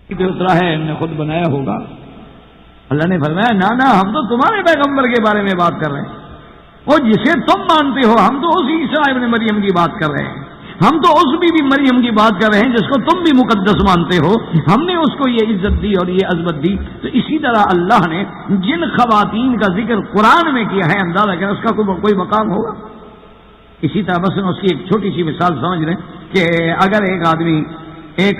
پہ اترا ہے، ہم نے خود بنایا ہوگا. اللہ نے فرمایا نہ ہم تو تمہارے پیغمبر کے بارے میں بات کر رہے ہیں، وہ جسے تم مانتے ہو. ہم تو اسی عیسیٰ ابن مریم کی بات کر رہے ہیں، ہم تو اس بی مریم کی بات کر رہے ہیں جس کو تم بھی مقدس مانتے ہو. ہم نے اس کو یہ عزت دی اور یہ عظمت دی. تو اسی طرح اللہ نے جن خواتین کا ذکر قرآن میں کیا ہے، اندازہ کریں اس کا کوئی مقام ہوگا. اسی طرح بس اس کی ایک چھوٹی سی مثال سمجھ لیں کہ اگر ایک آدمی ایک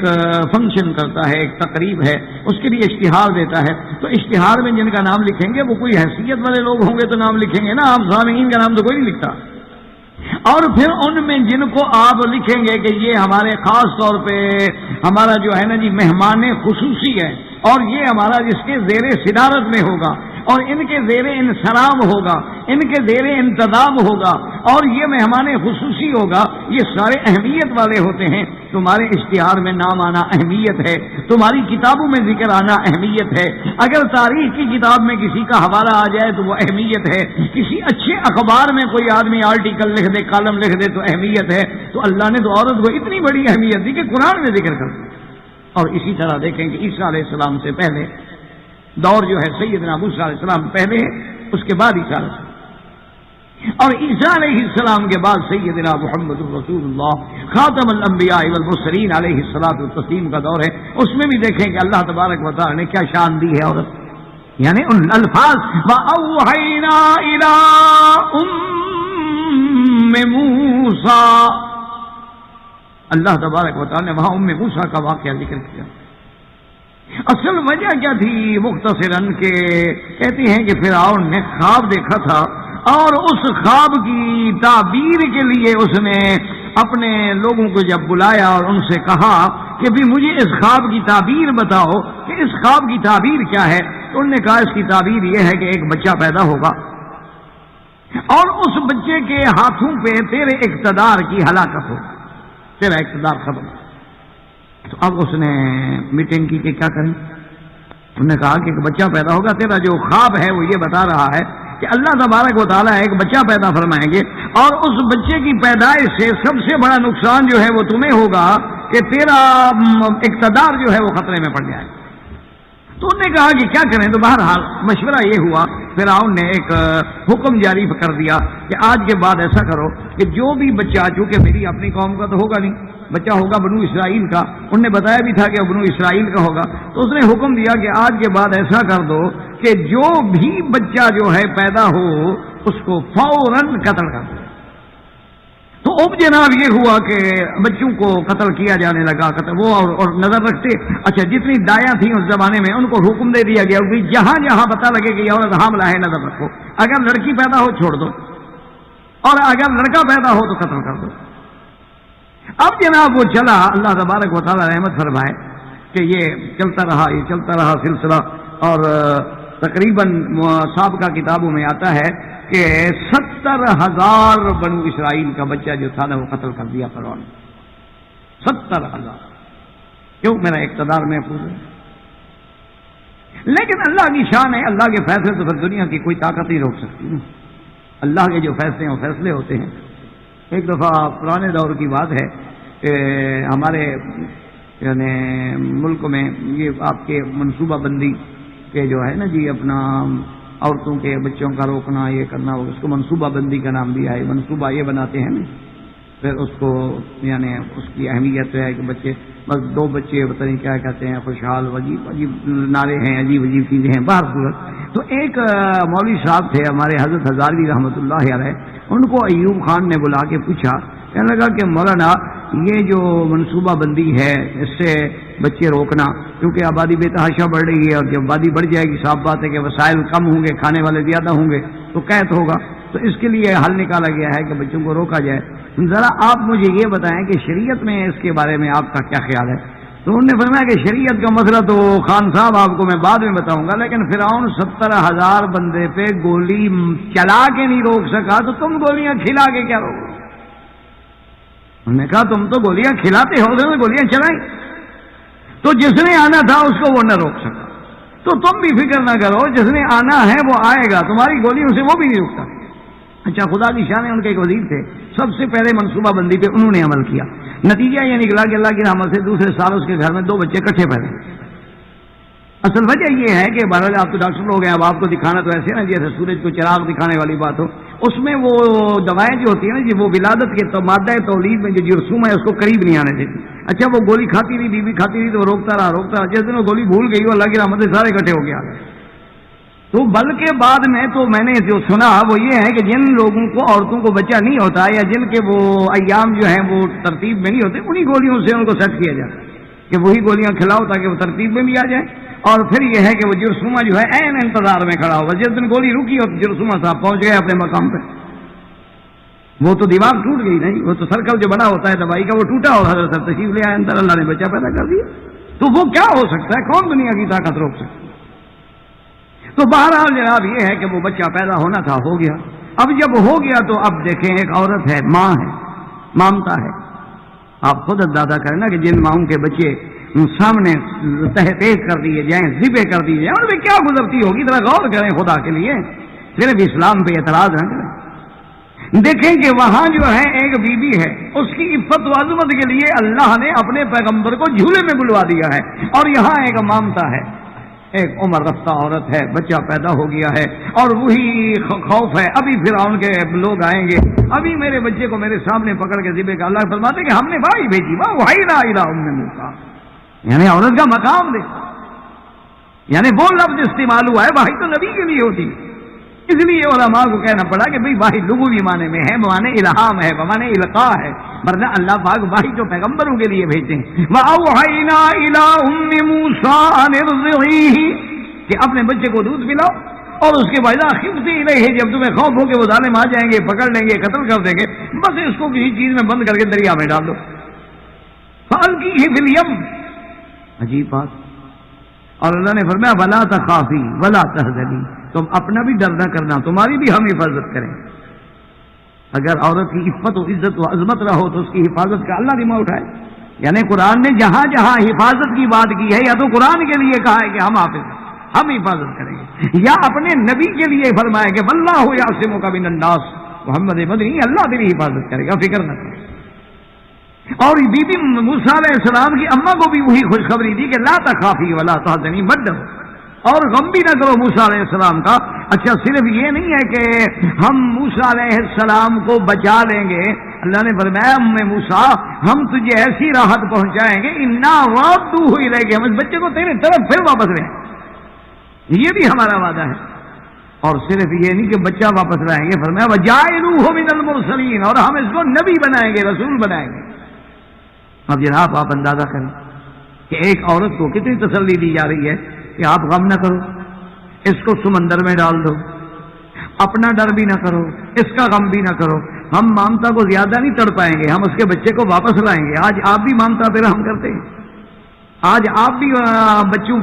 فنکشن کرتا ہے، ایک تقریب ہے، اس کے لیے اشتہار دیتا ہے، تو اشتہار میں جن کا نام لکھیں گے وہ کوئی حیثیت والے لوگ ہوں گے تو نام لکھیں گے نا، عام سامعین کا نام تو کوئی نہیں لکھتا. اور پھر ان میں جن کو آپ لکھیں گے کہ یہ ہمارے خاص طور پہ ہمارا جو ہے نا جی مہمان خصوصی ہے، اور یہ ہمارا جس کے زیر صدارت میں ہوگا، اور ان کے زیر انصرام ہوگا، ان کے زیر انتظام ہوگا، اور یہ مہمان خصوصی ہوگا، یہ سارے اہمیت والے ہوتے ہیں. تمہارے اشتہار میں نام آنا اہمیت ہے، تمہاری کتابوں میں ذکر آنا اہمیت ہے. اگر تاریخ کی کتاب میں کسی کا حوالہ آ جائے تو وہ اہمیت ہے. کسی اچھے اخبار میں کوئی آدمی آرٹیکل لکھ دے، کالم لکھ دے تو اہمیت ہے. تو اللہ نے تو عورت کو اتنی بڑی اہمیت دی کہ قرآن میں ذکر کر دیا. اور اسی طرح دیکھیں کہ عیسیٰ علیہ السلام سے پہلے دور جو ہے سیدنا موسیٰ علیہ السلام پہلے ہے، اس کے بعد عیسیٰ علیہ السلام، اور عیسیٰ علیہ السلام کے بعد سیدنا محمد رسول اللہ خاتم الانبیاء والمرسلین علیہ الصلوۃ والتسلیم کا دور ہے. اس میں بھی دیکھیں کہ اللہ تبارک و تعالی نے کیا شان دی ہے عورت، یعنی ان الفاظ وَأَوْحَيْنَا إِلَىٰ أُمِّ مُوسَىٰ، اللہ تبارک و تعالی نے وہاں ام موسیٰ کا واقعہ ذکر کیا. اصل وجہ کیا تھی؟ مختصراً کہ کہتی ہیں کہ فرعون نے خواب دیکھا تھا، اور اس خواب کی تعبیر کے لیے اس نے اپنے لوگوں کو جب بلایا اور ان سے کہا کہ بھی مجھے اس خواب کی تعبیر بتاؤ کہ اس خواب کی تعبیر کیا ہے. تو انہوں نے کہا اس کی تعبیر یہ ہے کہ ایک بچہ پیدا ہوگا اور اس بچے کے ہاتھوں پہ تیرے اقتدار کی ہلاکت ہو، تیرا اقتدار ختم. تو اب اس نے میٹنگ کی کہ کیا کریں. انہوں نے کہا کہ ایک بچہ پیدا ہوگا، تیرا جو خواب ہے وہ یہ بتا رہا ہے کہ اللہ تبارک و تعالیٰ ایک بچہ پیدا فرمائیں گے، اور اس بچے کی پیدائش سے سب سے بڑا نقصان جو ہے وہ تمہیں ہوگا کہ تیرا اقتدار جو ہے وہ خطرے میں پڑ جائے. تو انہوں نے کہا کہ کیا کریں. تو بہرحال مشورہ یہ ہوا، فرعون نے ایک حکم جاری کر دیا کہ آج کے بعد ایسا کرو کہ جو بھی بچہ، چونکہ میری اپنی قوم کا تو ہوگا نہیں، بچہ ہوگا بنو اسرائیل کا، انہوں نے بتایا بھی تھا کہ بنو اسرائیل کا ہوگا، تو اس نے حکم دیا کہ آج کے بعد ایسا کر دو کہ جو بھی بچہ جو ہے پیدا ہو اس کو فوراً قتل کر دو. تو اب جناب یہ ہوا کہ بچوں کو قتل کیا جانے لگا. قتل وہ اور نظر رکھتے، اچھا جتنی دایاں تھیں اس زمانے میں ان کو حکم دے دیا گیا کہ جہاں جہاں پتہ لگے کہ یہ عورت حاملہ ہے نظر رکھو، اگر لڑکی پیدا ہو چھوڑ دو، اور اگر لڑکا پیدا ہو تو قتل کر دو. اب جناب وہ چلا، اللہ تبارک و تعالیٰ رحمت فرمائے کہ یہ چلتا رہا سلسلہ. اور تقریباً سابقہ کتابوں میں آتا ہے کہ 70,000 بنو اسرائیل کا بچہ جو تھا نا وہ قتل کر دیا فرعون. 70,000. کیوں؟ میرا اقتدار محفوظ ہے. لیکن اللہ کی شان ہے، اللہ کے فیصلے تو پھر دنیا کی کوئی طاقت نہیں روک سکتی. اللہ کے جو فیصلے ہیں وہ فیصلے ہوتے ہیں. ایک دفعہ پرانے دور کی بات ہے کہ ہمارے یعنی ملک میں یہ آپ کے منصوبہ بندی کے جو ہے نا جی اپنا عورتوں کے بچوں کا روکنا، یہ کرنا، اس کو منصوبہ بندی کا نام دیا ہے. منصوبہ یہ بناتے ہیں نا، پھر اس کو یعنی اس کی اہمیت ہے کہ بچے بس 2 بچے پتہ نہیں کیا کہتے ہیں، خوشحال، عجیب عجیب نعرے ہیں، عجیب عجیب چیزیں ہیں. باہر صورت تو ایک مولوی صاحب تھے ہمارے حضرت ہزاروی رحمۃ اللہ علیہ، ان کو ایوب خان نے بلا کے پوچھا، کہنے لگا کہ مولانا یہ جو منصوبہ بندی ہے اس سے بچے روکنا، کیونکہ آبادی بے تحاشا بڑھ رہی ہے، اور جب آبادی بڑھ جائے گی صاف بات ہے کہ وسائل کم ہوں گے، کھانے والے زیادہ ہوں گے تو قحط ہوگا. تو اس کے لیے حل نکالا گیا ہے کہ بچوں کو روکا جائے. ذرا آپ مجھے یہ بتائیں کہ شریعت میں اس کے بارے میں آپ کا کیا خیال ہے. تو انہوں نے فرمایا کہ شریعت کا مسئلہ تو خان صاحب آپ کو میں بعد میں بتاؤں گا، لیکن فرعون 70,000 بندے پہ گولی چلا کے نہیں روک سکا، تو تم گولیاں کھلا کے کیا روکو. انہوں نے کہا تم تو گولیاں کھلاتے ہو، گولیاں چلائیں. تو جس نے آنا تھا اس کو وہ نہ روک سکا، تو تم بھی فکر نہ کرو، جس نے آنا ہے وہ آئے گا، تمہاری گولیوں سے وہ بھی نہیں رکتا. اچھا خدا کی شان ہے، ان کے ایک وزیر تھے، سب سے پہلے منصوبہ بندی پہ انہوں نے عمل کیا. نتیجہ یہ نکلا کہ اللہ کی رحمت سے دوسرے سال اس کے گھر میں 2 بچے اکٹھے پیدا. اصل وجہ یہ ہے کہ بہرحال آپ تو ڈاکٹر لوگ ہیں، اب آپ کو دکھانا تو ایسے نا جیسے سورج کو چراغ دکھانے والی بات ہو، اس میں وہ دوائیں جو ہوتی ہیں نا جی، وہ ولادت کے تو مادہ تولید میں جو جرثوم ہے اس کو قریب نہیں آنے دیتی۔ اچھا وہ گولی کھاتی رہی، بیوی کھاتی رہی تو وہ روکتا رہا، جس دن وہ گولی بھول گئی وہ اللہ کی رحمت سے سارے اکٹھے ہو گیا۔ تو بلکہ بعد میں تو میں نے جو سنا وہ یہ ہے کہ جن لوگوں کو عورتوں کو بچہ نہیں ہوتا یا جن کے وہ ایام جو ہیں وہ ترتیب میں نہیں ہوتے، انہی گولیوں سے ان کو سیٹ کیا جاتا کہ وہی گولیاں کھلاؤ تاکہ وہ ترتیب میں بھی آ جائے۔ اور پھر یہ ہے کہ وہ جرثومہ جو ہے عین انتظار میں کھڑا ہوگا، جس دن گولی رکی اور جرثومہ صاحب پہنچ گئے اپنے مقام پہ، وہ تو دیوار ٹوٹ گئی نہیں، وہ تو سرکل جو بنا ہوتا ہے دوائی کا وہ ٹوٹا اور حضرت تشریف لے آئے اندر، اللہ نے بچہ پیدا کر دیا۔ تو وہ کیا ہو سکتا ہے؟ کون دنیا کی طاقت روک سکتی؟ تو بہرحال جناب یہ ہے کہ وہ بچہ پیدا ہونا تھا، ہو گیا۔ اب جب ہو گیا تو اب دیکھیں ایک عورت ہے، ماں ہے، مامتا ہے، آپ خود اندازہ کریں نا کہ جن ماؤں کے بچے سامنے تحقیق کر دیے جائیں، ذبح کر دیے جائیں، ان میں کیا گزرتی ہوگی، ذرا غور کریں خدا کے لیے، صرف اسلام پہ اعتراض نہ کریں۔ دیکھیں کہ وہاں جو ہے ایک بی بی ہے، اس کی عفت و عظمت کے لیے اللہ نے اپنے پیغمبر کو جھولے میں بلوا دیا ہے، اور یہاں ایک مامتا ہے، ایک عمر رفتہ عورت ہے، بچہ پیدا ہو گیا ہے، اور وہی خوف ہے ابھی فرعون کے لوگ آئیں گے، ابھی میرے بچے کو میرے سامنے پکڑ کے ذبح کا۔ اللہ فرماتے کہ ہم نے وحی بھیجی، وحینا الی ام موسیٰ، یعنی عورت کا مقام دے، یعنی وہ لفظ استعمال ہوا ہے، وحی تو نبی کے لیے ہوتی، اس لیے علماء کو کہنا پڑا کہ بھئی وحی لغوی معنی میں ہے، معنی الہام ہے، معنی القاء ہے، ورنہ اللہ پاک وحی تو پیغمبروں کے لیے بھیجتے ہیں۔ وَأَوْحَيْنَا إِلَىٰ أُمِّ مُوسَىٰ أَنِ ارْضِعِيهِ، کہ اپنے بچے کو دودھ پلاؤ، اور اس کے بعد خِفْتِ إِلَيْهِ، جب تمہیں خوف ہو کہ وہ ظالم آ جائیں گے، پکڑ لیں گے، قتل کر دیں گے، بس اس کو کسی چیز میں بند کر کے دریا میں ڈال دو۔ فَأَلْقِيهِ فِي الْيَمِّ، عجیب بات۔ اور اللہ نے فرمایا وَلَا تَخَافِي وَلَا تَحْزَنِي، تم اپنا بھی ڈر نہ کرنا، تمہاری بھی ہم حفاظت کریں۔ اگر عورت کی عفت و عزت و عظمت رہو تو اس کی حفاظت کا اللہ ذمہ اٹھائے۔ یعنی قرآن نے جہاں جہاں حفاظت کی بات کی ہے، یا تو قرآن کے لیے کہا ہے کہ ہم حافظ ہیں، ہم حفاظت کریں گے، یا اپنے نبی کے لیے فرمایا کہ واللہ یعصمک من الناس، محمد مدنی اللہ تیری حفاظت کرے گا، فکر نہ کرے۔ اور بی بی موسیٰ علیہ السلام کی اماں کو بھی وہی خوشخبری دی کہ لا تخافی ولا تحزنی، مت ڈرو اور غم بھی نہ کرو موسیٰ علیہ السلام کا۔ اچھا صرف یہ نہیں ہے کہ ہم موسیٰ علیہ السلام کو بچا لیں گے، اللہ نے فرمایا ام موسیٰ ہم تجھے ایسی راحت پہنچائیں گے، انا رادوہ الیک، ہم اس بچے کو تیرے طرف پھر واپس لیں، یہ بھی ہمارا وعدہ ہے۔ اور صرف یہ نہیں کہ بچہ واپس لائیں گے، فرمایا وجاعلوہ من المرسلین، اور ہم اس کو نبی بنائیں گے، رسول بنائیں گے۔ اب جناب آپ اندازہ کریں کہ ایک عورت کو کتنی تسلی دی جا رہی ہے کہ آپ غم نہ کرو، اس کو سمندر میں ڈال دو، اپنا ڈر بھی نہ کرو، اس کا غم بھی نہ کرو۔ ہم مامتا کو زیادہ نہیں تڑ پائیں گے، ہم اس کے بچے کو واپس لائیں گے۔ آج آپ بھی مامتا پہ رحم کرتے ہیں، آج آپ بھی بچوں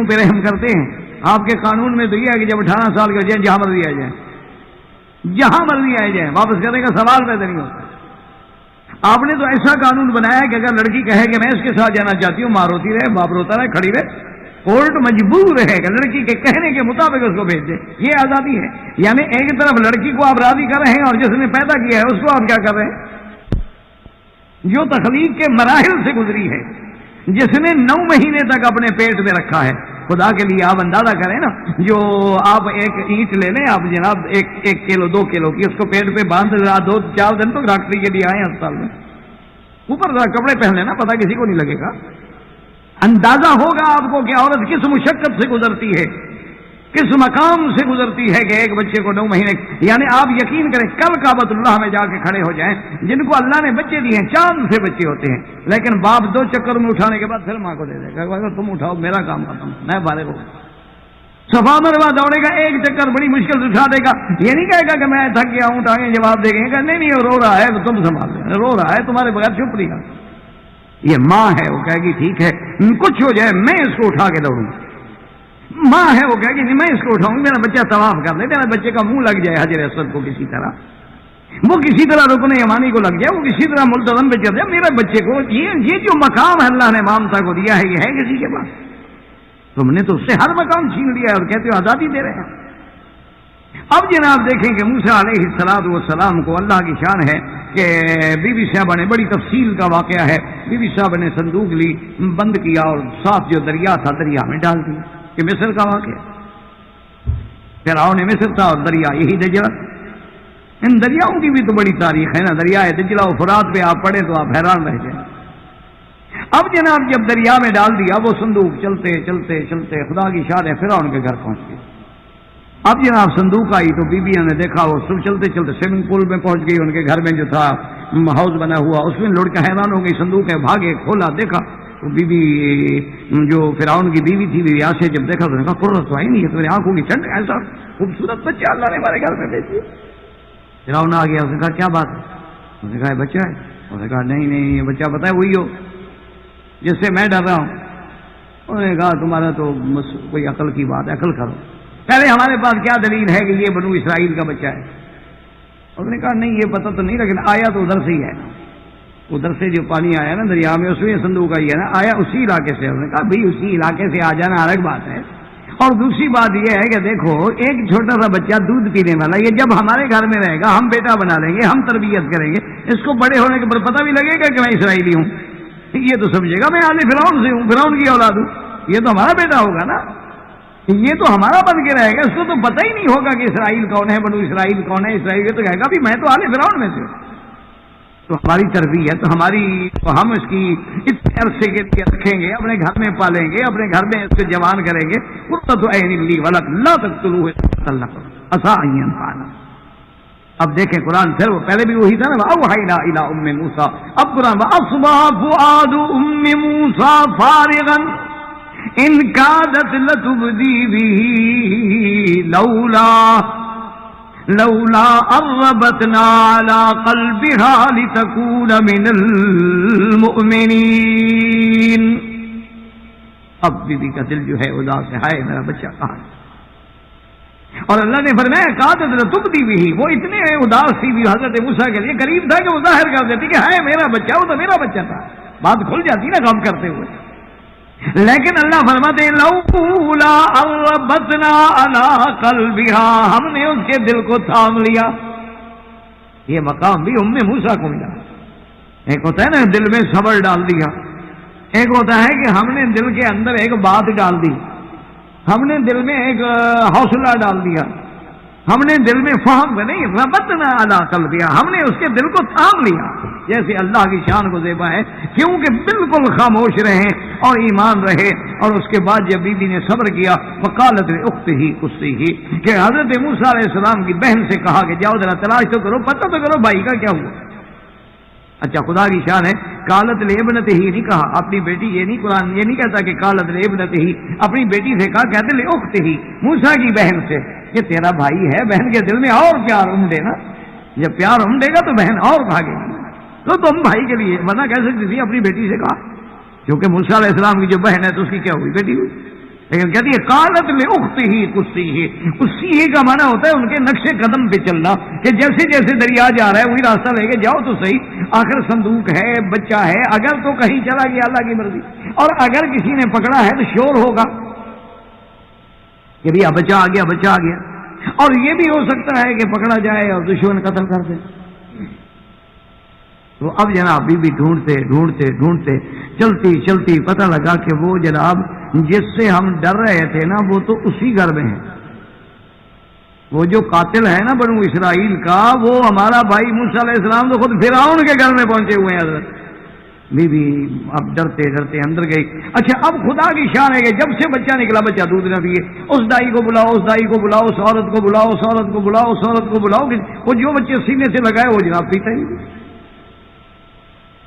پہ رحم کرتے ہیں۔ آپ کے قانون میں تو یہ ہے کہ جب 18 سال کے ہو جائیں جہاں مرضی آ جائیں، جہاں مرضی آ جائیں، واپس کرنے کا سوال پیدا نہیں ہوتا۔ آپ نے تو ایسا قانون بنایا کہ اگر لڑکی کہے کہ میں اس کے ساتھ جانا چاہتی ہوں، ماں روتی رہے، باپ روتا رہے، کھڑی رہے، کورٹ مجبور رہے گا لڑکی کے کہنے کے مطابق اس کو بھیج دے، یہ آزادی ہے۔ یعنی ایک طرف لڑکی کو آپ راضی کر رہے ہیں اور جس نے پیدا کیا ہے اس کو آپ کیا کر رہے ہیں، جو تخلیق کے مراحل سے گزری ہے، جس نے 9 مہینے تک اپنے پیٹ میں رکھا ہے۔ خدا کے لیے آپ اندازہ کریں نا، جو آپ ایک اینٹ لے لیں آپ جناب 1 کلو 2 کلو کی، اس کو پیٹ پہ باندھ 2-4 دن تو ڈاکٹری کے لیے آئے اسپتال میں، اوپر ذرا کپڑے پہن لینا، پتہ کسی کو نہیں لگے گا۔ اندازہ ہوگا آپ کو کہ عورت کس مشقت سے گزرتی ہے، کس مقام سے گزرتی ہے کہ ایک بچے کو 9 مہینے، یعنی آپ یقین کریں کل کعبۃ اللہ میں جا کے کھڑے ہو جائیں، جن کو اللہ نے بچے دیے ہیں، چاند سے بچے ہوتے ہیں، لیکن باپ 2 چکر میں اٹھانے کے بعد پھر ماں کو دے دے گا، تم اٹھاؤ میرا کام ختم، میں فارغ ہوں۔ صفا مروا دوڑے گا، 1 چکر بڑی مشکل سے اٹھا دے گا، یہ نہیں کہے گا کہ میں تھک گیا ہوں، ٹانگیں جواب دے گے، نہیں رو رہا ہے تو تم سنبھال لیں، رو رہا ہے تمہارے بغیر چپ نہیں گا۔ یہ ماں ہے، وہ کہے گی ٹھیک ہے کچھ ہو جائے میں اس کو اٹھا کے دوڑوں، ماں ہے وہ کہے گی میں اس کو اٹھاؤں، میرا بچہ طواف کر لے، میرا بچے کا منہ لگ جائے حجر اسود کو، کسی طرح وہ کسی طرح رکن یمانی کو لگ جائے، وہ کسی طرح ملتزم پہ چل جائے، میرے بچے کو یہ جو مقام ہے اللہ نے مامتا کو دیا ہے، یہ ہے کسی کے پاس؟ تم نے تو اس سے ہر مقام چھین لیا ہے اور کہتے ہو آزادی دے رہے ہیں۔ اب جناب دیکھیں کہ موسیٰ علیہ السلام کو اللہ کی شان ہے کہ بی بی صاحبہ نے بڑی تفصیل کا واقعہ ہے، بی بی صاحبہ نے صندوق لی، بند کیا اور ساتھ جو دریا تھا دریا میں ڈال دیا۔ کہ مصر کا واقعہ، فرعون مصر تھا اور دریا یہی دجلہ۔ ان دریاؤں کی بھی تو بڑی تاریخ ہے نا، دریائے دجلہ و فرات پہ آپ پڑھیں تو آپ حیران رہ جائیں۔ اب جناب جب دریا میں ڈال دیا وہ صندوق، چلتے چلتے چلتے خدا کی شان ہے فرعون کے گھر پہنچ گئے۔ اب جناب صندوق آئی تو بیویاں نے دیکھا، وہ چلتے چلتے سوئمنگ پول میں پہنچ گئی، ان کے گھر میں جو تھا ہاؤس بنا ہوا اس میں لڑکا حیران ہو گئی، صندوق ہے، بھاگے، کھولا، دیکھا تو بیوی جو فرعون کی بیوی تھی بیوی آسے جب دیکھا تو نے کہا قرۃ تو آئی نہیں ہے، تمہاری آنکھوں کی ٹھنڈ، ایسا خوبصورت بچہ اللہ نے ہمارے گھر میں بھیج دیا۔ فرعون آ گیا، اس نے کہا کیا بات ہے؟ اس نے کہا بچہ ہے۔ اس نے کہا نہیں نہیں یہ بچہ پتہ ہے وہی ہو جس سے میں ڈر رہا ہوں۔ انہوں نے کہا تمہارا تو کوئی عقل کی بات ہے، عقل کرو، پہلے ہمارے پاس کیا دلیل ہے کہ یہ بنو اسرائیل کا بچہ ہے؟ اس نے کہا نہیں یہ پتہ تو نہیں، لیکن آیا تو ادھر سے ہی ہے، ادھر سے جو پانی آیا نا دریا میں اس میں صندوق آئی ہے نا، آیا اسی علاقے سے۔ اس نے کہا بھائی اسی علاقے سے آ جانا الگ بات ہے، اور دوسری بات یہ ہے کہ دیکھو ایک چھوٹا سا بچہ دودھ پینے والا یہ جب ہمارے گھر میں رہے گا، ہم بیٹا بنا لیں گے، ہم تربیت کریں گے، اس کو بڑے ہونے کے بعد پتہ بھی لگے گا کہ میں اسرائیلی ہوں، یہ تو سمجھے گا میں آل فرعون سے ہوں، فرعون کی اولاد ہوں، یہ تو ہمارا بیٹا ہوگا نا، یہ تو ہمارا بن کے رہے گا، اس کو تو پتہ ہی نہیں ہوگا کہ اسرائیل کون ہے، بنو اسرائیل کون ہے، اسرائیل تو کہے گا بھی میں تو آل فرعون میں سے ہوں۔ تو ہماری تربیت تو ہم اس کی اتنے عرصے کے لیے رکھیں گے، اپنے گھر میں پالیں گے، اپنے گھر میں اس کو جوان کریں گے۔ قرۃ عین لی ولک لا تقتلوہ عسیٰ ان ینفعنا۔ اب دیکھیں قرآن پھر وہ پہلے بھی وہی تھا نا، اوحینا الی ام موسیٰ، اب قرآن واصبح فؤاد ام موسیٰ فارغا ان کادت لتبدی بہ لولا اربتنا على قلبها لتكون من المؤمنین۔ اب بی بی کا دل جو ہے اداس ہے، ہائے میرا بچہ کہاں ہے؟ اور اللہ نے فرمایا کادت لتبدی بہ، وہ اتنے اداس تھی بھی حضرت موسیٰ کے لیے، قریب تھا کہ وہ ظاہر کر دیتی کہ ہائے میرا بچہ، وہ تو میرا بچہ تھا، بات کھل جاتی نا کام کرتے ہوئے، لیکن اللہ فرماتے ہیں لولا اربتنا علی قلبها، ہم نے اس کے دل کو تھام لیا۔ یہ مقام بھی ام موسیٰ کو ملا۔ ایک ہوتا ہے نا دل میں صبر ڈال دیا، ایک ہوتا ہے کہ ہم نے دل کے اندر ایک بات ڈال دی، ہم نے دل میں ایک حوصلہ ڈال دیا، ہم نے دل میں فہم نہیں، ربطنا علی قلبها، ہم نے اس کے دل کو تھام لیا۔ جیسے اللہ کی شان کو زیبا ہے، کیونکہ بالکل خاموش رہے اور ایمان رہے، اور اس کے بعد جب بی بی نے صبر کیا، وقالت لاختہ قصیہ، کہ حضرت موسیٰ علیہ السلام کی بہن سے کہا کہ جاؤ ذرا تلاش تو کرو، پتہ تو کرو بھائی کا کیا ہوا۔ اچھا خدا کی شان ہے، قالت لابنتہ نہیں کہا اپنی بیٹی، یہ نہیں قرآن یہ نہیں کہتا کہ قالت لابنتہ، اپنی بیٹی سے کہا، کہتے لاختہ موسیٰ کی بہن سے، کہ تیرا بھائی ہے، بہن کے دل میں اور پیار امڈے نا، جب پیار امڈے گا تو بہن اور بھاگے گی، تو تم بھائی کے لیے ورنہ کہہ سکتی تھی اپنی بیٹی سے کہا، کیونکہ موسیٰ علیہ السلام کی جو بہن ہے تو اس کی کیا ہوئی، بیٹی ہوئی، لیکن کہتی ہے قالت لاختہ قصیہ، قصیہ کا معنی ہوتا ہے ان کے نقش قدم پہ چلنا، کہ جیسے جیسے دریا جا رہا ہے وہی راستہ لے کے جاؤ تو صحیح، آخر صندوق ہے، بچہ ہے، اگر تو کہیں چلا گیا اللہ کی مرضی، اور اگر کسی نے پکڑا ہے تو شور ہوگا کہ بھیا بچہ آ گیا، بچہ آ گیا، اور یہ بھی ہو سکتا ہے کہ پکڑا جائے اور دشمن قتل کر دے۔ تو اب جناب بی بی ڈھونڈتے ڈھونڈتے ڈھونڈتے چلتی چلتی پتہ لگا کہ وہ جناب جس سے ہم ڈر رہے تھے نا وہ تو اسی گھر میں ہے، وہ جو قاتل ہے نا بنو اسرائیل کا، وہ ہمارا بھائی موسیٰ علیہ السلام تو خود فرعون کے گھر میں پہنچے ہوئے ہیں حضرت۔ بی بی اب ڈرتے ڈرتے اندر گئی۔ اچھا اب خدا کی شان ہے کہ جب سے بچہ نکلا بچہ دودھ نہ پیے، اس دائی کو بلاؤ، اس دائی کو بلاؤ، اس عورت کو بلاؤ، اس عورت کو بلاؤ، اس عورت کو بلاؤ، وہ جو بچے سینے سے لگائے وہ جناب پیتا ہی نہیں۔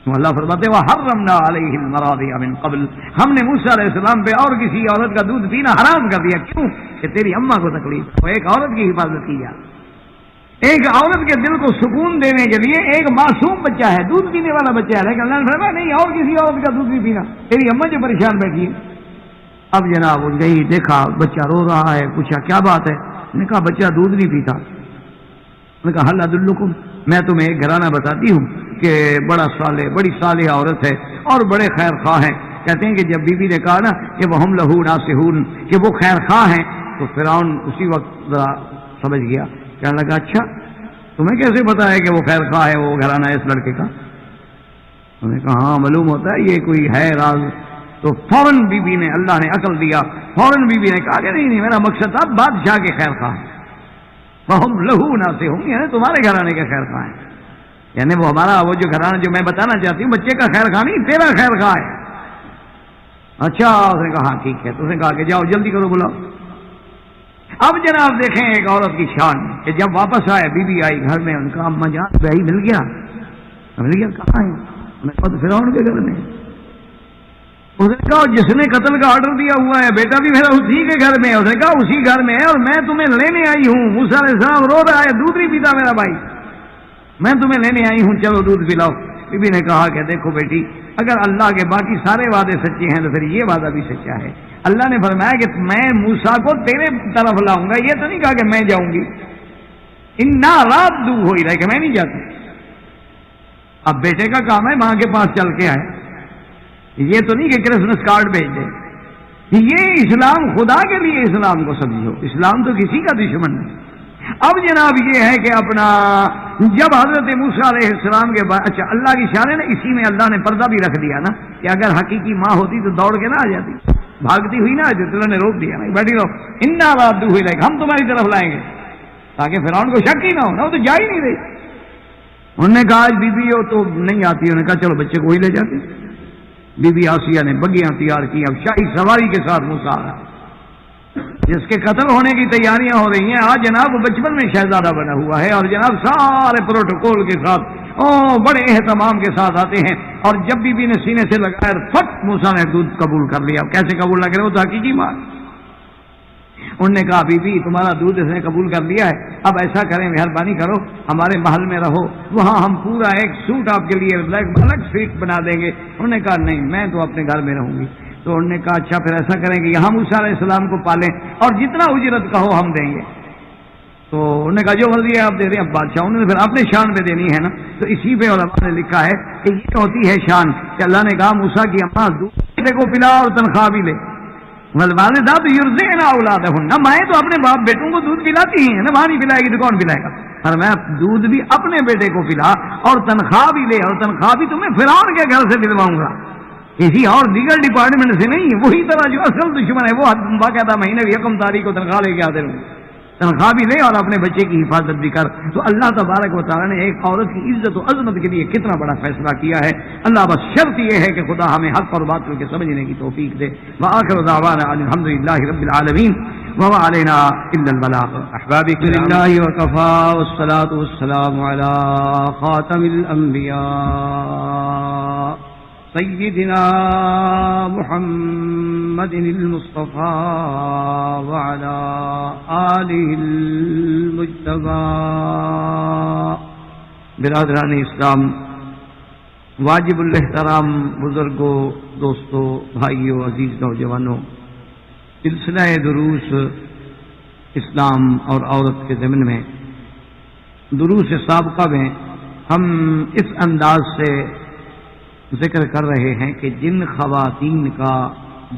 اللہ فرماتے وحرمنا علیہ المراضع من قبل، ہم نے موسیٰ علیہ السلام پہ اور کسی عورت کا دودھ پینا حرام کر دیا، کیوں کہ تیری اماں کو تکلیف ہو۔ ایک عورت کی حفاظت کی جائے، ایک عورت کے دل کو سکون دینے کے لیے ایک معصوم بچہ ہے، دودھ پینے والا بچہ ہے، لیکن اللہ نے فرمایا نہیں اور کسی عورت کا دودھ نہیں پینا، تیری اماں جو پریشان بیٹھی ہے۔ اب جناب گئی، دیکھا بچہ رو رہا ہے، پوچھا کیا بات ہے؟ نے کہا بچہ دودھ نہیں پیتا۔ نے کہا حل ادلکم، میں تمہیں ایک گھرانہ بتاتی ہوں کہ بڑا صالح، بڑی صالح عورت ہے اور بڑے خیر خواہ ہیں۔ کہتے ہیں کہ جب بی بی نے کہا نا کہ وہ ہم لہو ناصحون، کہ وہ خیر خواہ ہیں، تو فرعون اسی وقت ذرا سمجھ گیا. کہنے لگا اچھا تمہیں کیسے پتا ہے کہ وہ خیر خواہ ہے, وہ گھرانہ ہے اس لڑکے کا؟ انہوں نے کہا ہاں معلوم ہوتا ہے یہ کوئی ہے راز. تو فوراً بی بی نے, اللہ نے عقل دیا, فوراً بی بی نے کہا کہ نہیں میرا مقصد تھا بادشاہ کے خیر خواہ ہیں, فہم لہو ناصحون, یعنی تمہارے گھرانے کے خیر خواہ ہیں, یعنی وہ ہمارا وہ جو گھرانہ جو میں بتانا چاہتی ہوں بچے کا خیر خواہ نہیں تیرا خیر خواہ ہے. اچھا اس نے کہا ہاں ٹھیک ہے. تو اس نے کہا کہ جاؤ جلدی کرو بلاؤ. اب جناب دیکھیں ایک عورت کی شان کہ جب واپس آئے بی بی آئی گھر میں, ان کا اما جان بھائی مل گیا کہاں ہے؟ فرعون کے گھر میں. اس نے کہا جس نے قتل کا آرڈر دیا ہوا ہے بیٹا بھی میرا اسی کے گھر میں ہے. اس نے کہا اسی گھر میں ہے اور میں تمہیں لینے آئی ہوں. موسیٰ علیہ السلام رو رہا ہے, دودھ نہیں پیتا میرا بھائی, میں تمہیں لینے آئی ہوں, چلو دودھ پلاؤ. بی بی نے کہا کہ دیکھو بیٹی اگر اللہ کے باقی سارے وعدے سچے ہیں تو پھر یہ وعدہ بھی سچا ہے. اللہ نے فرمایا کہ میں موسیٰ کو تیرے طرف لاؤں گا, یہ تو نہیں کہا کہ میں جاؤں گی. انا رادو ہو ہی رہا کہ میں نہیں جاتا. اب بیٹے کا کام ہے ماں کے پاس چل کے آئے, یہ تو نہیں کہ کرسمس کارڈ بھیج دے. یہ اسلام خدا کے لیے اسلام کو سمجھو, اسلام تو کسی کا دشمن نہیں. اب جناب یہ ہے کہ اپنا جب حضرت موسیٰ علیہ السلام کے بعد, اچھا اللہ کی شان ہے نا, اسی میں اللہ نے پردہ بھی رکھ دیا نا کہ اگر حقیقی ماں ہوتی تو دوڑ کے نہ آ جاتی, بھاگتی ہوئی نہ آتی, تو انہوں نے روک دیا نا بیٹھی رہو, انا رادو ہوئی رہے ہم تمہاری طرف لائیں گے, تاکہ فرعون کو شک ہی نہ ہو نا, وہ تو جا ہی نہیں رہی. انہوں نے کہا آج بی بی ہو تو نہیں آتی, انہوں نے کہا چلو بچے کو ہی لے جاتے. بی بی آسیہ نے بگیاں تیار کی, اب شاہی سواری کے ساتھ موسیٰ آ رہا جس کے قتل ہونے کی تیاریاں ہو رہی ہیں. آج جناب بچپن میں شہزادہ بنا ہوا ہے اور جناب سارے پروٹوکول کے ساتھ بڑے اہتمام کے ساتھ آتے ہیں. اور جب بی بی نے سینے سے لگایا فٹ موسیٰ نے دودھ قبول کر لیا. کیسے قبول نہ کرے, وہ تو حقیقی ماں. انہوں نے کہا بی بی تمہارا دودھ اس نے قبول کر لیا ہے, اب ایسا کریں مہربانی کرو ہمارے محل میں رہو, وہاں ہم پورا ایک سوٹ آپ کے لیے الگ سویٹ بنا دیں گے. انہوں نے کہا نہیں میں تو اپنے گھر میں رہوں گی. تو انہوں نے کہا اچھا پھر ایسا کریں گے یہاں موسیٰ علیہ السلام کو پالیں اور جتنا اجرت کہو ہم دیں گے. تو انہوں نے کہا جو مرضی ہے آپ دے دیں. اب بادشاہ انہوں نے پھر اپنے شان پہ دینی ہے نا, تو اسی پہ علماء نے لکھا ہے کہ یہ ہوتی ہے شان کہ اللہ نے کہا موسیٰ کی اماں بیٹے کو پلا اور تنخواہ بھی لے. والوالدات یرضعن اولادہن, مائیں تو اپنے باپ بیٹوں کو دودھ پلاتی ہیں نا, وہاں نہیں پلائے گی تو کون پلائے گا. اور میں دودھ بھی اپنے بیٹے کو پلا اور تنخواہ بھی لے, اور تنخواہ بھی تمہیں فرعون کے گھر سے دلواؤں گا, کسی اور دیگر ڈپارٹمنٹ سے نہیں. وہی طرح جو اصل دشمن ہے وہ باقاعدہ مہینے کی 1 تاریخ کو تنخواہ لے کے آتے رہوں, تنخواہ بھی لے اور اپنے بچے کی حفاظت بھی کر. تو اللہ تبارک و تعالیٰ نے ایک عورت کی عزت و عظمت کے لیے کتنا بڑا فیصلہ کیا ہے. اللہ بس شرط یہ ہے کہ خدا ہمیں حق اور باطل کے سمجھنے کی توفیق دے. وآخر دعوانا الحمدللہ رب العالمین وما علینا الا البلاغ. احبابی للہ وکفا والصلاة والسلام علی خاتم الانبیاء سیدنا محمد المصطفى وعلى آلہ المجتبى. برادران اسلام, واجب الاحترام بزرگوں, دوستوں, بھائیوں, عزیز نوجوانوں, سلسلہ دروس اسلام اور عورت کے ضمن میں دروس سابقہ میں ہم اس انداز سے ذکر کر رہے ہیں کہ جن خواتین کا,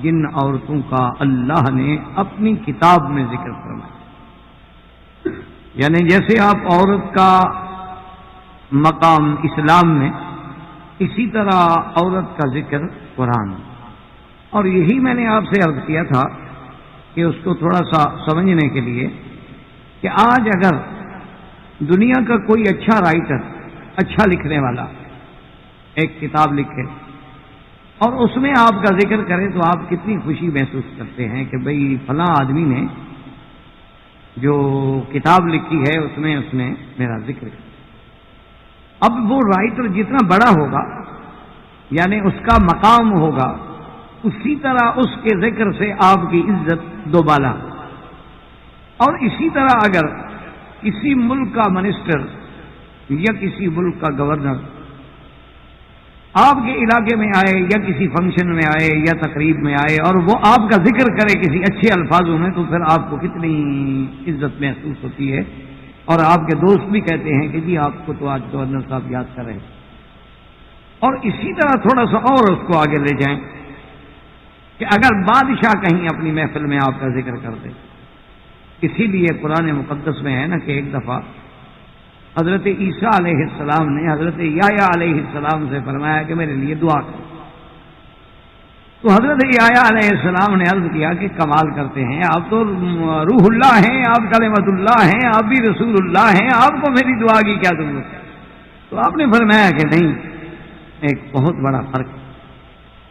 جن عورتوں کا اللہ نے اپنی کتاب میں ذکر فرمایا, یعنی جیسے آپ عورت کا مقام اسلام میں, اسی طرح عورت کا ذکر قرآن. اور یہی میں نے آپ سے عرض کیا تھا کہ اس کو تھوڑا سا سمجھنے کے لیے کہ آج اگر دنیا کا کوئی اچھا رائٹر, اچھا لکھنے والا ایک کتاب لکھے اور اس میں آپ کا ذکر کرے تو آپ کتنی خوشی محسوس کرتے ہیں کہ بھئی فلاں آدمی نے جو کتاب لکھی ہے اس نے میرا ذکر کیا. اب وہ رائٹر جتنا بڑا ہوگا یعنی اس کا مقام ہوگا, اسی طرح اس کے ذکر سے آپ کی عزت دوبالا. اور اسی طرح اگر کسی ملک کا منسٹر یا کسی ملک کا گورنر آپ کے علاقے میں آئے یا کسی فنکشن میں آئے یا تقریب میں آئے اور وہ آپ کا ذکر کرے کسی اچھے الفاظوں میں, تو پھر آپ کو کتنی عزت محسوس ہوتی ہے. اور آپ کے دوست بھی کہتے ہیں کہ جی آپ کو تو آج گورنر صاحب یاد کر رہے ہیں. اور اسی طرح تھوڑا سا اور اس کو آگے لے جائیں کہ اگر بادشاہ کہیں اپنی محفل میں آپ کا ذکر کر دے, اسی لیے قرآن مقدس میں ہے نا کہ ایک دفعہ حضرت عیسیٰ علیہ السلام نے حضرت یحییٰ علیہ السلام سے فرمایا کہ میرے لیے دعا کرو. تو حضرت یحییٰ علیہ السلام نے عرض کیا کہ کمال کرتے ہیں آپ تو روح اللہ ہیں, آپ کلمۃ اللہ ہیں, آپ بھی رسول اللہ ہیں, آپ کو میری دعا کی کیا ضرورت ہے؟ تو آپ نے فرمایا کہ نہیں, ایک بہت بڑا فرق ہے.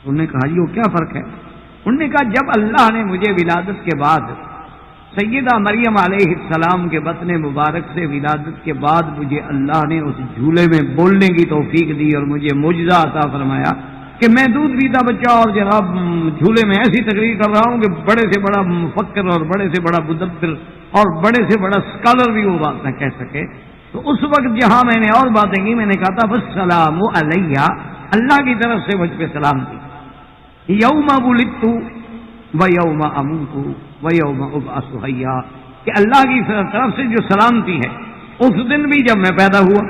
انہوں نے کہا جی وہ کیا فرق ہے؟ انہوں نے کہا جب اللہ نے مجھے ولادت کے بعد سیدہ مریم علیہ السلام کے بطن مبارک سے ولادت کے بعد مجھے اللہ نے اس جھولے میں بولنے کی توفیق دی اور مجھے معجزہ عطا فرمایا کہ میں دودھ پیتا بچہ اور جناب جھولے میں ایسی تقریر کر رہا ہوں کہ بڑے سے بڑا مفکر اور بڑے سے بڑا مدبر اور بڑے سے بڑا اسکالر بھی وہ بات نہ کہہ سکے. تو اس وقت جہاں میں نے اور باتیں کی, میں نے کہا تھا والسلام علیہ, اللہ کی طرف سے مجھ پہ سلام تھی, یوم ولدت و یوم اموت و یوم ابعث حیا, کہ اللہ کی طرف سے جو سلامتی ہے اس دن بھی جب میں پیدا ہوا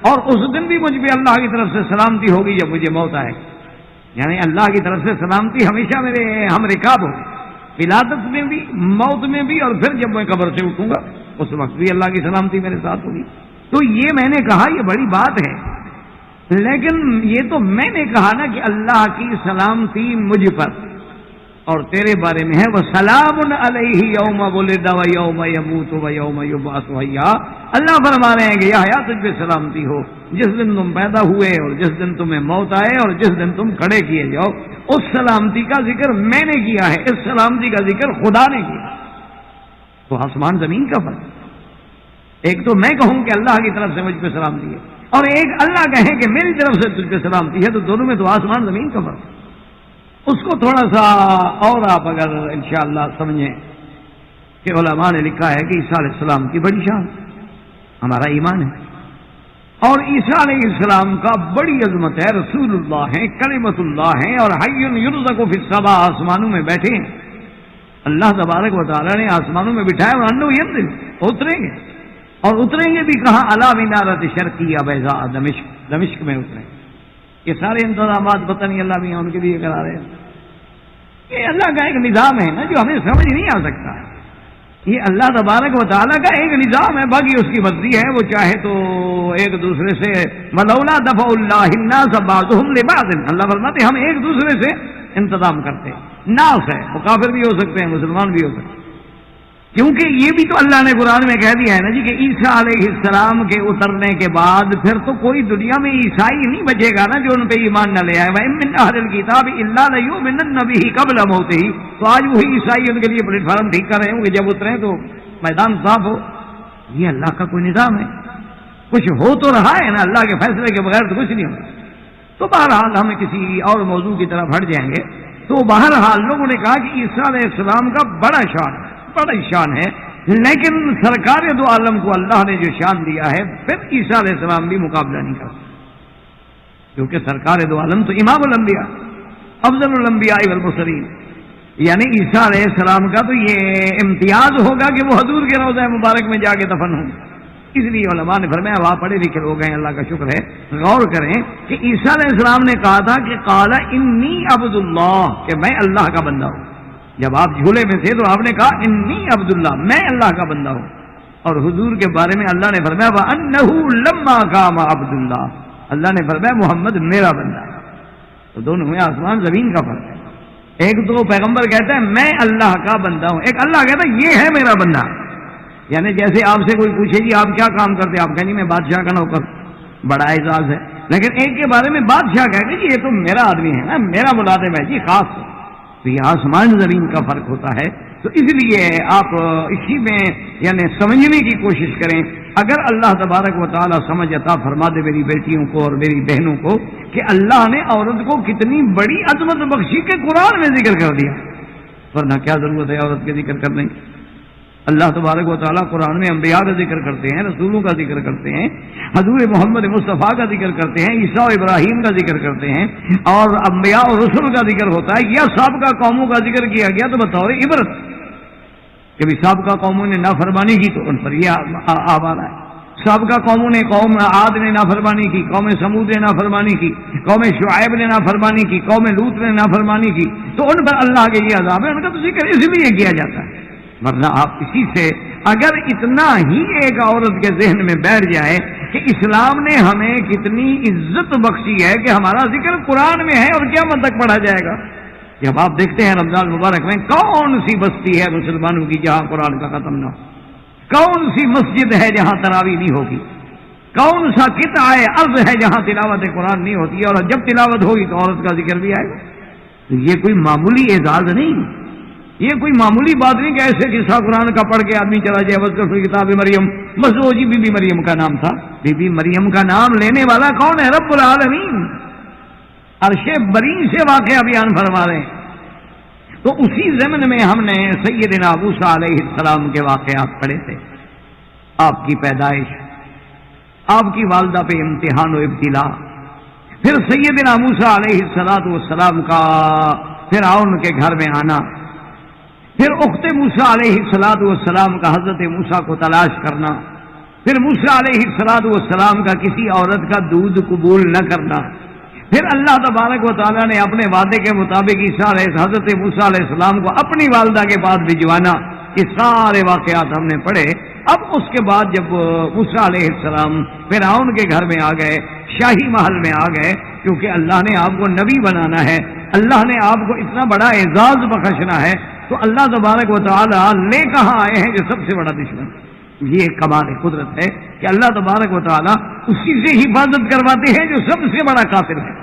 اور اس دن بھی مجھ پہ اللہ کی طرف سے سلامتی ہوگی جب مجھے موت آئے. یعنی اللہ کی طرف سے سلامتی ہمیشہ میرے ہم رکاب ہو, ولادت میں بھی, موت میں بھی, اور پھر جب میں قبر سے اٹھوں گا اس وقت بھی اللہ کی سلامتی میرے ساتھ ہوگی. تو یہ میں نے کہا یہ بڑی بات ہے, لیکن یہ تو میں نے کہا نا کہ اللہ کی سلامتی مجھ پر اور تیرے بارے میں ہے. وسلام علیہ یوم ولد و یوم یموت و یوم یبعث حیا. اللہ فرما رہے ہیں کہ یحییٰ تجھ پہ سلامتی ہو جس دن تم پیدا ہوئے اور جس دن تمہیں موت آئے اور جس دن تم کھڑے کیے جاؤ. اس سلامتی کا ذکر میں نے کیا ہے, اس سلامتی کا ذکر خدا نے کیا. تو آسمان زمین کا فرق, ایک تو میں کہوں کہ اللہ کی طرف سے مجھ پہ سلامتی ہے اور ایک اللہ کہے کہ میری طرف سے تجھ پہ سلامتی ہے, تو دونوں میں تو آسمان زمین کا فرق. اس کو تھوڑا سا اور آپ اگر انشاءاللہ سمجھیں کہ علماء نے لکھا ہے کہ عیسیٰ علیہ السلام کی بڑی شان ہمارا ایمان ہے, اور عیسیٰ علیہ السلام کا بڑی عظمت ہے, رسول اللہ ہیں, کلمۃ اللہ ہیں, اور حی یرزق فی السماء, آسمانوں میں بیٹھے ہیں. اللہ تبارک و تعالیٰ نے آسمانوں میں بٹھایا اور انہو ینزل, اتریں گے, اور اتریں گے بھی کہاں؟ علی منارۃ شرقیہ بیضاء دمشق, دمشق میں اتریں. یہ سارے انتظامات پتہ نہیں اللہ بھی ان کے لیے کرا رہے ہیں. یہ اللہ کا ایک نظام ہے نا جو ہمیں سمجھ نہیں آ سکتا. یہ اللہ تبارک و تعالیٰ کا ایک نظام ہے, باقی اس کی مرضی ہے. وہ چاہے تو ایک دوسرے سے ولولا دفع اللہ الناس بعضهم لبعض, اللہ فرماتے ہم ایک دوسرے سے انتظام کرتے ہیں. ناس ہے, وہ کافر بھی ہو سکتے ہیں, مسلمان بھی ہو سکتے ہیں, کیونکہ یہ بھی تو اللہ نے قرآن میں کہہ دیا ہے نا جی کہ عیسیٰ علیہ السلام کے اترنے کے بعد پھر تو کوئی دنیا میں عیسائی نہیں بچے گا نا جو ان پہ ایمان نہ لے آئے. وَإِن مِّنْ أَهْلِ الْكِتَابِ إِلَّا لَيُؤْمِنَنَّ بِهِ قَبْلَ مَوْتِهِ. تو آج وہی عیسائی ان کے لیے پلیٹ فارم ٹھیک کر رہے ہوں کہ جب اتریں تو میدان صاف ہو. یہ اللہ کا کوئی نظام ہے, کچھ ہو تو رہا ہے نا, اللہ کے فیصلے کے بغیر تو کچھ نہیں ہوتا. تو بہرحال ہم کسی اور موضوع کی طرف ہٹ جائیں گے. تو بہرحال لوگوں نے کہا کہ عیسیٰ علیہ السلام کا بڑا شان ہے, بڑا شان ہے, لیکن سرکار دو عالم کو اللہ نے جو شان دیا ہے پھر عیسیٰ علیہ السلام بھی مقابلہ نہیں کر سکتے, کیونکہ سرکار دو عالم تو امام الانبیاء, افضل الانبیاء والمرسلین. یعنی عیسیٰ علیہ السلام کا تو یہ امتیاز ہوگا کہ وہ حضور کے روضہ مبارک میں جا کے دفن ہوں. اس لیے علماء نے فرمایا وہاں پڑھے لکھے لوگ ہیں, اللہ کا شکر ہے. غور کریں کہ عیسیٰ علیہ السلام نے کہا تھا کہ قال انی عبد اللہ, کہ میں اللہ کا بندہ ہوں. جب آپ جھولے میں تھے تو آپ نے کہا انی عبداللہ, میں اللہ کا بندہ ہوں. اور حضور کے بارے میں اللہ نے فرمایا وَأَنَّهُ لَمَّا قَامَ عَبْدُ اللَّهِ, اللہ نے فرمایا محمد میرا بندہ. تو دونوں میں آسمان زمین کا فرق ہے. ایک تو پیغمبر کہتا ہے میں اللہ کا بندہ ہوں, ایک اللہ کہتا ہے یہ ہے میرا بندہ. یعنی جیسے آپ سے کوئی پوچھے جی آپ کیا کام کرتے ہیں, آپ کہیں جی میں بادشاہ کا نوکر, بڑا اعزاز ہے. لیکن ایک کے بارے میں بادشاہ کہتے ہیں یہ تو میرا آدمی ہے نا, میرا ملازم ہے جی خاص. تو یہ آسمان زمین کا فرق ہوتا ہے. تو اس لیے آپ اسی میں یعنی سمجھنے کی کوشش کریں. اگر اللہ تبارک و تعالیٰ سمجھ عطا فرما دے میری بیٹیوں کو اور میری بہنوں کو کہ اللہ نے عورت کو کتنی بڑی عظمت بخشی کے قرآن میں ذکر کر دیا, ورنہ کیا ضرورت ہے عورت کے ذکر کرنے کی. اللہ تبارک و تعالیٰ قرآن میں انبیاء کا ذکر کرتے ہیں, رسولوں کا ذکر کرتے ہیں, حضور محمد مصطفیٰ کا ذکر کرتے ہیں, عیسیٰ و ابراہیم کا ذکر کرتے ہیں, اور انبیاء اور رسول کا ذکر ہوتا ہے. یا سابقہ قوموں کا ذکر کیا گیا تو بطور عبرت کہ بھی سابقہ قوموں نے نافرمانی کی تو ان پر یہ آوارہ ہے. سابقہ قوموں نے, قوم عاد نے نافرمانی کی, قوم سمود نے نافرمانی کی, قوم شعیب نے نافرمانی کی, قوم لوط نے نافرمانی کی, تو ان پر اللہ کے یہ عذاب ہے. ان کا تو ذکر اس لیے کیا جاتا ہے, ورنہ آپ اسی سے اگر اتنا ہی ایک عورت کے ذہن میں بیٹھ جائے کہ اسلام نے ہمیں کتنی عزت بخشی ہے کہ ہمارا ذکر قرآن میں ہے اور قیامت تک پڑھا جائے گا. جب آپ دیکھتے ہیں رمضان مبارک میں کون سی بستی ہے مسلمانوں کی جہاں قرآن کا ختم نہ ہو, کون سی مسجد ہے جہاں تراویح نہیں ہوگی, کون سا قطعہ ارض ہے جہاں تلاوت قرآن نہیں ہوتی, اور جب تلاوت ہوگی تو عورت کا ذکر بھی آئے گا. یہ کوئی معمولی اعزاز نہیں, یہ کوئی معمولی بات نہیں کہ ایسے قصہ قرآن کا پڑھ کے آدمی چلا جائے. بس کتاب مریم, بس وہ جی بی بی مریم کا نام تھا. بی بی مریم کا نام لینے والا کون ہے؟ رب العالمین. عرش بری سے واقعہ بیان فرما رہے ہیں. تو اسی ضمن میں ہم نے سیدنا موسیٰ علیہ السلام کے واقعات پڑھے تھے. آپ کی پیدائش, آپ کی والدہ پہ امتحان و ابتلا, پھر سیدنا موسیٰ علیہ السلام کا فرعون کے گھر میں آنا, پھر اخت موسیٰ علیہ السلام کا حضرت موسیٰ کو تلاش کرنا, پھر موسیٰ علیہ السلام کا کسی عورت کا دودھ قبول نہ کرنا, پھر اللہ تبارک و تعالیٰ نے اپنے وعدے کے مطابق حضرت موسیٰ علیہ السلام کو اپنی والدہ کے پاس بھجوانا. یہ سارے واقعات ہم نے پڑھے. اب اس کے بعد جب موسیٰ علیہ السلام فرعون کے گھر میں آ گئے, شاہی محل میں آ گئے, کیونکہ اللہ نے آپ کو نبی بنانا ہے, اللہ نے آپ کو اتنا بڑا اعزاز بخشنا ہے, تو اللہ تبارک و تعالیٰ لے کہاں آئے ہیں جو سب سے بڑا دشمن. یہ کمال قدرت ہے کہ اللہ تبارک و تعالیٰ اسی سے حفاظت کرواتے ہیں جو سب سے بڑا قاتل ہے,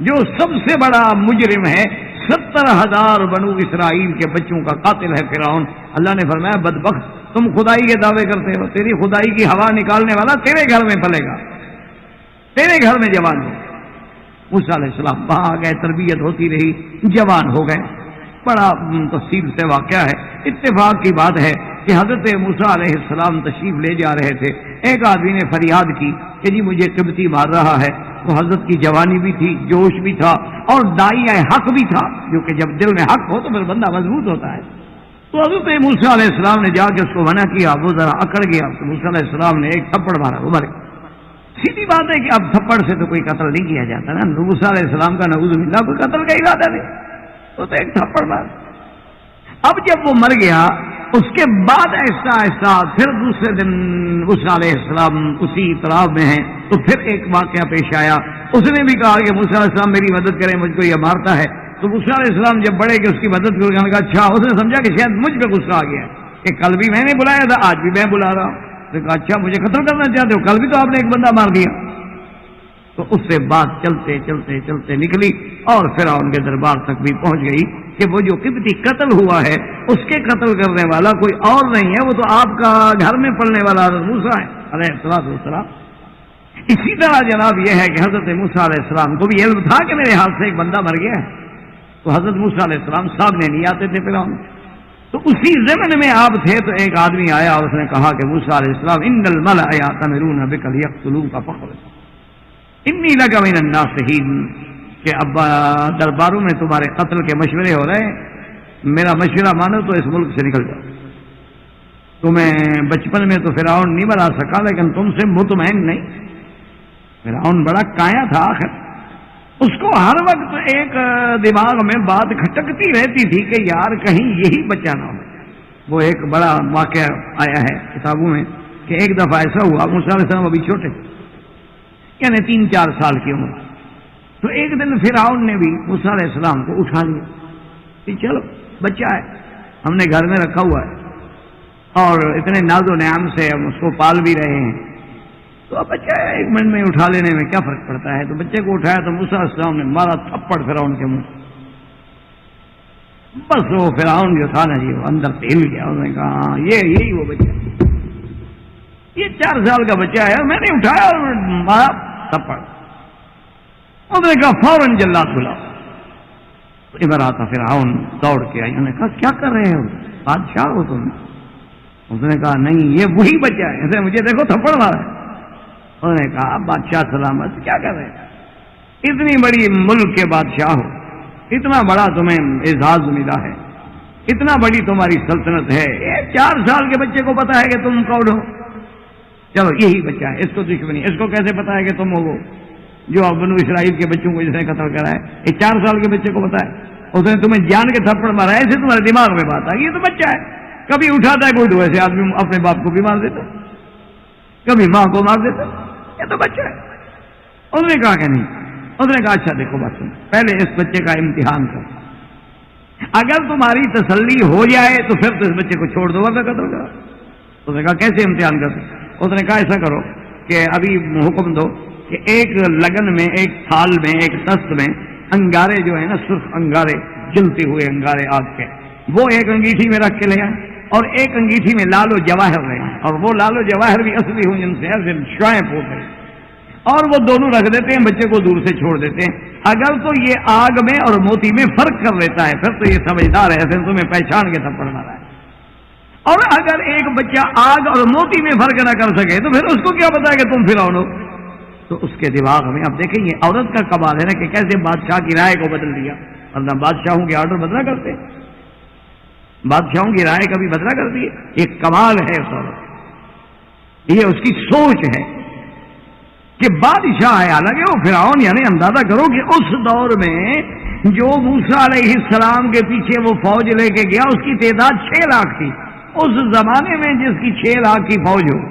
جو سب سے بڑا مجرم ہے. 70,000 بنو اسرائیل کے بچوں کا قاتل ہے فرعون. اللہ نے فرمایا بدبخت, تم خدائی کے دعوے کرتے ہو, تیری خدائی کی ہوا نکالنے والا تیرے گھر میں پلے گا, تیرے گھر میں جوان ہو. موسیٰ علیہ السلام وہاں آ گئے, تربیت ہوتی رہی, جوان ہو گئے. بڑا تفصیل سے واقعہ ہے. اتفاق کی بات ہے کہ حضرت موسیٰ علیہ السلام تشریف لے جا رہے تھے. ایک آدمی نے فریاد کی کہ جی مجھے قبطی مار رہا ہے. تو حضرت کی جوانی بھی تھی, جوش بھی تھا, اور داعی حق بھی تھا, جو کہ جب دل میں حق ہو تو پھر بندہ مضبوط ہوتا ہے. تو حضرت موسیٰ علیہ السلام نے جا کے اس کو منع کیا. وہ ذرا اکڑ گیا. تو موسیٰ علیہ السلام نے ایک تھپڑ مارا, وہ مر گیا. سیدھی بات ہے کہ اب تھپڑ سے تو کوئی قتل نہیں کیا جاتا نا. موسیٰ علیہ السلام کا نعوذ باللہ کوئی قتل کا ارادہ نہیں, تو ایک تھپڑ مار. اب جب وہ مر گیا, اس کے بعد ایسا ایسا پھر دوسرے دن موسیٰ علیہ السلام اسی طرح میں ہیں, تو پھر ایک واقعہ پیش آیا. اس نے بھی کہا کہ موسیٰ علیہ السلام میری مدد کریں, مجھ کو یہ مارتا ہے. تو موسیٰ علیہ السلام جب بڑے کہ اس کی مدد کرنے کا, اچھا, اس نے سمجھا کہ شاید مجھ پہ غصہ آ گیا کہ کل بھی میں نے بلایا تھا, آج بھی میں بلا رہا ہوں. تو کہا اچھا مجھے قتل کرنا چاہتے ہو, کل بھی تو آپ نے ایک بندہ مار دیا. تو اس سے بات چلتے چلتے چلتے نکلی اور فرعون کے دربار تک بھی پہنچ گئی کہ وہ جو قبطی قتل ہوا ہے اس کے قتل کرنے والا کوئی اور نہیں ہے, وہ تو آپ کا گھر میں پڑنے والا حضرت موسیٰ ہے علیہ السلام. اسی طرح جناب یہ ہے کہ حضرت موسیٰ علیہ السلام کو بھی علم تھا کہ میرے ہاتھ سے ایک بندہ مر گیا ہے. تو حضرت موسیٰ علیہ السلام سامنے نہیں آتے تھے فرعون. تو اسی ضمن میں آپ تھے تو ایک آدمی آیا اور اس نے کہا کہ موسیٰ علیہ السلام ان الملأ یأتمرون بک لیقتلوک فاخرج انی لک من الناصحین, کہ اب درباروں میں تمہارے قتل کے مشورے ہو رہے ہیں, میرا مشورہ مانو تو اس ملک سے نکل جاؤ. تمہیں بچپن میں تو فرعون نہیں بنا سکا, لیکن تم سے مطمئن نہیں. فرعون بڑا کایا تھا آخر, اس کو ہر وقت ایک دماغ میں بات کھٹکتی رہتی تھی کہ یار کہیں یہی بچہ نہ ہو. وہ ایک بڑا واقعہ آیا ہے کتابوں میں کہ ایک دفعہ ایسا ہوا, موسیٰ علیہ السلام ابھی چھوٹے, یعنی 3-4 سال کی عمر. تو ایک دن فرعون نے بھی موسیٰ علیہ السلام کو اٹھا لیا کہ چلو بچہ ہے, ہم نے گھر میں رکھا ہوا ہے اور اتنے ناز و نعم سے ہم اس کو پال بھی رہے ہیں, تو اب بچہ ہے, 1 منٹ میں اٹھا لینے میں کیا فرق پڑتا ہے. تو بچے کو اٹھایا تو موسیٰ علیہ السلام نے مارا تھپڑ فرعون کے منہ. بس وہ فرعون جو تھا نا جی, وہ اندر سے ہل گیا. اس نے کہا یہی وہ بچہ, یہ 4 سال کا بچہ ہے, میں نے اٹھایا اور مارا تھپڑ. اس نے کہا فوراً جلاد بلاؤ. ادھر آتا فرعون دوڑ کے آئی. انہوں نے کہا کیا کر رہے ہو, بادشاہ ہو تم؟ اس نے کہا نہیں یہ وہی بچہ ہے, اسے مجھے دیکھو تھپڑ مارا ہے. انہوں نے کہا بادشاہ سلامت, کیا کر رہے ہیں, اتنی بڑی ملک کے بادشاہ ہو, اتنا بڑا تمہیں اعزاز ملا ہے, اتنا بڑی تمہاری سلطنت ہے, 4 سال کے بچے کو پتا ہے کہ تم کون ہو. چلو یہی بچہ ہے, اس کو دشمنی, اس کو کیسے پتا ہے کہ تم ہو وہ جو بنو اسرائیل کے بچوں کو جس نے قتل کرا ہے. یہ 4 سال کے بچے کو پتا ہے, اس نے تمہیں جان کے تھپڑ مارا ہے, ایسے تمہارے دماغ میں بات آ گئی, یہ تو بچہ ہے. کبھی اٹھاتا ہے کوئی تو ایسے آدمی اپنے باپ کو بھی مار دیتا، کبھی ماں کو مار دیتا، یہ تو بچہ ہے۔ اس نے کہا کہ نہیں، اس نے کہا اچھا دیکھو بات سن، پہلے اس بچے کا امتحان کر، اگر تمہاری تسلی ہو جائے تو پھر تو اس بچے کو چھوڑ دو ورنہ قتل کرو۔ اس نے کہا کیسے امتحان کر؟ اس نے کہا ایسا کرو کہ ابھی حکم دو کہ ایک لگن میں، ایک تھال میں، ایک دست میں انگارے جو ہیں نا، سرخ انگارے، جلتے ہوئے انگارے آگ کے، وہ ایک انگیٹھی میں رکھ کے لے آئیں، اور ایک انگیٹھی میں لال و جواہر لے آئیں، اور وہ لال و جواہر بھی اصلی ہوں جن سے ایسے شعائیں پھوٹ گئی، اور وہ دونوں رکھ دیتے ہیں، بچے کو دور سے چھوڑ دیتے ہیں۔ اگر تو یہ آگ میں اور موتی میں فرق کر لیتا ہے پھر تو یہ سمجھدار ہے، پھر تمہیں پہچان کے تھپڑ مارا ہے۔ اور اگر ایک بچہ آگ اور موتی میں فرق نہ کر سکے تو پھر اس کو کیا پتا ہے کہ تم فرعون ہو؟ تو اس کے دماغ میں اب دیکھیں یہ عورت کا کمال ہے نا کہ کیسے بادشاہ کی رائے کو بدل دیا، ورنہ بادشاہوں کے آرڈر بدلا کرتے، بادشاہوں کی رائے کبھی بدلا کرتی ہے؟ یہ کمال ہے اس عورت، یہ اس کی سوچ ہے کہ بادشاہ ہے، حالانکہ وہ فرعون، یعنی اندازہ کرو کہ اس دور میں جو موسیٰ علیہ السلام کے پیچھے وہ فوج لے کے گیا اس کی تعداد 6 لاکھ تھی، اس زمانے میں جس کی 6 لاکھ کی فوج ہو،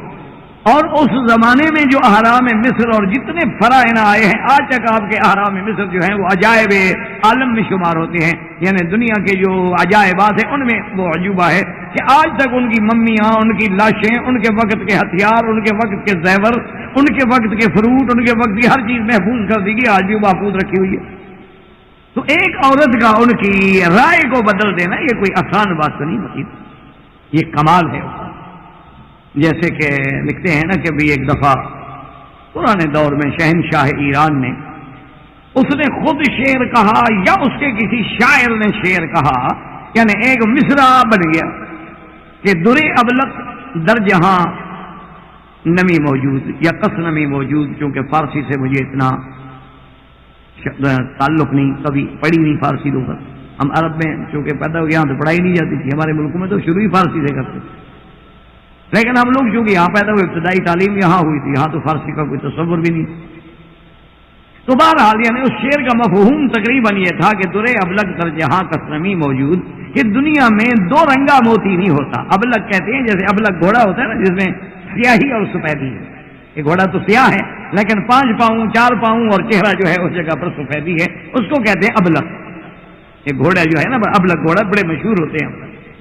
اور اس زمانے میں جو احرام مصر اور جتنے فرائض آئے ہیں آج تک، آپ کے احرام مصر جو ہیں وہ عجائب عالم میں شمار ہوتے ہیں، یعنی دنیا کے جو عجائبات ہیں ان میں وہ عجوبہ ہے کہ آج تک ان کی ممیاں، ان کی لاشیں، ان کے وقت کے ہتھیار، ان کے وقت کے زیور، ان کے وقت کے فروٹ، ان کے وقت کی ہر چیز محفوظ کر دی گئی، آج بھی محفوظ رکھی ہوئی ہے۔ تو ایک عورت کا ان کی رائے کو بدل دینا یہ کوئی آسان بات تو نہیں ہوتی، یہ کمال ہے۔ جیسے کہ لکھتے ہیں نا کہ بھی ایک دفعہ پرانے دور میں شہنشاہ ایران نے، اس نے خود شعر کہا یا اس کے کسی شاعر نے شعر کہا، یعنی ایک مصرع بن گیا کہ درے ابلق در جہاں نمی موجود یا کس نمی موجود، چونکہ فارسی سے مجھے اتنا تعلق نہیں، کبھی پڑھی نہیں فارسی لغت، ہم عرب میں چونکہ پیدا ہو گیا تو پڑھائی نہیں جاتی تھی، ہمارے ملکوں میں تو شروع ہی فارسی سے کرتے، لیکن ہم لوگ چونکہ یہاں پیدا ہوئے، ابتدائی تعلیم یہاں ہوئی تھی، یہاں تو فارسی کا کوئی تصور بھی نہیں۔ تو بہرحال یعنی اس شعر کا مفہوم تقریباً یہ تھا کہ درے ابلغ در جہاں کسرمی موجود، کہ دنیا میں 2 رنگا موتی نہیں ہوتا۔ ابلغ کہتے ہیں جیسے ابلغ گھوڑا ہوتا ہے نا جس میں سیاہی اور سفیدی ہے، یہ گھوڑا تو سیاہ ہے لیکن 5 پاؤں 4 پاؤں اور چہرہ جو ہے اس جگہ پر سفیدی ہے، اس کو کہتے ہیں ابلغ۔ یہ گھوڑا جو ہے نا ابلغ گھوڑا بڑے مشہور ہوتے ہیں،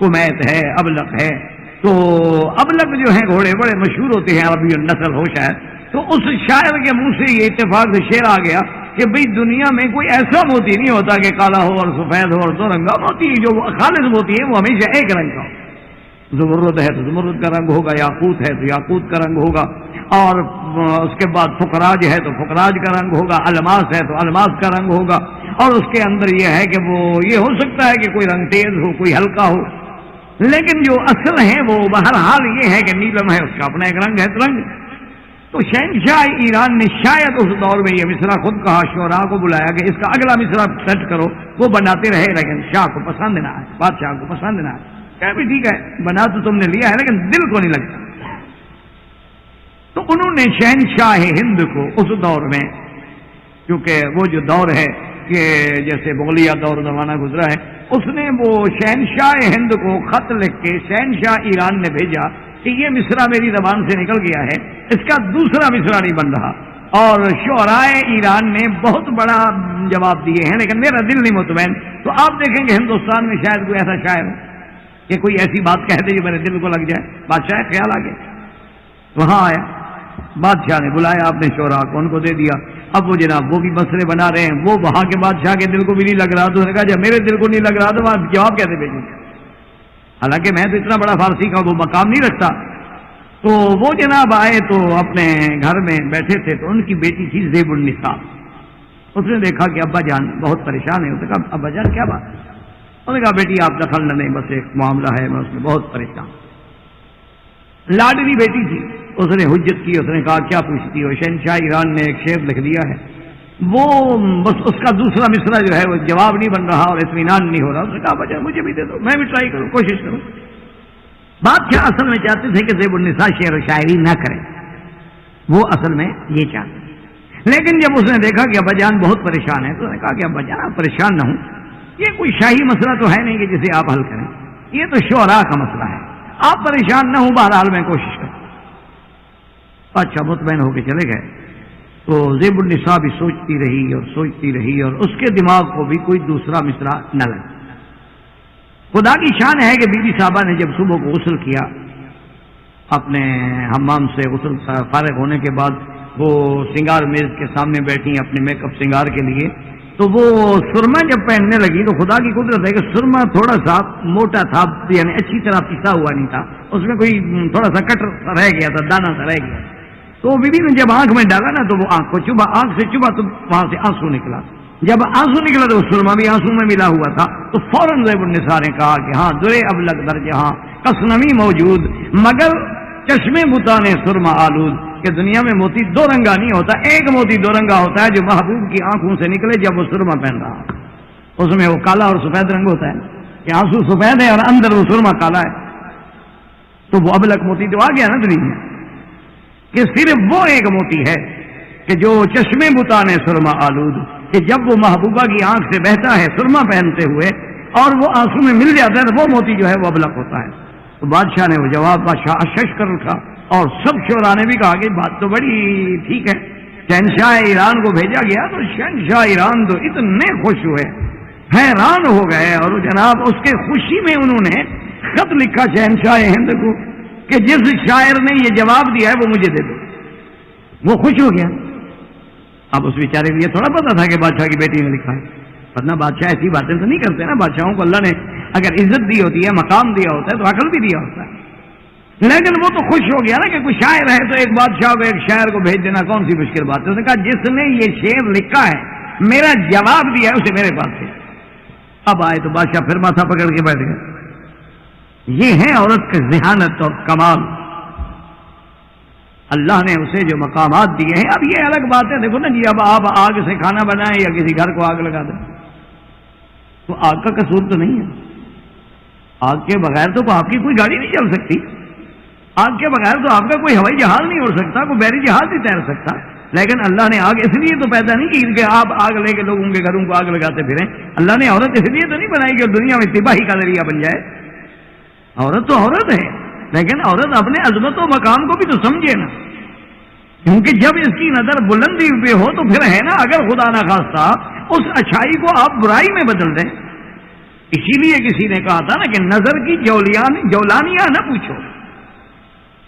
کمیت ہے، ابلغ ہے، تو ابلغ جو ہیں گھوڑے بڑے مشہور ہوتے ہیں، عربی النسل ہو شاید۔ تو اس شاعر کے منہ سے یہ اتفاق سے شعر آ گیا کہ بھئی دنیا میں کوئی ایسا موتی نہیں ہوتا کہ کالا ہو اور سفید ہو اور 2 رنگا موتی، جو خالص موتی ہے وہ ہمیشہ ایک رنگ کا ہو۔ زمرد ہے تو زمرد کا رنگ ہوگا، یاقوت ہے تو یاقوت کا رنگ ہوگا، اور اس کے بعد فقراج ہے تو فقراج کا رنگ ہوگا، الماس ہے تو الماس کا رنگ ہوگا، اور اس کے اندر یہ ہے کہ وہ یہ ہو سکتا ہے کہ کوئی رنگ تیز ہو، کوئی ہلکا ہو، لیکن جو اصل ہے وہ بہرحال یہ ہے کہ نیلم ہے، اس کا اپنا ایک رنگ ہے رنگ۔ تو شہنشاہ ایران نے شاید اس دور میں یہ مصرع خود کہا، شعراء کو بلایا کہ اس کا اگلا مصرع سیٹ کرو، وہ بناتے رہے لیکن شاہ کو پسند نہ آئے، بادشاہ کو پسند نہ آئے، کہا بھی ٹھیک ہے بنا تو تم نے لیا ہے لیکن دل کو نہیں لگتا۔ تو انہوں نے شہنشاہ ہند کو اس دور میں، کیونکہ وہ جو دور ہے کہ جیسے مغلیہ دور زمانہ گزرا ہے، اس نے وہ شہنشاہ ہند کو خط لکھ کے شہنشاہ ایران نے بھیجا کہ یہ مصرع میری زبان سے نکل گیا ہے، اس کا دوسرا مصرع نہیں بن رہا، اور شعراء ایران نے بہت بڑا جواب دیے ہیں لیکن میرا دل نہیں مطمئن۔ تو آپ دیکھیں گے ہندوستان میں شاید کوئی ایسا شاعر ہو کہ کوئی ایسی بات کہہ دے جو میرے دل کو لگ جائے، بادشاہ خیال آ گیا، وہاں آیا، بادشاہ نے بلایا اپنے شعراء کو، ان کو دے دیا۔ اب وہ جناب وہ بھی مسئلے بنا رہے ہیں، وہ وہاں کے بادشاہ کے دل کو بھی نہیں لگ رہا، تو انہوں نے کہا جب میرے دل کو نہیں لگ رہا تو آپ جواب کیسے بھیجیں گے؟ حالانکہ میں تو اتنا بڑا فارسی کا وہ مقام نہیں رکھتا۔ تو وہ جناب آئے تو اپنے گھر میں بیٹھے تھے، تو ان کی بیٹی تھی زیب النساء، اس نے دیکھا کہ ابا جان بہت پریشان ہے، اس نے کہا ابا جان کیا بات؟ انہوں نے کہا بیٹی آپ دخل نہ لیں، بس ایک معاملہ ہے، میں اس میں بہت پریشان۔ لاڈلی بیٹی تھی، اس نے حجت کی، اس نے کہا کیا پوچھتی ہو؟ شہنشاہ ایران نے ایک شعر لکھ دیا ہے، وہ بس اس کا دوسرا مصرع جو ہے وہ جواب نہیں بن رہا اور اطمینان نہیں ہو رہا۔ اس نے کہا بچہ مجھے بھی دے دو، میں بھی ٹرائی کروں، کوشش کروں۔ بادشاہ اصل میں چاہتے تھے کہ زیب النساء شعر و شاعری نہ کریں، وہ اصل میں یہ چاہتے تھے، لیکن جب اس نے دیکھا کہ ابا جان بہت پریشان ہے تو اس نے کہا کہ ابا جان آپ پریشان نہ ہوں، یہ کوئی شاہی مسئلہ تو ہے نہیں کہ جسے آپ حل کریں، یہ تو شعراء کا مسئلہ ہے، آپ پریشان نہ ہوں، بہرحال میں کوشش کروں۔ اچھا مطمئن ہو کے چلے گئے۔ تو زیب النساء بھی سوچتی رہی اور اس کے دماغ کو بھی کوئی دوسرا مصرع نہ لگا۔ خدا کی شان ہے کہ بی بی صاحبہ نے جب صبح کو غسل کیا، اپنے حمام سے غسل فارغ ہونے کے بعد وہ سنگار میز کے سامنے بیٹھی اپنے میک اپ سنگار کے لیے، تو وہ سرما جب پہننے لگی تو خدا کی قدرت ہے کہ سرما تھوڑا سا موٹا تھا، یعنی اچھی طرح پسا ہوا نہیں تھا، اس میں کوئی تھوڑا سا کٹر رہ گیا تھا، دانا سا رہ گیا۔ تو بی بی نے جب آنکھ میں ڈالا نا تو وہ آنکھ کو چبھا، آنکھ سے چبھا تو وہاں سے آنسو نکلا۔ جب آنسو نکلا تو سرما بھی آنسو میں ملا ہوا تھا، تو فوراً زیب النساء نے کہا کہ ہاں درے ابلغ در جہاں کسنمی موجود، مگر چشمے بتانے سرما آلود، کہ دنیا میں موتی دو رنگا نہیں ہوتا، ایک موتی دو رنگا ہوتا ہے جو محبوب کی آنکھوں سے نکلے جب وہ سرما پہن رہا، اس میں وہ کالا اور سفید رنگ ہوتا ہے کہ آنسو سفید ہے اور اندر وہ سرما کالا ہے، تو وہ ابلغ موتی تو آ گیا نا دنیا میں، کہ صرف وہ ایک موتی ہے کہ جو چشمے بتانے سرما آلود، کہ جب وہ محبوبہ کی آنکھ سے بہتا ہے سرما پہنتے ہوئے اور وہ آنسو میں مل جاتا ہے تو وہ موتی جو ہے وہ ابلغ ہوتا ہے۔ تو بادشاہ نے وہ جواب، بادشاہ اشش کر اٹھا، اور سب شعراء نے بھی کہا کہ بات تو بڑی ٹھیک ہے۔ شہنشاہ ایران کو بھیجا گیا تو شہنشاہ ایران تو اتنے خوش ہوئے، حیران ہو گئے، اور جناب اس کے خوشی میں انہوں نے خط لکھا شہنشاہ ہند کو کہ جس شاعر نے یہ جواب دیا ہے وہ مجھے دے دو۔ وہ خوش ہو گیا۔ اب اس بیچارے کو یہ تھوڑا پتا تھا کہ بادشاہ کی بیٹی نے لکھا ہے، ورنہ بادشاہ ایسی باتیں تو نہیں کرتے نا، بادشاہوں کو اللہ نے اگر عزت دی ہوتی ہے، مقام دیا ہوتا ہے تو عقل بھی دیا ہوتا ہے۔ لیکن وہ تو خوش ہو گیا نا کہ کوئی شاعر ہے تو ایک بادشاہ کو ایک شاعر کو بھیج دینا کون سی مشکل بات ہے۔ اس نے کہا جس نے یہ شعر لکھا ہے میرا جواب دیا ہے اسے میرے پاس ہے۔ اب آئے تو بادشاہ پھر ماتھا پکڑ کے بیٹھ گئے۔ یہ ہے عورت کی ذہانت اور کمال، اللہ نے اسے جو مقامات دیے ہیں۔ اب یہ الگ بات ہے، دیکھو نا جی، اب آپ آگ سے کھانا بنائیں یا کسی گھر کو آگ لگا دیں تو آگ کا قصور تو نہیں ہے، آگ کے بغیر تو آپ کی کوئی گاڑی نہیں چل سکتی، آگ کے بغیر تو آپ کا کوئی ہوائی جہاز نہیں اڑ سکتا، کوئی بحری جہاز نہیں تیر سکتا۔ لیکن اللہ نے آگ اس لیے تو پیدا نہیں کی کہ آپ آگ لے کے لوگوں کے گھروں کو آگ لگاتے پھریں۔ اللہ نے عورت اس لیے تو نہیں بنائی کہ دنیا میں تباہی کا ذریعہ بن جائے۔ عورت تو عورت ہے، لیکن عورت اپنے عظمت و مقام کو بھی تو سمجھے نا، کیونکہ جب اس کی نظر بلندی پہ ہو تو پھر ہے نا، اگر خدا نہ خواستہ اس اچھائی کو آپ برائی میں بدل دیں۔ اسی لیے کسی نے کہا تھا نا کہ نظر کی جولانیاں نہ پوچھو،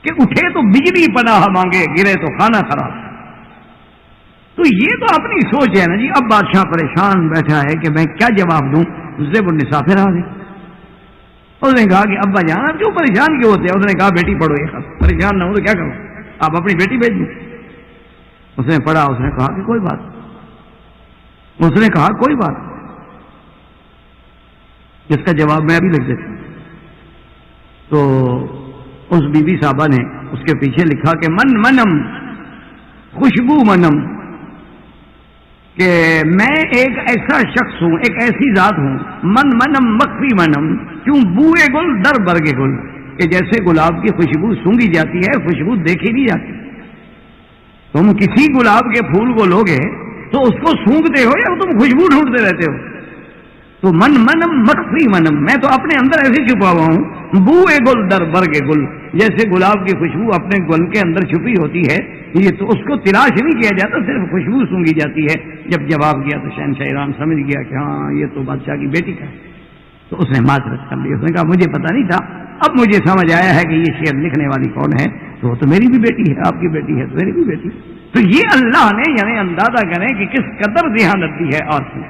کہ اٹھے تو بجلی پناہ مانگے، گرے تو خانہ خراب۔ تو یہ تو اپنی سوچ ہے نا جی۔ اب بادشاہ پریشان بیٹھا ہے کہ میں کیا جواب دوں۔ زیب النساء پھر آ گئی، اس نے کہا کہ ابا جان آپ کیوں پریشان کیوں ہوتے ہیں؟ اس نے کہا بیٹی پڑھو یہ خط، پریشان نہ ہو تو کیا کروں، آپ اپنی بیٹی بھیج دیں۔ اس نے پڑھا، اس نے کہا کہ کوئی بات، اس نے کہا کوئی بات، جس کا جواب میں ابھی لکھ دیتا ہوں۔ تو اس بی بی صاحبہ نے اس کے پیچھے لکھا کہ من منم خوشبو منم، کہ میں ایک ایسا شخص ہوں، ایک ایسی ذات ہوں، من منم مخفی منم، کیوں بوئے گل در برگے گل، کہ جیسے گلاب کی خوشبو سونگھی جاتی ہے، خوشبو دیکھی نہیں جاتی۔ تم کسی گلاب کے پھول کو لوگے تو اس کو سونگھتے ہو یا تم خوشبو ڈھونڈتے رہتے ہو؟ تو من منم مخفی منم، میں تو اپنے اندر ایسے چھپا ہوا ہوں، بوئے گل در برگے گل، جیسے گلاب کی خوشبو اپنے گل کے اندر چھپی ہوتی ہے، یہ تو اس کو تلاش نہیں کیا جاتا، صرف خوشبو سونگھی جاتی ہے۔ جب جواب گیا تو شہنشاہ ایران سمجھ گیا کہ ہاں یہ تو بادشاہ کی بیٹی کا ہے، تو اس نے معذرت کر لی۔ اس نے کہا مجھے پتا نہیں تھا، اب مجھے سمجھ آیا ہے کہ یہ شعر لکھنے والی کون ہے، تو وہ تو میری بھی بیٹی ہے، آپ کی بیٹی ہے تو میری بھی بیٹی۔ تو یہ اللہ نے یعنی اندازہ کریں کہ کس قدر ذہانت دی ہے عورت نے،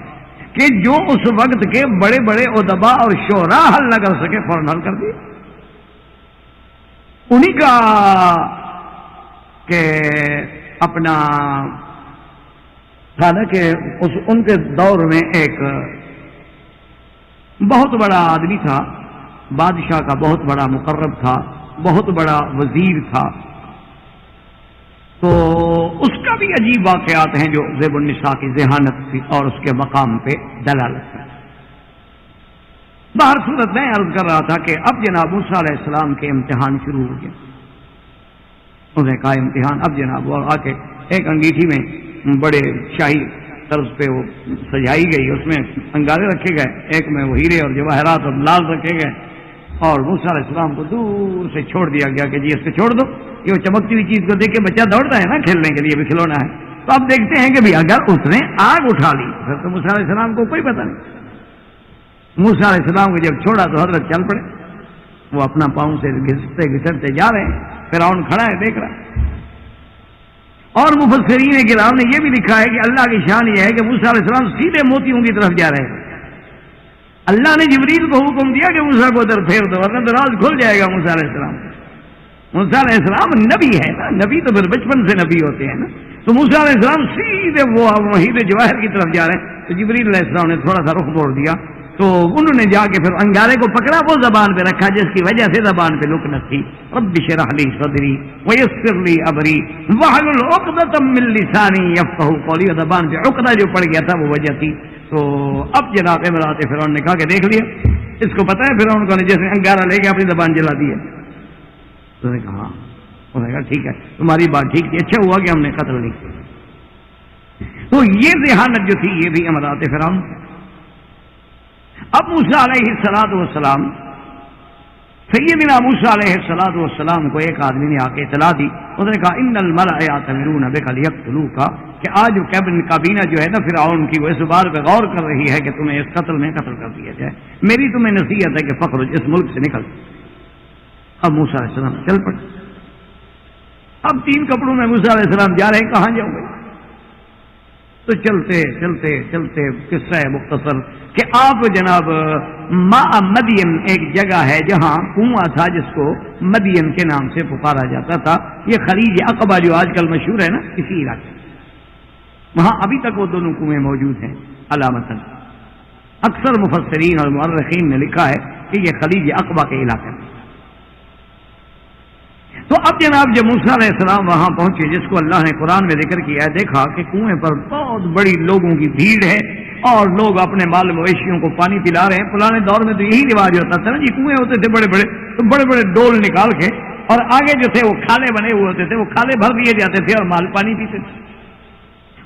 کہ جو اس وقت کے بڑے بڑے ادبا اور شعراء حل نہ کر سکے فوراً حل کر دیے۔ انہیں کا کہ اپنا تھا نا کہ ان کے دور میں ایک بہت بڑا آدمی تھا، بادشاہ کا بہت بڑا مقرب تھا، بہت بڑا وزیر تھا، تو اس کا بھی عجیب واقعات ہیں جو زیب النساء کی ذہانت اور اس کے مقام پہ دلالت کرتے ہیں۔ باہر صورت میں عرض کر رہا تھا کہ اب جناب موسیٰ علیہ السلام کے امتحان شروع ہو گیا۔ انہوں نے کہا امتحان اب جناب، اور آ کے ایک انگیٹھی میں بڑے شاہی طرز پہ وہ سجائی گئی، اس میں انگارے رکھے گئے، ایک میں وہ ہیرے اور جواہرات اور لال رکھے گئے، اور موسیٰ علیہ السلام کو دور سے چھوڑ دیا گیا کہ جی اس کو چھوڑ دو. یہ وہ چمکتی ہوئی چیز کو دیکھ کے بچہ دوڑتا ہے نا کھیلنے کے لیے، بھی کھلونا ہے. تو اب دیکھتے ہیں کہ بھی اگر اس نے آگ اٹھا لی پھر تو موسیٰ علیہ السلام کو کوئی پتہ نہیں. موسیٰ علیہ السلام کو جب چھوڑا تو حضرت چل پڑے. وہ اپنا پاؤں سے گھستے گھسرتے جا رہے ہیں، فرعون کھڑا ہے دیکھ رہا ہے. اور مفسرین کرام نے یہ بھی لکھا ہے کہ اللہ کی شان یہ ہے کہ موسیٰ علیہ السلام سیدھے موتیوں کی طرف جا رہے ہیں. اللہ نے جبریل کو حکم دیا کہ موسیٰ کو ادھر پھیر دو ورنہ دراز کھل جائے گا موسیٰ علیہ السلام. موسیٰ علیہ السلام نبی ہے نا، نبی تو پھر بچپن سے نبی ہوتے ہیں نا. تو موسیٰ علیہ السلام سیدھے وہ وحید جواہر کی طرف جا رہے ہیں. تو جبریل علیہ السلام نے تھوڑا سا رخ موڑ دیا تو انہوں نے جا کے پھر انگارے کو پکڑا، وہ زبان پہ رکھا جس کی وجہ سے زبان پہ لکنت تھی. رب اشرح لی صدری ویسر لی امری واحلل عقدۃ من لسانی یفقهوا قولی. زبان پہ عقدہ جو پڑ گیا تھا وہ وجہ تھی. تو اب جناب امرات فرعون نے کہا کہ دیکھ لیا اس کو پتہ ہے فرعون کو نے جیسے انگارہ لے کے اپنی زبان جلا دی ہے. تو نے کہا انہوں نے کہا ٹھیک ہے تمہاری بات ٹھیک تھی، اچھا ہوا کہ ہم نے قتل نہیں کیا. تو یہ ذہانت جو تھی یہ بھی امرات فرعون. اب موسیٰ علیہ السلام سیدنا موسیٰ علیہ السلام کو ایک آدمی نے آ کے اطلاع دی. اس نے کہا ان الملأ یأتمرون بک لیقتلوک، کہ آج کابینہ جو ہے نا فرعون کی وہ اس بار پہ غور کر رہی ہے کہ تمہیں اس قتل میں قتل کر دیا جائے. میری تمہیں نصیحت ہے کہ فخرج اس ملک سے نکل. اب موسیٰ علیہ السلام چل پڑے. اب 3 کپڑوں میں موسیٰ علیہ السلام جا رہے ہیں، کہاں جاؤ گے؟ تو چلتے چلتے چلتے قصہ ہے مختصر کہ آپ جناب مدین ایک جگہ ہے جہاں کنواں تھا جس کو مدین کے نام سے پکارا جاتا تھا. یہ خلیج عقبہ جو آج کل مشہور ہے نا اسی علاقے، وہاں ابھی تک وہ دونوں کنویں موجود ہیں علامتاً. اکثر مفسرین اور مؤرخین نے لکھا ہے کہ یہ خلیج عقبہ کے علاقے میں. تو اب جناب جب موسیٰ علیہ السلام وہاں پہنچے جس کو اللہ نے قرآن میں ذکر کیا ہے، دیکھا کہ کنویں پر بہت بڑی لوگوں کی بھیڑ ہے اور لوگ اپنے مال مویشیوں کو پانی پلا رہے ہیں. پرانے دور میں تو یہی رواج ہوتا تھا نا جی، کنویں ہوتے تھے بڑے بڑے، تو بڑے بڑے ڈول نکال کے اور آگے جو تھے وہ کھالے بنے ہوئے ہوتے تھے، وہ کھالے بھر دیے جاتے تھے اور مال پانی پیتے تھے.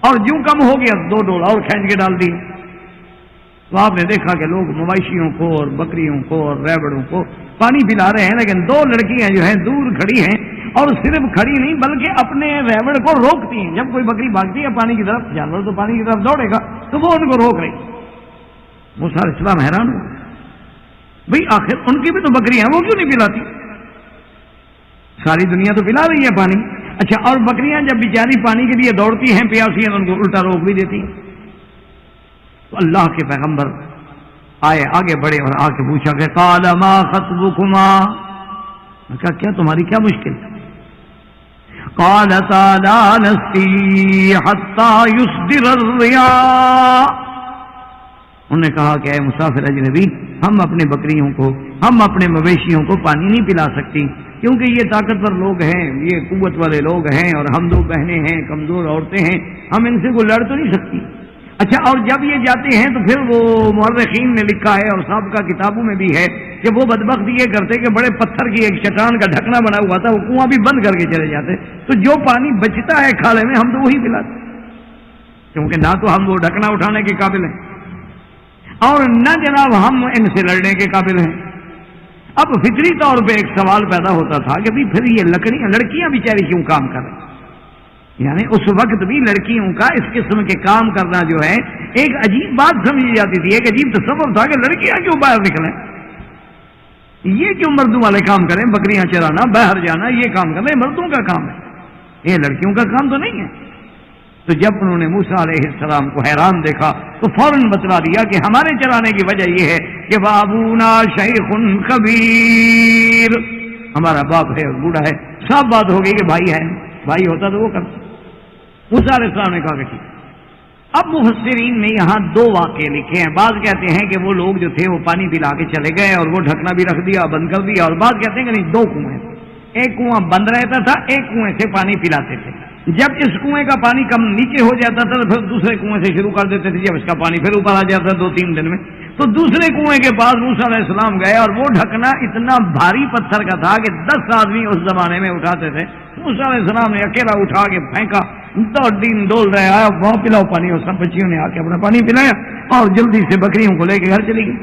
اور جو کم ہو گیا 2 ڈول اور کھینچ کے ڈال دیے. تو آپ نے دیکھا کہ لوگ مویشیوں کو اور بکریوں کو اور ریوڑوں کو پانی پلا رہے ہیں، لیکن 2 لڑکیاں جو ہیں دور کھڑی ہیں اور صرف کھڑی نہیں بلکہ اپنے ریوڑ کو روکتی ہیں. جب کوئی بکری بھاگتی ہے پانی کی طرف، جانور تو پانی کی طرف دوڑے گا، تو وہ ان کو روک رہی. موسیٰ علیہ السلام حیران ہو بھئی آخر ان کی بھی تو بکری ہیں، وہ کیوں نہیں پلاتی؟ ساری دنیا تو پلا رہی ہے پانی. اچھا اور بکریاں جب بیچاری پانی کے لیے دوڑتی ہیں پیاسی ہیں تو ان کو الٹا روک بھی دیتی ہیں. تو اللہ کے پیغمبر آئے آگے بڑھے اور آ کے پوچھا کہ قال ما خطبکما، میں کہا کیا تمہاری کیا مشکل؟ قالتا لا نسقی حتی یصدر الرعاء. انہوں نے کہا کہ اے مسافر اجنبی، ہم اپنے بکریوں کو، ہم اپنے مویشیوں کو پانی نہیں پلا سکتی کیونکہ یہ طاقتور لوگ ہیں، یہ قوت والے لوگ ہیں اور ہم 2 بہنیں ہیں، کمزور عورتیں ہیں، ہم ان سے کوئی لڑ تو نہیں سکتی. اچھا اور جب یہ جاتے ہیں تو پھر وہ مورخین نے لکھا ہے اور سابقہ کتابوں میں بھی ہے کہ وہ بدبخت یہ کرتے کہ بڑے پتھر کی ایک چٹان کا ڈھکنا بنا ہوا تھا، وہ کنواں بھی بند کر کے چلے جاتے. تو جو پانی بچتا ہے کھالے میں ہم تو وہی پلاتے، کیونکہ نہ تو ہم وہ ڈھکنا اٹھانے کے قابل ہیں اور نہ جناب ہم ان سے لڑنے کے قابل ہیں. اب فطری طور پہ ایک سوال پیدا ہوتا تھا کہ پھر یہ لڑکیاں بیچاری کیوں کام کر رہی ہیں؟ یعنی اس وقت بھی لڑکیوں کا اس قسم کے کام کرنا جو ہے ایک عجیب بات سمجھی جاتی تھی، ایک عجیب تصور تھا کہ لڑکیاں کیوں باہر نکلیں، یہ کیوں مردوں والے کام کریں، بکریاں چرانا، باہر جانا، یہ کام کرنا یہ مردوں کا کام ہے، یہ لڑکیوں کا کام تو نہیں ہے. تو جب انہوں نے موسیٰ علیہ السلام کو حیران دیکھا تو فوراً بتلا دیا کہ ہمارے چرانے کی وجہ یہ ہے کہ وابونا شیخ کبیر، ہمارا باپ ہے اور بوڑھا ہے. صاف بات ہو گئی کہ بھائی ہے، بھائی ہوتا تو وہ کرتا. موسیٰ علیہ السلام نے کہا کہ ٹھیک. اب مفسرین نے یہاں 2 واقعے لکھے ہیں. بعض کہتے ہیں کہ وہ لوگ جو تھے وہ پانی پلا کے چلے گئے اور وہ ڈھکنا بھی رکھ دیا، بند کر دیا، اور بعض کہتے ہیں کہ نہیں 2 کنویں، ایک کنواں بند رہتا تھا، ایک کنویں سے پانی پلاتے تھے. جب اس کنویں کا پانی کم نیچے ہو جاتا تھا تو پھر دوسرے کنویں سے شروع کر دیتے تھے. جب اس کا پانی پھر اوپر آ جاتا 2-3 دن میں تو دوسرے کنویں کے پاس موسیٰ علیہ السلام گئے اور وہ ڈھکنا اتنا بھاری پتھر کا تھا کہ 10 آدمی اس زمانے میں اٹھاتے تھے. موسیٰ علیہ السلام نے اکیلا اٹھا کے پھینکا، 2 دن ڈول رہے آیا، وہاں پلاؤ پانی، اور سب بچیوں نے آ کے اپنا پانی پلایا اور جلدی سے بکریوں کو لے کے گھر چلی گئی.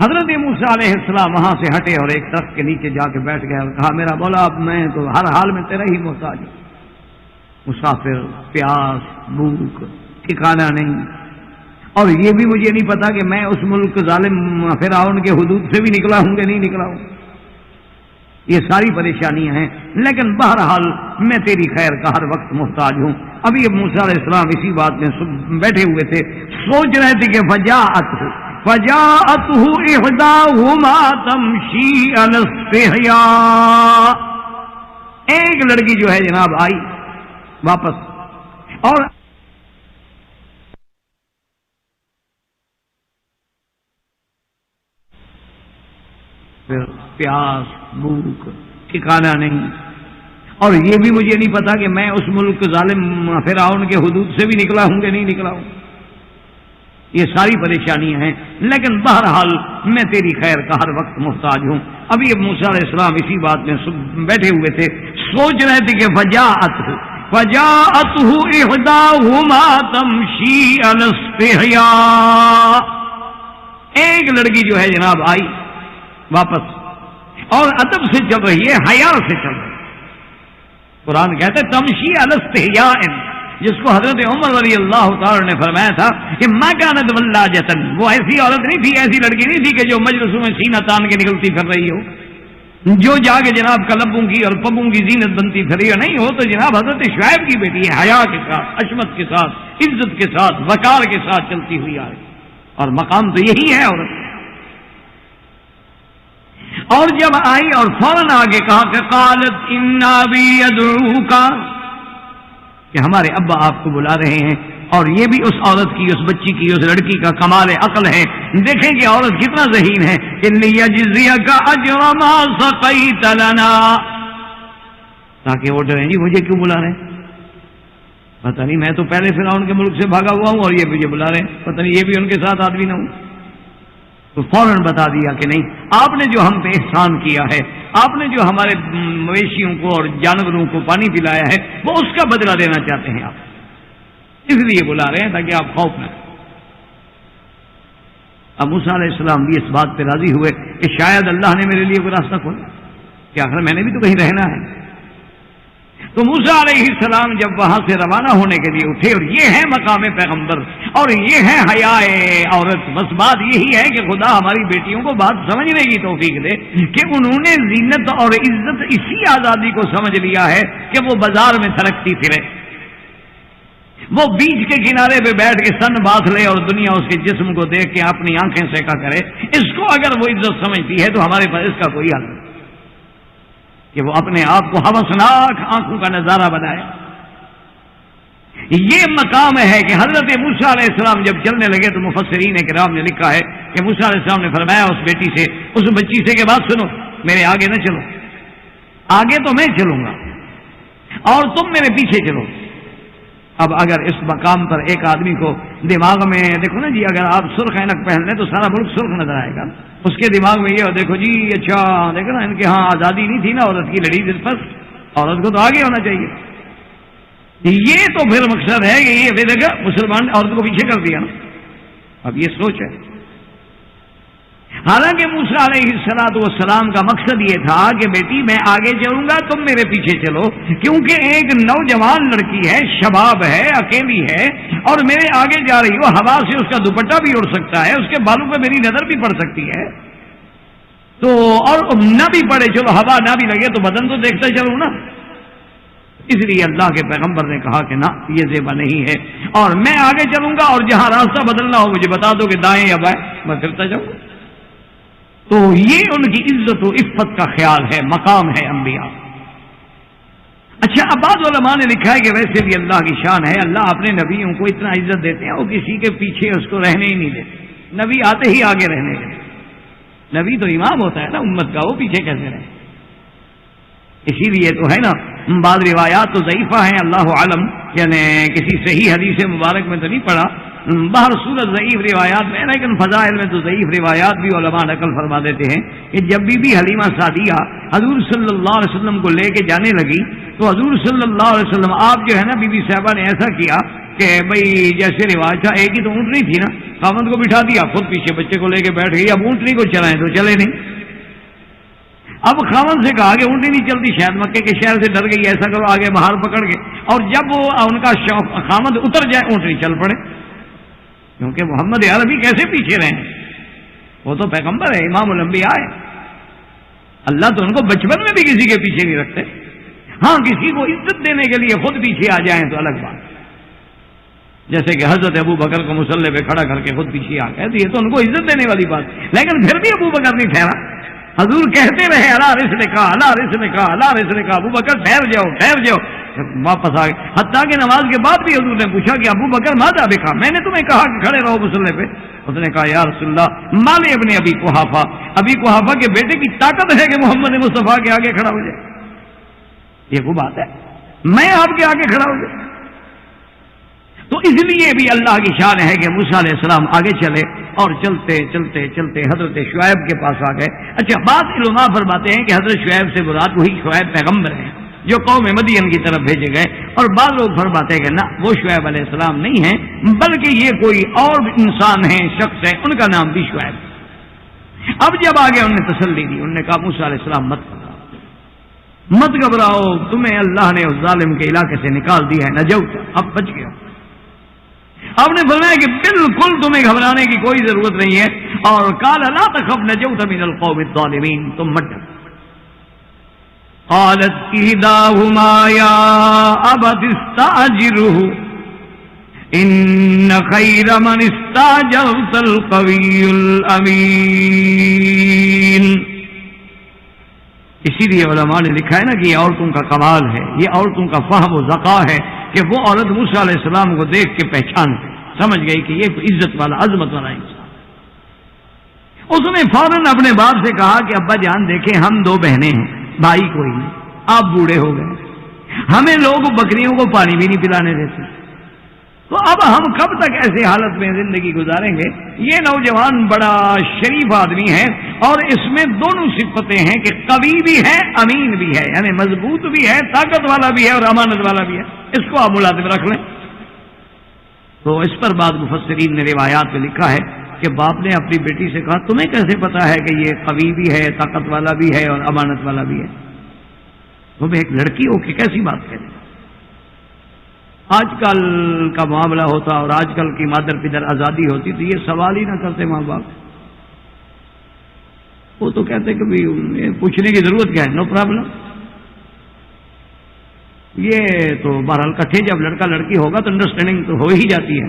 حضرت موسیٰ علیہ السلام وہاں سے ہٹے اور ایک درخت کے نیچے جا کے بیٹھ گئے اور کہا میرا مولا اب میں تو ہر حال میں تیرا ہی محتاج ہوں، مسافر، پیاس، بھوک، ٹھکانا نہیں، اور یہ بھی مجھے نہیں پتا کہ میں اس ملک ظالم فرعون کے حدود سے بھی نکلا ہوں کہ نہیں نکلا ہوں، یہ ساری پریشانیاں ہیں، لیکن بہرحال میں تیری خیر کا ہر وقت محتاج ہوں۔ ابھی اب موسیٰ علیہ السلام اسی بات میں بیٹھے ہوئے تھے، سوچ رہے تھے کہ فجاءته احداهما تمشي على استحياء، ایک لڑکی جو ہے جناب آئی واپس، اور پھر پیاس، بھوک، ٹھکانا نہیں، اور یہ بھی مجھے نہیں پتا کہ میں اس ملک ظالم فرعون کے حدود سے بھی نکلا ہوں کہ نہیں نکلا ہوں، یہ ساری پریشانیاں ہیں، لیکن بہرحال میں تیری خیر کا ہر وقت محتاج ہوں۔ ابھی اب موسیٰ علیہ السلام اسی بات میں بیٹھے ہوئے تھے، سوچ رہے تھے کہ فجاءته احداهما تمشي على استحياء، ایک لڑکی جو ہے جناب آئی واپس، اور ادب سے چل رہی ہے، حیا سے چل رہی ہے۔ قرآن کہتے تمشی علی استحیاء، جس کو حضرت عمر رضی اللہ تعالی نے فرمایا تھا کہ ما کانت ولاجتن، وہ ایسی عورت نہیں تھی، ایسی لڑکی نہیں تھی کہ جو مجلسوں میں سینہ تان کے نکلتی پھر رہی ہو، جو جا کے جناب کلبوں کی اور پبوں کی زینت بنتی پھر رہی ہو، نہیں، وہ تو جناب حضرت شعیب کی بیٹی ہے، حیا کے ساتھ، عصمت کے ساتھ، عزت کے ساتھ، وقار کے ساتھ چلتی ہوئی آ رہی، اور مقام تو یہی ہے عورت۔ اور جب آئی اور فوراً آگے کہا کہ قالت ان ابی یدعوک، کہ ہمارے ابا آپ کو بلا رہے ہیں، اور یہ بھی اس عورت کی، اس بچی کی، اس لڑکی کا کمال عقل ہے، دیکھیں کہ عورت کتنا ذہین ہے، لیجزیک اجر ما سقیت لنا، تاکہ وہ ڈریں جی مجھے کیوں بلا رہے ہیں، پتہ نہیں میں تو پہلے فرعون کے ملک سے بھاگا ہوا ہوں اور یہ مجھے بلا رہے ہیں، پتہ نہیں یہ بھی ان کے ساتھ آدمی نہ ہوں۔ تو فوراً بتا دیا کہ نہیں، آپ نے جو ہم پہ احسان کیا ہے، آپ نے جو ہمارے مویشیوں کو اور جانوروں کو پانی پلایا ہے، وہ اس کا بدلہ دینا چاہتے ہیں آپ، اس لیے بلا رہے ہیں تاکہ آپ خوف نہ کریں۔ اب موسیٰ علیہ السلام بھی اس بات پہ راضی ہوئے کہ شاید اللہ نے میرے لیے کوئی راستہ کھولا، کہ آخر میں نے بھی تو کہیں رہنا ہے۔ تو موسیٰ علیہ السلام جب وہاں سے روانہ ہونے کے لیے اٹھے، اور یہ ہے مقام پیغمبر اور یہ ہے حیائے عورت، بس بات یہی ہے کہ خدا ہماری بیٹیوں کو بات سمجھنے کی توفیق دے کہ انہوں نے زینت اور عزت اسی آزادی کو سمجھ لیا ہے کہ وہ بازار میں تھرکتی پھرے، وہ بیچ کے کنارے پہ بیٹھ کے سن باندھ لے اور دنیا اس کے جسم کو دیکھ کے اپنی آنکھیں سیکا کرے، اس کو اگر وہ عزت سمجھتی ہے تو ہمارے پاس اس کا کوئی حل نہیں کہ وہ اپنے آپ کو ہوسناک آنکھوں کا نظارہ بنائے۔ یہ مقام ہے کہ حضرت موسیٰ علیہ السلام جب چلنے لگے تو مفسرین کرام نے لکھا ہے کہ موسیٰ علیہ السلام نے فرمایا اس بیٹی سے، اس بچی سے کہ بات سنو، میرے آگے نہ چلو، آگے تو میں چلوں گا اور تم میرے پیچھے چلو۔ اب اگر اس مقام پر ایک آدمی کو دماغ میں دیکھو نا جی، اگر آپ سرخ اینک پہن لیں تو سارا ملک سرخ نظر آئے گا، اس کے دماغ میں یہ ہو دیکھو جی اچھا دیکھو نا ان کے ہاں آزادی نہیں تھی نا، عورت کی لڑی دل پر، عورت کو تو آگے ہونا چاہیے، یہ تو پھر مقصد ہے کہ یہ دیکھا مسلمان عورت کو پیچھے کر دیا نا، اب یہ سوچ ہے۔ حالانکہ موسیٰ علیہ السلام کا مقصد یہ تھا کہ بیٹی میں آگے چلوں گا تم میرے پیچھے چلو، کیونکہ ایک نوجوان لڑکی ہے، شباب ہے، اکیلی ہے، اور میرے آگے جا رہی ہو، ہوا سے اس کا دوپٹہ بھی اڑ سکتا ہے، اس کے بالوں پہ میری نظر بھی پڑ سکتی ہے، تو اور نہ بھی پڑے چلو، ہوا نہ بھی لگے تو بدن تو دیکھتا چلوں نا۔ اس لیے اللہ کے پیغمبر نے کہا کہ نہ یہ زیبا نہیں ہے، اور میں آگے چلوں گا اور جہاں راستہ بدلنا ہو مجھے بتا دو کہ دائیں یا بائیں، میں پھرتا جاؤں گا۔ تو یہ ان کی عزت و عفت کا خیال ہے، مقام ہے انبیاء۔ اچھا، اب بعض علماء نے لکھا ہے کہ ویسے بھی اللہ کی شان ہے، اللہ اپنے نبیوں کو اتنا عزت دیتے ہیں وہ کسی کے پیچھے اس کو رہنے ہی نہیں دیتے، نبی آتے ہی آگے رہنے کے، نبی تو امام ہوتا ہے نا امت کا، وہ پیچھے کیسے رہے؟ اسی لیے تو ہے نا بعض روایات تو ضعیفہ ہیں، اللہ عالم، یعنی کسی صحیح حدیث مبارک میں تو نہیں پڑھا، بہر صورت ضعیف روایات میں، لیکن فضائل میں تو ضعیف روایات بھی علماء نقل فرما دیتے ہیں کہ جب بی حلیمہ سعدیہ حضور صلی اللہ علیہ وسلم کو لے کے جانے لگی تو حضور صلی اللہ علیہ وسلم آپ جو ہے نا بی بی صاحبہ نے ایسا کیا کہ بھئی جیسے رواج تھا، ایک ہی تو اونٹنی تھی نا، خاوند کو بٹھا دیا، خود پیچھے بچے کو لے کے بیٹھ گئی. اب اونٹنی کو چلائیں تو چلے نہیں. اب خاوند سے کہا کہ اونٹنی نہیں چلتی، شاید مکے کے شہر سے ڈر گئی، ایسا کرو آگے باہر پکڑ کے، اور جب وہ ان کا خاوند اتر جائے اونٹنی چل پڑے. کیونکہ محمد عربی کیسے پیچھے رہے؟ وہ تو پیغمبر ہے، امام الانبیاء ہے. اللہ تو ان کو بچپن میں بھی کسی کے پیچھے نہیں رکھتے. ہاں کسی کو عزت دینے کے لیے خود پیچھے آ جائیں تو الگ بات. جیسے کہ حضرت ابو بکر کو مسلح پہ کھڑا کر کے خود پیچھے آ گئے، یہ تو ان کو عزت دینے والی بات. لیکن پھر بھی ابو بکر نہیں ٹھہرا. حضور کہتے رہے اللہ رسلکا اللہ رسلکا اللہ رسلکا، ابو بکر ٹھہر جاؤ ٹھہر جاؤ. واپس آ گئے. حتیٰ کہ نماز کے بعد بھی حضور نے پوچھا کہ ابو بکر ماذا بکا، میں نے تمہیں کہا کہ کھڑے رہو مسلح پہ. اس نے کہا یا رسول اللہ مال ابن ابی قحافہ، ابی قحافہ کے بیٹے کی طاقت ہے کہ محمد مصطفیٰ کے آگے کھڑا ہو جائے. یہ وہ بات ہے، میں آپ کے آگے کھڑا ہو جائے. تو اس لیے بھی اللہ کی شان ہے کہ موسیٰ علیہ السلام آگے چلے اور چلتے چلتے چلتے حضرت شعیب کے پاس آ گئے. اچھا، بعض علماء فرماتے ہیں کہ حضرت شعیب سے مراد وہی شعیب پیغمبر ہیں جو قوم مدین کی طرف بھیجے گئے، اور بعض لوگ فرماتے ہیں کہ نہ، وہ شعیب علیہ السلام نہیں ہیں، بلکہ یہ کوئی اور انسان ہیں، شخص ہے، ان کا نام بھی شعیب. اب جب آگے انہوں نے تسلی دی، انہوں نے کہا موسیٰ علیہ السلام مت گھبراؤ، تمہیں اللہ نے اس ظالم کے علاقے سے نکال دیا ہے، نجوت، اب بچ گیا. آپ نے فرمایا کہ بالکل تمہیں گھبرانے کی کوئی ضرورت نہیں ہے، اور قال لا تخف نجوت من القوم الظالمین، تم مت ڈرو. قالت احداهما يا ابت استاجره ان خير من استاجرت القوي الامين. اسی لیے علماء نے لکھا ہے نا کہ یہ عورتوں کا کمال ہے، یہ عورتوں کا فہم و ذکا ہے کہ وہ عورت موسیٰ علیہ السلام کو دیکھ کے پہچان سمجھ گئی کہ یہ عزت والا عظمت والا انسان. اس نے فوراً اپنے باپ سے کہا کہ ابا جان دیکھیں، ہم دو بہنیں ہیں، بھائی کوئی نہیں، آپ بوڑھے ہو گئے، ہمیں لوگ بکریوں کو پانی بھی نہیں پلانے دیتے، تو اب ہم کب تک ایسے حالت میں زندگی گزاریں گے؟ یہ نوجوان بڑا شریف آدمی ہے، اور اس میں دونوں صفتیں ہیں کہ قوی بھی ہے، امین بھی ہے، یعنی مضبوط بھی ہے، طاقت والا بھی ہے، اور امانت والا بھی ہے. اس کو آپ ملازم رکھ لیں. تو اس پر بعض مفسرین نے روایات میں لکھا ہے کہ باپ نے اپنی بیٹی سے کہا تمہیں کیسے پتا ہے کہ یہ قوی بھی ہے، طاقت والا بھی ہے، اور امانت والا بھی ہے؟ تم ایک لڑکی ہو کہ کیسی بات کریں؟ آج کل کا معاملہ ہوتا اور آج کل کی مادر پدر آزادی ہوتی تو یہ سوال ہی نہ کرتے ماں باپ. وہ تو کہتے کہ پوچھنے کی ضرورت کیا ہے، نو پرابلم. یہ تو بہرحال کٹھے جب لڑکا لڑکی ہوگا تو انڈرسٹینڈنگ تو ہو ہی جاتی ہے.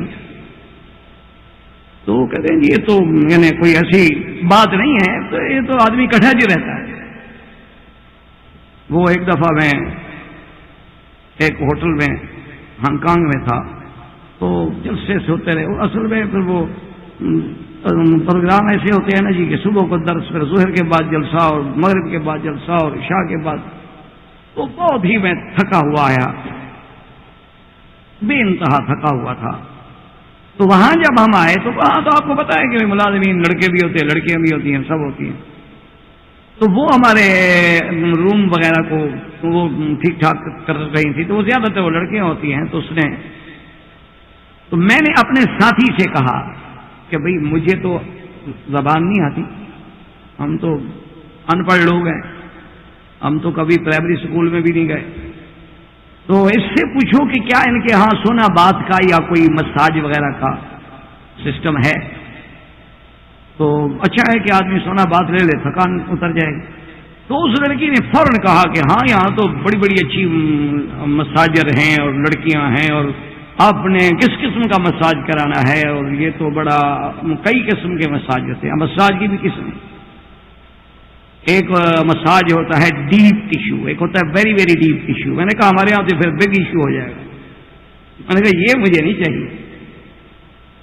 تو کہتے ہیں یہ تو یعنی کوئی ایسی بات نہیں ہے، تو یہ تو آدمی کٹھا جی رہتا ہے. وہ ایک دفعہ میں ایک ہوٹل میں ہانگ کانگ میں تھا، تو جلسے سے ہوتے رہے. اصل میں پھر وہ پروگرام ایسے ہوتے ہیں نا جی کہ صبح کو درس، پھر ظہر کے بعد جلسہ، اور مغرب کے بعد جلسہ، اور عشاء کے بعد. تو بہت ہی میں تھکا ہوا آیا، بے انتہا تھکا ہوا تھا. تو وہاں جب ہم آئے تو وہاں تو آپ کو پتا ہے کہ ملازمین لڑکے بھی ہوتے ہیں، لڑکیاں بھی ہوتی ہیں، سب ہوتی ہیں. تو وہ ہمارے روم وغیرہ کو وہ ٹھیک ٹھاک کر رہی تھی، تو وہ زیادہ تر وہ لڑکیاں ہوتی ہیں. تو میں نے اپنے ساتھی سے کہا کہ بھئی مجھے تو زبان نہیں آتی، ہم تو ان پڑھ لوگ ہیں، ہم تو کبھی پرائمری اسکول میں بھی نہیں گئے، تو اس سے پوچھو کہ کیا ان کے ہاں سونا بات کا یا کوئی مساج وغیرہ کا سسٹم ہے؟ تو اچھا ہے کہ آدمی سونا بات لے لے، تھکان اتر جائے گی. تو اس لڑکی نے فوراً کہا کہ ہاں یہاں تو بڑی بڑی اچھی مساجر ہیں اور لڑکیاں ہیں، اور آپ نے کس قسم کا مساج کرانا ہے؟ اور یہ تو بڑا کئی قسم کے مساج ہوتے ہیں. مساج کی بھی قسم ہے، ایک مساج ہوتا ہے ڈیپ ٹیشو، ایک ہوتا ہے ویری ویری ڈیپ ٹیشو. میں نے کہا ہمارے یہاں تو پھر بگ ایشو ہو جائے گا. میں نے کہا یہ مجھے نہیں چاہیے.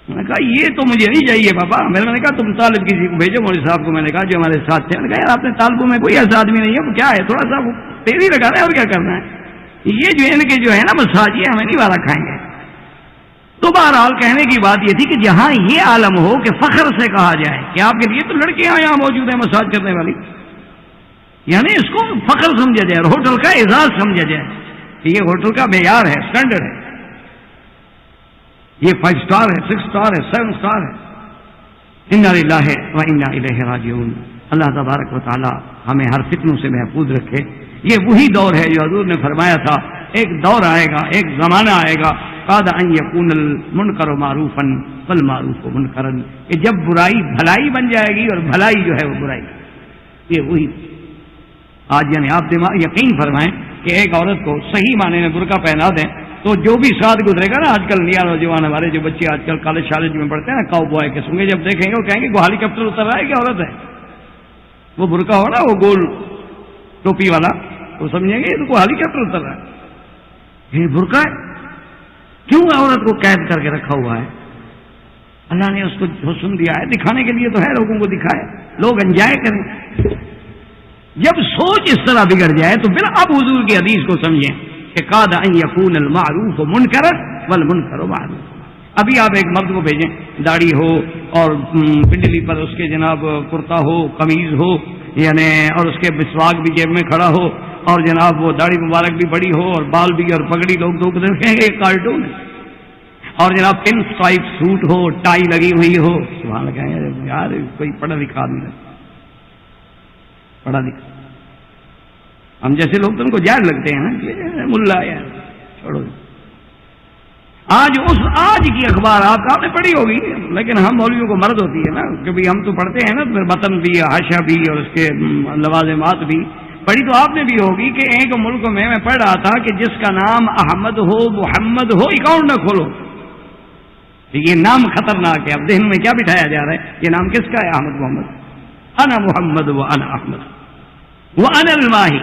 میں نے کہا یہ تو مجھے نہیں چاہیے بابا. میں نے کہا تم طالب کسی کو بھیجو، مولوی صاحب کو. میں نے کہا جو ہمارے ساتھ تھے، میں نے کہا یار اپنے طالبوں میں کوئی ایسا آدمی نہیں ہے، وہ کیا ہے تھوڑا سا وہ تیزی لگا رہا ہے، اور کیا کرنا ہے؟ یہ جو ان کے جو ہے نا مساج، یہ ہمیں نہیں والا کھائیں گے. تو بہرحال کہنے کی بات یہ تھی کہ جہاں یہ عالم ہو کہ فخر سے کہا جائے کہ آپ کے لیے تو لڑکیاں یہاں موجود ہیں مساج کرنے والی، یعنی اس کو فخر سمجھا جائے اور ہوٹل کا اعزاز سمجھا جائے کہ یہ ہوٹل کا معیار ہے، اسٹینڈرڈ ہے، یہ 5 اسٹار ہے، 6 اسٹار ہے، 7 اسٹار ہے. انا للہ و انا الیہ راجعون۔ اللہ تبارک و تعالی ہمیں ہر فتنوں سے محفوظ رکھے۔ یہ وہی دور ہے جو حضور نے فرمایا تھا ایک دور آئے گا، ایک زمانہ آئے گا، قاد ان یکون المنکر معروفا والمعروف منکرا، کہ جب برائی بھلائی بن جائے گی اور بھلائی جو ہے وہ برائی۔ یہ وہی آج یعنی آپ یقین فرمائیں کہ ایک عورت کو صحیح معنی میں برقع پہنا دیں تو جو بھی ساتھ گزرے گا نا، آج کل نیا نوجوان ہمارے جو بچے آج کل کالج شالج میں پڑھتے ہیں نا، کاؤ بوائے قسم کے، جب دیکھیں گے وہ کہیں گے وہ ہیلی کاپٹر اتر رہا ہے کہ عورت ہے؟ وہ برقع ہو نا، وہ گول ٹوپی والا، وہ سمجھیں گے یہ تو ہیلی کاپٹر اتر رہا ہے۔ یہ برقع ہے، کیوں عورت کو قید کر کے رکھا ہوا ہے؟ اللہ نے اس کو حسن دیا ہے، دکھانے کے لیے تو ہے، لوگوں کو دکھائے، لوگ انجوائے کریں۔ جب سوچ اس طرح بگڑ جائے تو پھر اب حضور کی حدیث کو سمجھیں کہ قاد ان یکون المعروف منکرا والمنکر معروف۔ ابھی آپ ایک مرد کو بھیجیں، داڑھی ہو اور پنڈلی پر اس کے جناب کرتا ہو، قمیض ہو، یعنی اور اس کے مسواک بھی جیب میں کھڑا ہو، اور جناب وہ داڑھی مبارک بھی بڑی ہو اور بال بھی اور پگڑی، لوگ تو دیکھیں گے ایک کارٹون ہے، اور جناب پن اسٹرائپ سوٹ ہو، ٹائی لگی ہوئی ہو، سبحان اللہ، کہیں گے یار کوئی پڑھا لکھا آدمی ہے، پڑھا لکھا۔ ہم جیسے لوگ تو ان کو جائز لگتے ہیں نا، ملا یار چھوڑو۔ آج کی اخبار آپ نے پڑھی ہوگی، لیکن ہم مولویوں کو مرد ہوتی ہے نا، کبھی ہم تو پڑھتے ہیں نا، پھر متن بھی، حاشیہ بھی، اور اس کے لوازمات بھی پڑھی تو آپ نے بھی ہوگی کہ ایک ملک میں پڑھ رہا تھا کہ جس کا نام احمد ہو، محمد ہو، اکاؤنٹ نہ کھولو۔ یہ نام خطرناک ہے۔ اب ذہن میں کیا بٹھایا جا رہا ہے؟ یہ نام کس کا ہے؟ احمد محمد، انا محمد و انا احمد و انا الماہی،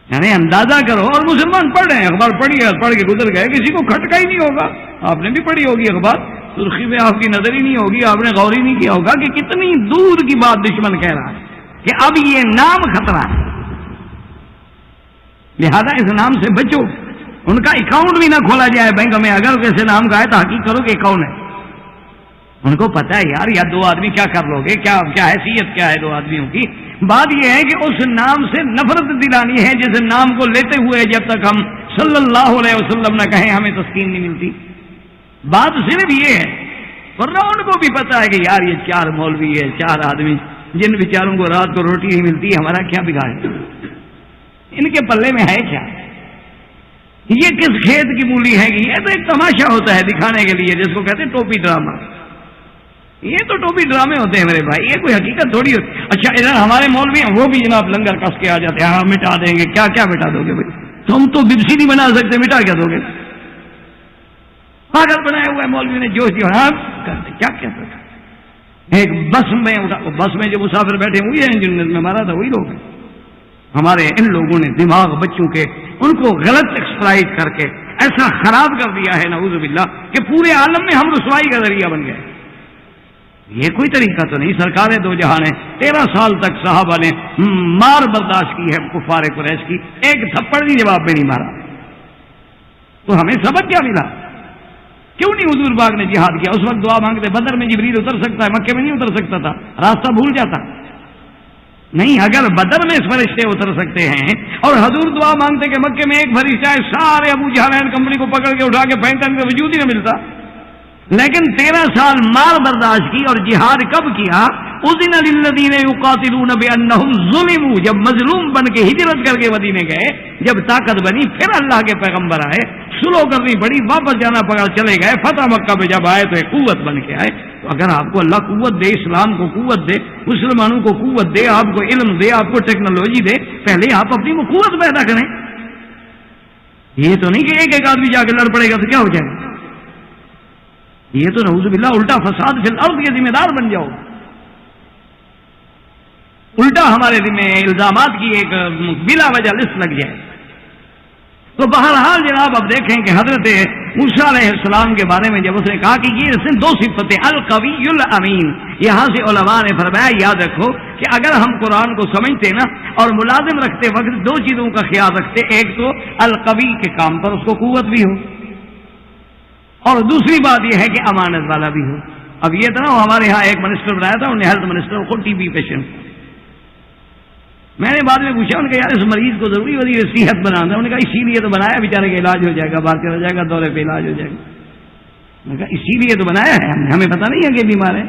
یعنی اندازہ کرو۔ اور مسلمان پڑھ رہے ہیں، اخبار پڑھی ہے، پڑھ کے گزر گئے، کسی کو کھٹکا ہی نہیں ہوگا۔ آپ نے بھی پڑھی ہوگی اخبار، سرخی میں آپ کی نظر ہی نہیں ہوگی، آپ نے غور ہی نہیں کیا ہوگا کہ کتنی دور کی بات دشمن کہہ رہا ہے کہ اب یہ نام خطرہ ہے، لہذا اس نام سے بچو۔ ان کا اکاؤنٹ بھی نہ کھولا جائے بینک میں، اگر کیسے نام کا ہے تو حقیقت کرو کہ اکاؤنٹ ہے۔ ان کو پتا ہے یار، یا دو آدمی کیا کر لو گے، کیا حیثیت کیا ہے دو آدمیوں کی۔ بات یہ ہے کہ اس نام سے نفرت دلانی ہے جس نام کو لیتے ہوئے جب تک ہم صلی اللہ علیہ وسلم نہ کہیں ہمیں تسکین نہیں ملتی۔ بات صرف یہ ہے، ورنہ ان کو بھی پتا ہے کہ یار یہ چار مولوی ہے، چار آدمی جن بیچاروں کو رات کو روٹی نہیں ملتی، ہمارا کیا بگاڑ، ان کے پلے میں ہے کیا؟ یہ کس کھیت کی مولی ہے؟ یہ تو ایک تماشا ہوتا ہے دکھانے کے لیے، جس کو کہتے ہیں ٹوپی ڈرامہ۔ یہ تو ٹوپی ڈرامے ہوتے ہیں میرے بھائی، یہ کوئی حقیقت تھوڑی ہوتی۔ اچھا ادھر ہمارے مولوی ہیں، وہ بھی جناب لنگر کس کے آ جاتے ہیں، ہاں مٹا دیں گے۔ کیا کیا مٹا دو گے بھائی؟ تم تو بپسی نہیں بنا سکتے، مٹا کیا دو گے؟ پاگل بنایا ہوا ہے مولوی نے، جوش دیا ہاں کرتے کیا کیا کرتے۔ ایک بس میں جو مسافر بیٹھے ہوئے ہیں جن میں مارا تھا وہی لوگ ہیں۔ ہمارے ان لوگوں نے دماغ بچوں کے ان کو غلط ایکسپلائٹ کر کے ایسا خراب کر دیا ہے نعوذ باللہ کہ پورے عالم میں ہم رسوائی کا ذریعہ بن گئے۔ یہ کوئی طریقہ تو نہیں۔ سرکار دو جہاں نے 13 سال تک صحابہ نے مار برداشت کی ہے کفار قریش کی، ایک تھپڑ بھی جواب میں نہیں مارا۔ تو ہمیں سبق کیا ملا؟ کیوں نہیں حضور پاک نے جہاد کیا؟ اس وقت دعا مانگتے، بدر میں جبریل اتر سکتا ہے، مکے میں نہیں اتر سکتا تھا، راستہ بھول جاتا نہیں۔ اگر بدر میں فرشتے اتر سکتے ہیں اور حضور دعا مانگتے کہ مکے میں ایک فرشتہ ہے، سارے ابو جہل کمپنی کو پکڑ کے اٹھا کے پھینکتا، ان کا وجود ہی نہ ملتا۔ لیکن 13 سال مار برداشت کی اور جہاد کب کیا؟ اذن للذین یقاتلون بانہم ظلموا، جب مظلوم بن کے ہجرت کر کے مدینے گئے، جب طاقت بنی پھر اللہ کے پیغمبر آئے، سلو کرنی پڑی، واپس جانا پڑا، چلے گئے، فتح مکہ پہ جب آئے تو ایک قوت بن کے آئے۔ تو اگر آپ کو اللہ قوت دے، اسلام کو قوت دے، مسلمانوں کو قوت دے، آپ کو علم دے، آپ کو ٹیکنالوجی دے، پہلے آپ اپنی وہ قوت پیدا کریں۔ یہ تو نہیں کہ ایک ایک آدمی جا کے لڑ پڑے گا تو کیا ہو جائے گا۔ یہ تو نعوذ باللہ الٹا فساد فی الارض کے ذمہ دار بن جاؤ، الٹا ہمارے ذمہ الزامات کی ایک بلا وجہ لسٹ لگ جائے۔ تو بہرحال جناب اب دیکھیں کہ حضرت موسیٰ علیہ السلام کے بارے میں جب اس نے کہا کہ یہ اس نے 2 صفتیں، القوی الامین، یہاں سے علماء نے فرمایا یاد رکھو کہ اگر ہم قرآن کو سمجھتے نا اور ملازم رکھتے وقت 2 چیزوں کا خیال رکھتے، ایک تو القوی کے کام پر اس کو قوت بھی ہو، اور دوسری بات یہ ہے کہ امانت والا بھی ہو۔ اب یہ تھا نا ہمارے ہاں ایک منسٹر بنایا تھا، انہوں نے ہیلتھ منسٹر، خود ٹی بی پیشنٹ۔ میں نے بعد میں پوچھا ان کا یار اس مریض کو ضروری وزیر صحت بنانا ہے؟ انہوں نے کہا اسی لیے تو بنایا، بیچارے کا علاج ہو جائے گا، باہر چلا جائے گا، دورے پہ علاج ہو جائے گا۔ میں کہا اسی لیے تو بنایا ہے ہمیں پتہ نہیں ہے کہ بیمار ہے،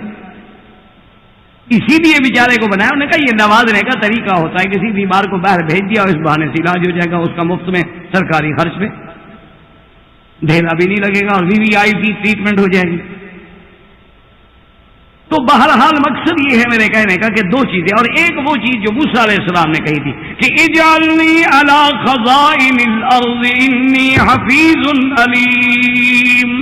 اسی لیے بیچارے کو بنایا. انہوں نے کہا یہ نوازنے کا طریقہ ہوتا ہے، کسی بیمار کو باہر بھیج دیا اور اس بہانے سے علاج ہو جائے گا، اس کا مفت میں سرکاری خرچ میں ڈھیلا بھی نہیں لگے گا اور VVIP کی ٹریٹمنٹ ہو جائے گی. تو بہرحال مقصد یہ ہے میرے کہنے کا کہ دو چیزیں، اور ایک وہ چیز جو موسیٰ علیہ السلام نے کہی تھی کہ اجعلنی علی خزائن الارض انی حفیظ علیم،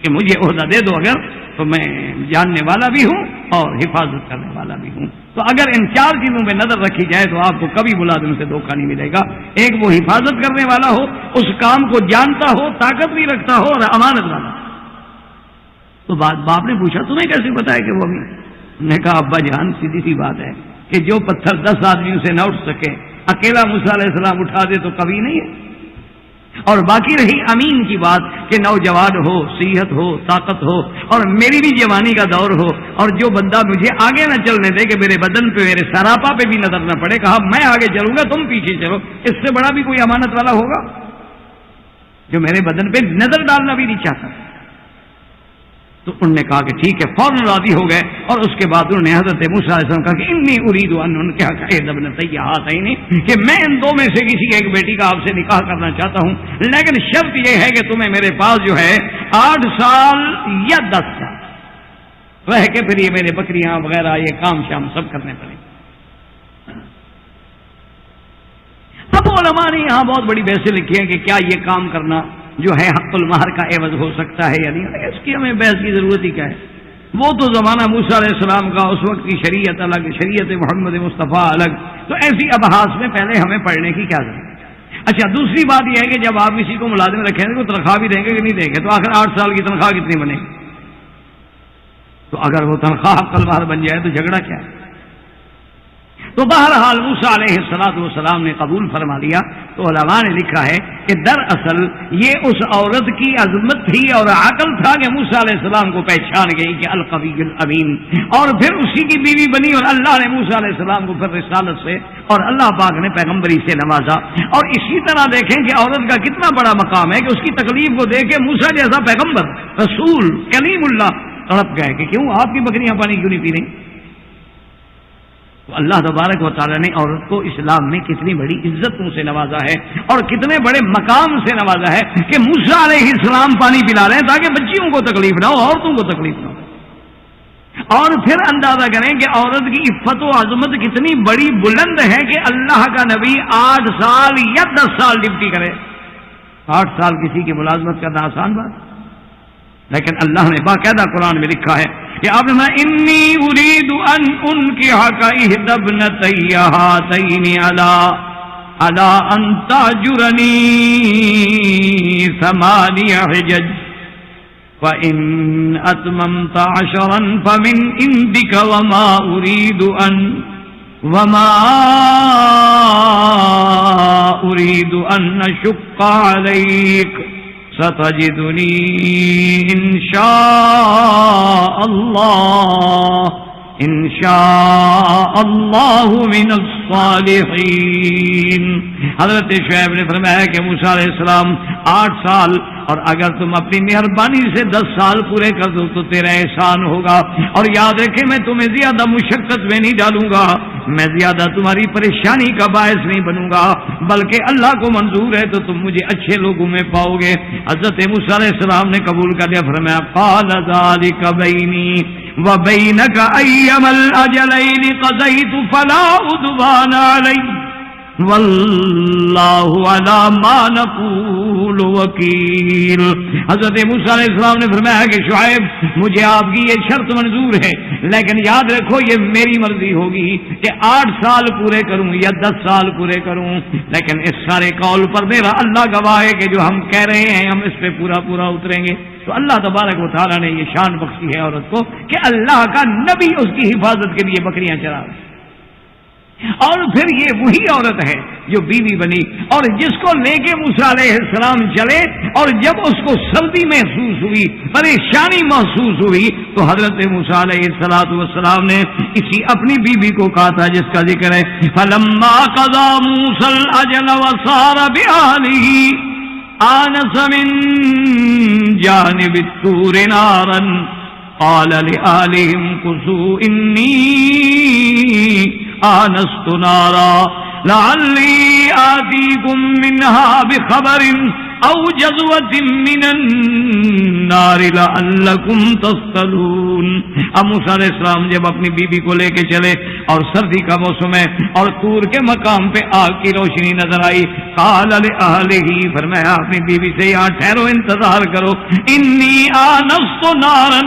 کہ مجھے عہدہ دے دو اگر تو میں جاننے والا بھی ہوں اور حفاظت کرنے والا بھی ہوں. تو اگر ان چار چیزوں پہ نظر رکھی جائے تو آپ کو کبھی ملازم سے دھوکہ نہیں ملے گا. ایک وہ حفاظت کرنے والا ہو، اس کام کو جانتا ہو، طاقت بھی رکھتا ہو اور امانت والا. تو باپ نے پوچھا تمہیں کیسے پتا ہے کہ وہ امین؟ نے کہا ابا جان سیدھی سی بات ہے کہ جو پتھر 10 آدمیوں سے نہ اٹھ سکے اکیلا موسیٰ علیہ السلام اٹھا دے تو کبھی نہیں ہے. اور باقی رہی امین کی بات کہ نوجوان ہو، صحت ہو، طاقت ہو، اور میری بھی جوانی کا دور ہو، اور جو بندہ مجھے آگے نہ چلنے دے کہ میرے بدن پہ میرے سراپا پہ بھی نظر نہ پڑے، کہا میں آگے چلوں گا تم پیچھے چلو، اس سے بڑا بھی کوئی امانت والا ہوگا جو میرے بدن پہ نظر ڈالنا بھی نہیں چاہتا. تو انہوں نے کہا کہ ٹھیک ہے، فوراً راضی ہو گئے. اور اس کے بعد انہوں نے حضرت موسیٰ علیہ السلام کہا کہ انی اريد ان انکح ابنتی ہاتین، کہ میں ان دو میں سے کسی ایک بیٹی کا آپ سے نکاح کرنا چاہتا ہوں، لیکن شرط یہ ہے کہ تمہیں میرے پاس جو ہے 8 سال یا 10 سال رہ کے پھر یہ میرے بکریاں وغیرہ یہ کام شام سب کرنے پڑیں. اب علماء نے یہاں بہت بڑی بحثیں لکھی ہیں کہ کیا یہ کام کرنا جو ہے حق المہر کا عوض ہو سکتا ہے یا نہیں. اس کی ہمیں بحث کی ضرورت ہی کیا ہے، وہ تو زمانہ موسیٰ علیہ السلام کا، اس وقت کی شریعت الگ، شریعت محمد مصطفیٰ الگ، تو ایسی ابحاث میں پہلے ہمیں پڑھنے کی کیا ضرورت. اچھا دوسری بات یہ ہے کہ جب آپ کسی کو ملازم رکھیں گے تو تنخواہ بھی دیں گے کہ نہیں دیں گے، تو آخر 8 سال کی تنخواہ کتنی بنے گی؟ تو اگر وہ تنخواہ حق المہر بن جائے تو جھگڑا کیا ہے؟ تو بہرحال موسیٰ علیہ السلام نے قبول فرما لیا. تو علماء نے لکھا ہے کہ دراصل یہ اس عورت کی عظمت تھی اور عقل تھا کہ موسیٰ علیہ السلام کو پہچان گئی کہ القوی الامین، اور پھر اسی کی بیوی بنی، اور اللہ نے موسیٰ علیہ السلام کو پھر رسالت سے اور اللہ پاک نے پیغمبری سے نوازا. اور اسی طرح دیکھیں کہ عورت کا کتنا بڑا مقام ہے کہ اس کی تکلیف کو دیکھ کے موسیٰ جیسا پیغمبر، رسول، کلیم اللہ تڑپ گئے کہ کیوں آپ کی بکریاں پانی کیوں نہیں پی رہی. تو اللہ تبارک و تعالیٰ نے عورت کو اسلام میں کتنی بڑی عزتوں سے نوازا ہے اور کتنے بڑے مقام سے نوازا ہے کہ موسیٰ علیہ السلام پانی پلا رہے ہیں تاکہ بچیوں کو تکلیف نہ ہو، عورتوں کو تکلیف نہ ہو. اور پھر اندازہ کریں کہ عورت کی عفت و عظمت کتنی بڑی بلند ہے کہ اللہ کا نبی 8 سال یا 10 سال ڈیوٹی کرے. 8 سال کسی کی ملازمت کرنا آسان بات، لیکن اللہ نے باقاعدہ قرآن میں لکھا ہے کہ اب میں انی اريد ان انکحک احدی ابنتی ہاتین علی ان تأجرنی 8 حجج فإن أتممت 10 فمن عندك وما أريد أن أشق عليك ستجدني إن شاء الله من الصالحين. حضرت شعیب نے فرمایا کہ موسیٰ علیہ السلام 8 سال، اور اگر تم اپنی مہربانی سے 10 سال پورے کر دو تو تیرا احسان ہوگا. اور یاد رکھے میں تمہیں زیادہ مشقت میں نہیں ڈالوں گا، میں زیادہ تمہاری پریشانی کا باعث نہیں بنوں گا، بلکہ اللہ کو منظور ہے تو تم مجھے اچھے لوگوں میں پاؤ گے. حضرت موسیٰ علیہ السلام نے قبول کر لیا. فرمایا قال ذلك بینی وبینک ایما الاجلین قضیت فلا عدوان علی واللہ علی ما نقول وکیل. حضرت موسیٰ علیہ السلام نے فرمایا کہ شعیب مجھے آپ کی یہ شرط منظور ہے، لیکن یاد رکھو یہ میری مرضی ہوگی کہ 8 سال پورے کروں یا 10 سال پورے کروں، لیکن اس سارے قول پر میرا اللہ گواہ ہے کہ جو ہم کہہ رہے ہیں ہم اس پہ پورا اتریں گے. تو اللہ تبارک و تعالیٰ نے یہ شان بخشی ہے عورت کو کہ اللہ کا نبی اس کی حفاظت کے لیے بکریاں چرا. اور پھر یہ وہی عورت ہے جو بیوی بنی اور جس کو لے کے موسیٰ علیہ السلام چلے، اور جب اس کو سردی محسوس ہوئی، پریشانی محسوس ہوئی، تو حضرت موسیٰ علیہ السلام نے اسی اپنی بیوی کو کہا تھا جس کا ذکر ہے فَلَمَّا قَضَى مُوسَى الْأَجَلَ وَسَارَ بِأَهْلِهِ آنس من جانب الطور نارا قال لآلهم كثوا إني آنست نارا لعلی آتیکم منها بخبر او جذوة من النار لعلکم تصطلون۔ اب موسیٰ علیہ السلام جب اپنی بیوی کو لے کے چلے اور سردی کا موسم ہے اور طور کے مقام پہ آگ کی روشنی نظر آئی، قال لأہلہ، فرمایا اپنی بیوی سے یہاں ٹھہرو، انتظار کرو، انی آنست نارا،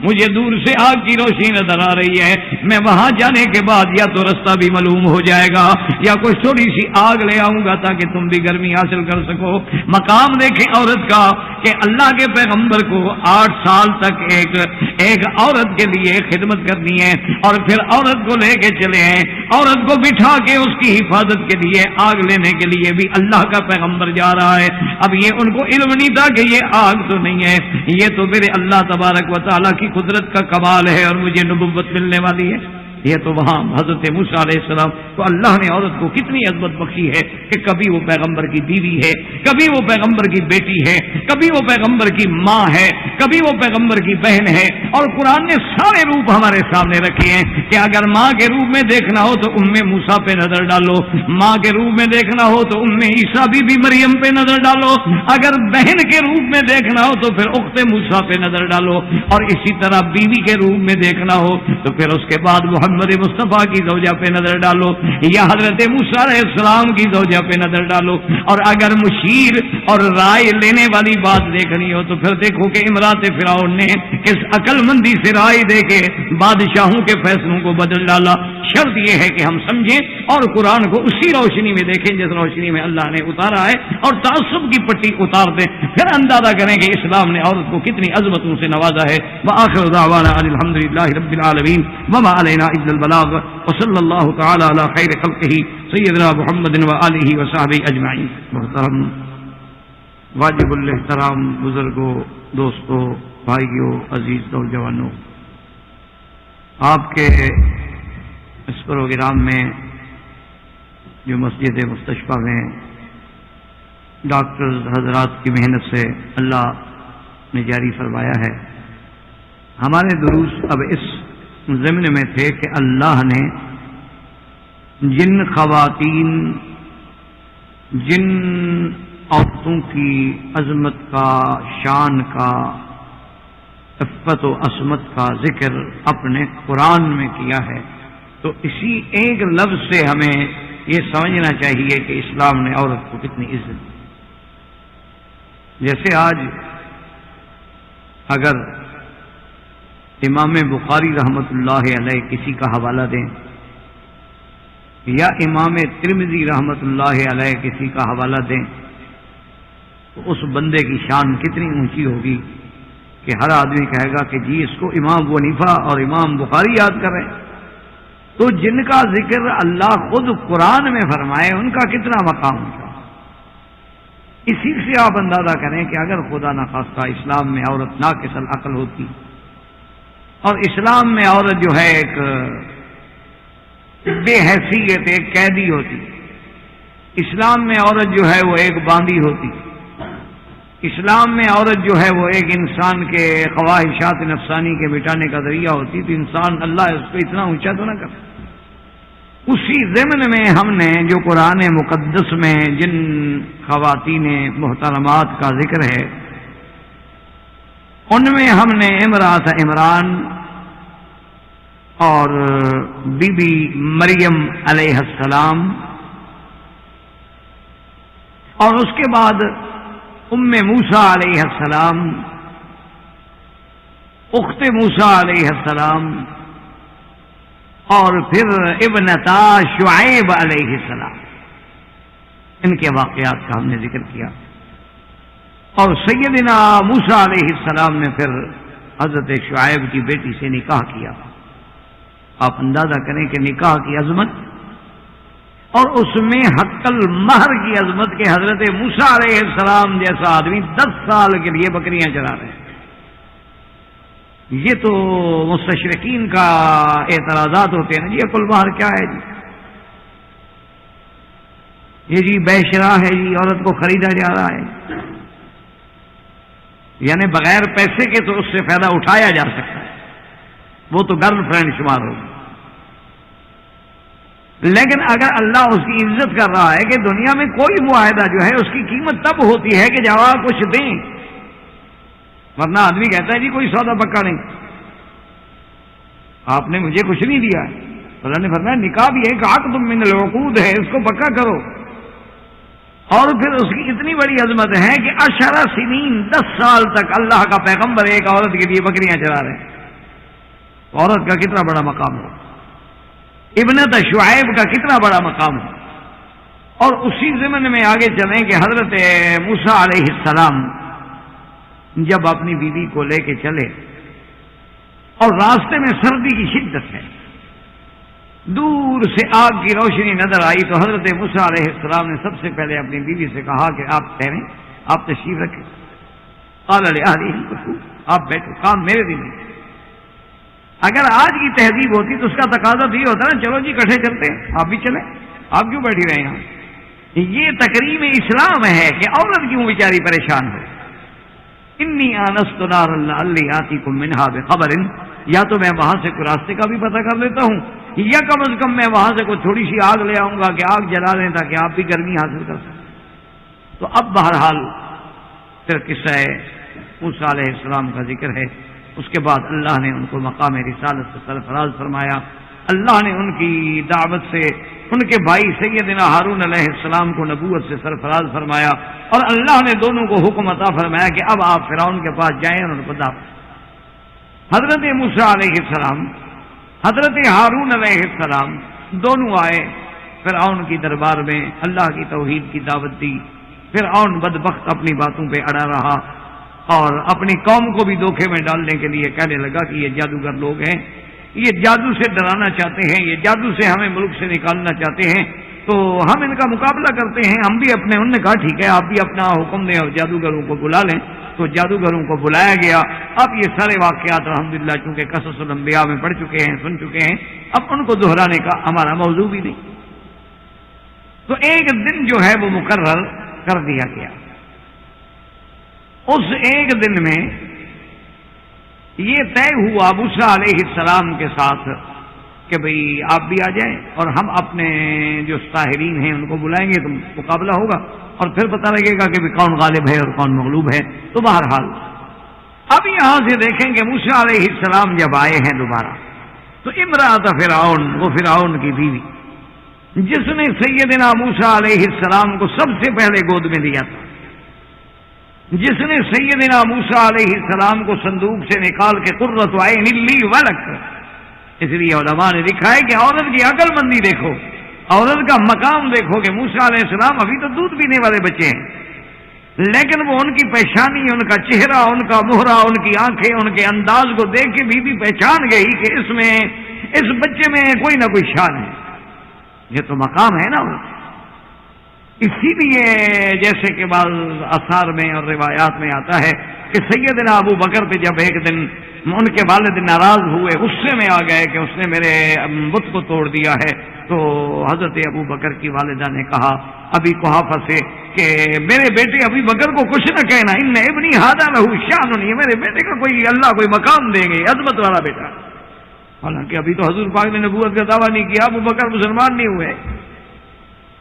مجھے دور سے آگ کی روشنی نظر آ رہی ہے، میں وہاں جانے کے بعد یا تو رستہ بھی معلوم ہو جائے گا یا کوئی تھوڑی سی آگ لے آؤں گا تاکہ تم بھی گرمی حاصل کر سکو۔ مقام دیکھیں عورت کا کہ اللہ کے پیغمبر کو 8 سال تک ایک عورت کے لیے خدمت کرنی ہے اور پھر عورت کو لے کے چلے ہیں، عورت کو بٹھا کے اس کی حفاظت کے لیے آگ لینے کے لیے بھی اللہ کا پیغمبر جا رہا ہے۔ اب یہ ان کو علم نہیں تھا کہ یہ آگ تو نہیں ہے، یہ تو میرے اللہ تبارک و تعالیٰ کی قدرت کا کمال ہے اور مجھے نبوت ملنے والی ہے۔ یہ تو وہاں حضرت موسیٰ علیہ السلام تو اللہ نے عورت کو کتنی عظمت بخشی ہے کہ کبھی وہ پیغمبر کی بیوی ہے، کبھی وہ پیغمبر کی بیٹی ہے، کبھی وہ پیغمبر کی ماں ہے، کبھی وہ پیغمبر کی بہن ہے، اور قرآن نے سارے روپ ہمارے سامنے رکھے ہیں کہ اگر ماں کے روپ میں دیکھنا ہو تو موسیٰ پہ نظر ڈالو، ماں کے روپ میں دیکھنا ہو تو عیسیٰ بی بی مریم پہ نظر ڈالو، اگر بہن کے روپ میں دیکھنا ہو تو پھر اخت موسیٰ پہ نظر ڈالو، اور اسی طرح بیوی کے روپ میں دیکھنا ہو تو پھر اس کے بعد محمد مصطفیٰ کی زوجہ پہ نظر ڈالو یا حضرت موسیٰ علیہ السلام کی زوجہ پہ نظر ڈالو، اور اگر مشیر اور رائے لینے والی بات دیکھنی ہو تو پھر دیکھو کہ امرات فرعون نے کس عقل مندی سے رائے دے کے بادشاہوں کے فیصلوں کو بدل ڈالا۔ شرط یہ ہے کہ ہم سمجھیں اور قرآن کو اسی روشنی میں دیکھیں جس روشنی میں اللہ نے اتارا ہے، اور تعصب کی پٹی اتار دیں، پھر اندازہ کریں کہ اسلام نے عورت کو کتنی عظمتوں سے نوازا ہے۔ وآخر دعوانا الحمد للہ رب العالمین وما علینا الا البلاغ وصلی اللہ تعالی علی خیر خلقہ سیدنا محمد وآلہ وصحبہ اجمعین۔ محترم واجب الاحترام بزرگوں، دوستوں، بھائیوں، عزیز نوجوانوں، آپ کے اس پروگرام میں جو مسجد مستشفیٰ میں ڈاکٹر حضرات کی محنت سے اللہ نے جاری فرمایا ہے، ہمارے دروس اب اس ضمن میں تھے کہ اللہ نے جن خواتین، جن عورتوں کی عظمت کا، شان کا، عفت و عصمت کا ذکر اپنے قرآن میں کیا ہے، تو اسی ایک لفظ سے ہمیں یہ سمجھنا چاہیے کہ اسلام نے عورت کو کتنی عزت دی۔ جیسے آج اگر امام بخاری رحمۃ اللہ علیہ کسی کا حوالہ دیں یا امام ترمذی رحمۃ اللہ علیہ کسی کا حوالہ دیں تو اس بندے کی شان کتنی اونچی ہوگی کہ ہر آدمی کہے گا کہ جی اس کو امام ابو حنیفہ اور امام بخاری یاد کر رہے ہیں۔ تو جن کا ذکر اللہ خود قرآن میں فرمائے ان کا کتنا مقام ہوگا۔ اسی سے آپ اندازہ کریں کہ اگر خدا نخواستہ اسلام میں عورت ناقص العقل ہوتی اور اسلام میں عورت جو ہے ایک بے حیثیت، ایک قیدی ہوتی، اسلام میں عورت جو ہے وہ ایک باندی ہوتی، اسلام میں عورت جو ہے وہ ایک انسان کے خواہشات نفسانی کے مٹانے کا ذریعہ ہوتی، تو انسان اللہ اس کو اتنا اونچا تو نہ کرتا۔ اسی ضمن میں ہم نے جو قرآن مقدس میں جن خواتین محترمات کا ذکر ہے ان میں ہم نے امرات عمران اور بی بی مریم علیہ السلام اور اس کے بعد ام موسیٰ علیہ السلام، اخت موسیٰ علیہ السلام، اور پھر ابنتا شعیب علیہ السلام، ان کے واقعات کا ہم نے ذکر کیا۔ اور سیدنا موسیٰ علیہ السلام نے پھر حضرت شعیب کی بیٹی سے نکاح کیا۔ آپ اندازہ کریں کہ نکاح کی عظمت اور اس میں حق المہر کی عظمت کہ حضرت موسیٰ علیہ السلام جیسا آدمی 10 سال کے لیے بکریاں چرا رہے ہیں۔ یہ تو مستشرقین کا اعتراضات ہوتے ہیں نا، جی عقل المہر کیا ہے جی؟ یہ جی بیشرا ہے جی، عورت کو خریدا جا رہا ہے، یعنی بغیر پیسے کے تو اس سے فائدہ اٹھایا جا سکتا ہے، وہ تو گرل فرینڈ شمار ہوگی۔ لیکن اگر اللہ اس کی عزت کر رہا ہے کہ دنیا میں کوئی معاہدہ جو ہے اس کی قیمت تب ہوتی ہے کہ جواب کچھ دیں، ورنہ آدمی کہتا ہے جی کوئی سودا پکا نہیں، آپ نے مجھے کچھ نہیں دیا ہے۔ اللہ نے فرمایا نکاح بھی ایک عقد من العقود ہے، اس کو پکا کرو۔ اور پھر اس کی اتنی بڑی عظمت ہے کہ 10 سنین 10 سال تک اللہ کا پیغمبر ایک عورت کے لیے بکریاں چرا رہے ہیں، عورت کا کتنا بڑا مقام ہو، ابنت شعیب کا کتنا بڑا مقام ہے۔ اور اسی ضمن میں آگے چلیں کہ حضرت موسیٰ علیہ السلام جب اپنی بیوی کو لے کے چلے اور راستے میں سردی کی شدت ہے، دور سے آگ کی روشنی نظر آئی تو حضرت موسیٰ علیہ السلام نے سب سے پہلے اپنی بیوی سے کہا کہ آپ ٹھہریں، آپ تشریف رکھیں، قال لأهله آپ بیٹھو، کام میرے دن ہے۔ اگر آج کی تہذیب ہوتی تو اس کا تقاضا تو یہ ہوتا نا چلو جی کٹھے چلتے ہیں، آپ بھی چلیں، آپ کیوں بیٹھی رہے ہیں؟ یہ تکریم اسلام ہے کہ عورت کیوں بیچاری پریشان ہو۔ انی آنست نارا لعلی آتیکم منہا بخبر، یا تو میں وہاں سے کوئی راستے کا بھی پتہ کر لیتا ہوں، یا کم از کم میں وہاں سے کوئی تھوڑی سی آگ لے آؤں گا کہ آگ جلا لیں تاکہ آپ بھی گرمی حاصل کر سکیں۔ تو اب بہرحال پھر قصہ موسیٰ علیہ السلام کا ذکر ہے۔ اس کے بعد اللہ نے ان کو مقام رسالت سے سرفراز فرمایا، اللہ نے ان کی دعوت سے ان کے بھائی سیدنا ہارون علیہ السلام کو نبوت سے سرفراز فرمایا، اور اللہ نے دونوں کو حکم عطا فرمایا کہ اب آپ فرعون کے پاس جائیں اور ان کو دعوت۔ حضرت موسیٰ علیہ السلام، حضرت ہارون علیہ السلام دونوں آئے فرعون کی دربار میں، اللہ کی توحید کی دعوت دی۔ فرعون بدبخت اپنی باتوں پہ اڑا رہا اور اپنی قوم کو بھی دھوکے میں ڈالنے کے لیے کہنے لگا کہ یہ جادوگر لوگ ہیں، یہ جادو سے ڈرانا چاہتے ہیں، یہ جادو سے ہمیں ملک سے نکالنا چاہتے ہیں، تو ہم ان کا مقابلہ کرتے ہیں، ہم بھی اپنے۔ انہوں نے کہا ٹھیک ہے آپ بھی اپنا حکم دیں اور جادوگروں کو بلا لیں۔ تو جادوگروں کو بلایا گیا۔ اب یہ سارے واقعات الحمدللہ چونکہ قصص الانبیاء میں پڑھ چکے ہیں، سن چکے ہیں، اب ان کو دہرانے کا ہمارا موضوع بھی نہیں۔ تو ایک دن جو ہے وہ مقرر کر دیا گیا۔ اس ایک دن میں یہ طے ہوا موسیٰ علیہ السلام کے ساتھ کہ بھئی آپ بھی آ جائیں اور ہم اپنے جو ساحرین ہیں ان کو بلائیں گے، تو مقابلہ ہوگا اور پھر پتہ لگے گا کہ کون غالب ہے اور کون مغلوب ہے۔ تو بہرحال اب یہاں سے دیکھیں کہ موسیٰ علیہ السلام جب آئے ہیں دوبارہ تو امرأۃ فرعون، وہ فرعون کی بیوی جس نے سیدنا موسیٰ علیہ السلام کو سب سے پہلے گود میں لیا تھا، جس نے سیدنا موسیٰ علیہ السلام کو صندوق سے نکال کے قرۃ عین لی ولک، اس لیے علماء نے لکھا ہے کہ عورت کی عقل مندی دیکھو، عورت کا مقام دیکھو کہ موسیٰ علیہ السلام ابھی تو دودھ پینے والے بچے ہیں، لیکن وہ ان کی پیشانی، ان کا چہرہ، ان کا مہرہ، ان کی آنکھیں، ان کے انداز کو دیکھ کے بیوی پہچان گئی کہ اس بچے میں کوئی نہ کوئی شان ہے، یہ تو مقام ہے نا۔ اسی لیے جیسے کہ بعض آثار میں اور روایات میں آتا ہے کہ سیدنا ابو بکر پہ جب ایک دن ان کے والد ناراض ہوئے، غصے میں آ گئے کہ اس نے میرے بت کو توڑ دیا ہے، تو حضرت ابو بکر کی والدہ نے کہا ابی قحافہ سے کہ میرے بیٹے ابی بکر کو کچھ نہ کہنا، ان ابنی ھذا لہ شان، یہ میرے بیٹے کا کوئی اللہ کوئی مقام دیں گے، عظمت والا بیٹا۔ حالانکہ ابھی تو حضور پاک نے نبوت کا دعویٰ نہیں کیا، ابو بکر مسلمان نہیں ہوئے،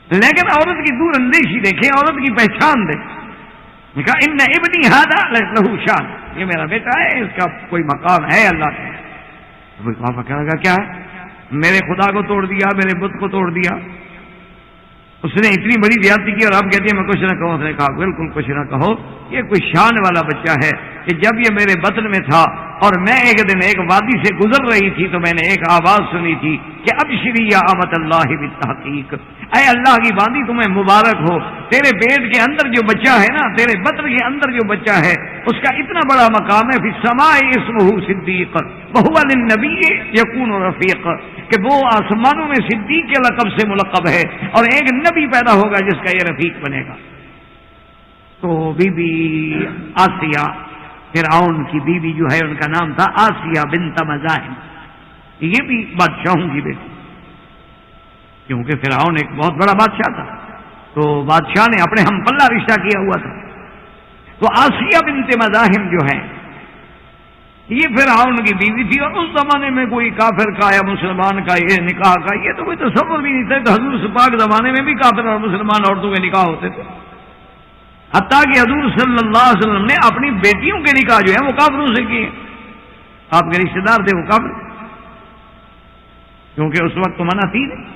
لیکن عورت کی دور اندیشی دیکھیں، عورت کی پہچان دیکھیں، کہا ان ابنی ھذا لہ شان، یہ میرا بیٹا ہے، اس کا کوئی مقام ہے اللہ کے۔ ابو قحافہ کہنے لگا کیا ہے؟ میرے خدا کو توڑ دیا، میرے بت کو توڑ دیا، اس نے اتنی بڑی زیادتی کی اور آپ کہتے ہیں میں کچھ نہ کہوں۔ اس نے کہا بالکل کچھ نہ کہو، یہ کوئی شان والا بچہ ہے کہ جب یہ میرے بطن میں تھا اور میں ایک دن ایک وادی سے گزر رہی تھی تو میں نے ایک آواز سنی تھی کہ ابشری یا امت اللہ بالتحقیق، اے اللہ کی باندی تمہیں مبارک ہو، تیرے پیٹ کے اندر جو بچہ ہے نا، تیرے بطن کے اندر جو بچہ ہے اس کا اتنا بڑا مقام ہے، فی السماء اسمہ صدیق وہو للنبی یکون رفیق، کہ وہ آسمانوں میں صدیق کے لقب سے ملقب ہے اور ایک نبی پیدا ہوگا جس کا یہ رفیق بنے گا۔ تو بی بی آسیہ، فرعون کی بیوی جو ہے ان کا نام تھا آسیہ بنت مزاحم، یہ بھی بادشاہوں کی بیٹی، کیونکہ فرعون ایک بہت بڑا بادشاہ تھا، تو بادشاہ نے اپنے ہم پلہ رشتہ کیا ہوا تھا. تو آسیہ بنت مزاحم جو ہے یہ فرعون کی بیوی تھی، اور اس زمانے میں کوئی کافر کا یا مسلمان کا یہ نکاح کا یہ تو کوئی تصور بھی نہیں تھا. تو حضور پاک زمانے میں بھی کافر اور مسلمان عورتوں کے نکاح ہوتے تھے، حتیٰ کہ حضور صلی اللہ علیہ وسلم نے اپنی بیٹیوں کے نکاح جو ہیں وہ کافروں سے کیے. آپ کے رشتے دار تھے وہ کافر، کیونکہ اس وقت تو منع تھی نہیں.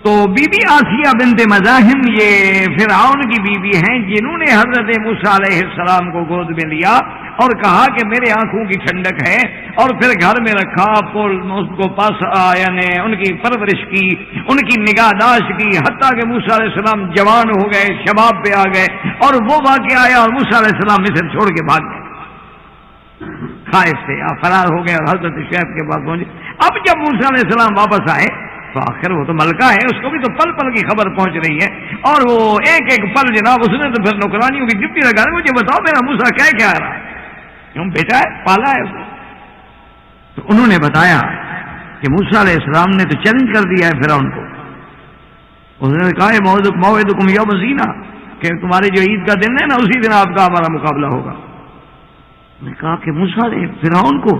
تو بی بی آسیہ بنت مزاحم یہ فرعون کی بیوی ہیں، جنہوں نے حضرت موسیٰ علیہ السلام کو گود میں لیا اور کہا کہ میرے آنکھوں کی ٹھنڈک ہے، اور پھر گھر میں رکھا، اس کو پاس یعنی ان کی پرورش کی، ان کی نگہداشت کی، حتیٰ کہ موسیٰ علیہ السلام جوان ہو گئے، شباب پہ آ گئے، اور وہ واقعہ آیا اور موسیٰ علیہ السلام مصر چھوڑ کے بھاگ گئے، خائف سے فرار ہو گئے اور حضرت شعیب کے پاس پہنچے. اب جب موسیٰ علیہ السلام واپس آئے تو آخر وہ تو ملکہ ہے، اس کو بھی تو پل پل کی خبر پہنچ رہی ہے، اور وہ ایک ایک پل جناب اس نے تو پھر نوکرانیوں کی ڈپٹی لگا رہے. مجھے بتاؤ میرا موسیٰ کیا کیا رہا ہے، کیوں بیٹا ہے پالا ہے اس نے. تو انہوں نے بتایا کہ موسیٰ علیہ السلام نے تو چیلنج کر دیا ہے فرعون کو. اس نے کہا موعدکم یوم الزینہ، کہ تمہارے جو عید کا دن ہے نا اسی دن آپ کا ہمارا مقابلہ ہوگا. میں نے کہا کہ موسیٰ نے فرعون کو،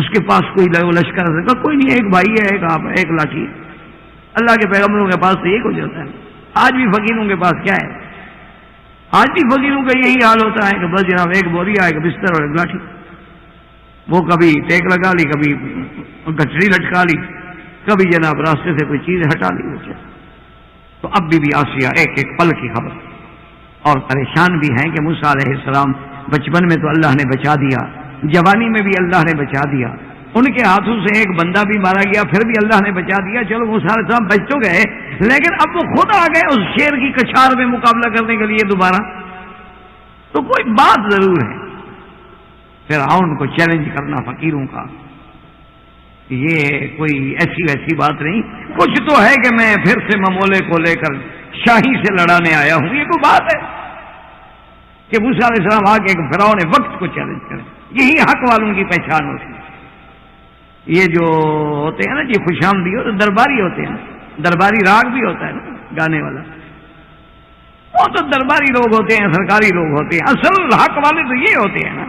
اس کے پاس کوئی لشکر ہے؟ کوئی نہیں، ایک بھائی ہے، ایک آپ ہے، ایک لاٹھی ہے. اللہ کے پیغمبروں کے پاس تو یہ کچھ ہوتا ہے. آج بھی فقیروں کے پاس کیا ہے؟ آج بھی فقیروں کا یہی حال ہوتا ہے کہ بس جناب ایک بوریا، ایک بستر اور ایک لاٹھی. وہ کبھی ٹیک لگا لی، کبھی گٹری لٹکا لی، کبھی جناب راستے سے کوئی چیز ہٹا لی. تو اب بھی آسیہ ایک ایک پل کی خبر، اور پریشان بھی ہیں کہ موسیٰ علیہ السلام بچپن میں تو اللہ نے بچا دیا، جوانی میں بھی اللہ نے بچا دیا، ان کے ہاتھوں سے ایک بندہ بھی مارا گیا پھر بھی اللہ نے بچا دیا. چلو موسیٰ علیہ السلام بچ تو گئے، لیکن اب وہ خود آ گئے اس شیر کی کچھار میں مقابلہ کرنے کے لیے دوبارہ. تو کوئی بات ضرور ہے فرعون کو چیلنج کرنا فقیروں کا، یہ کوئی ایسی ویسی بات نہیں. کچھ تو ہے کہ میں پھر سے ممولے کو لے کر شاہی سے لڑانے آیا ہوں، یہ کوئی بات ہے کہ موسیٰ علیہ السلام آ کے فرعون وقت کو چیلنج کریں. یہی حق والوں کی پہچان ہوتی ہے. یہ جو ہوتے ہیں نا جی خوش آمدید ہو تو درباری ہوتے ہیں، درباری راگ بھی ہوتا ہے نا گانے والا، وہ تو درباری لوگ ہوتے ہیں، سرکاری لوگ ہوتے ہیں. اصل حق والے تو یہ ہوتے ہیں نا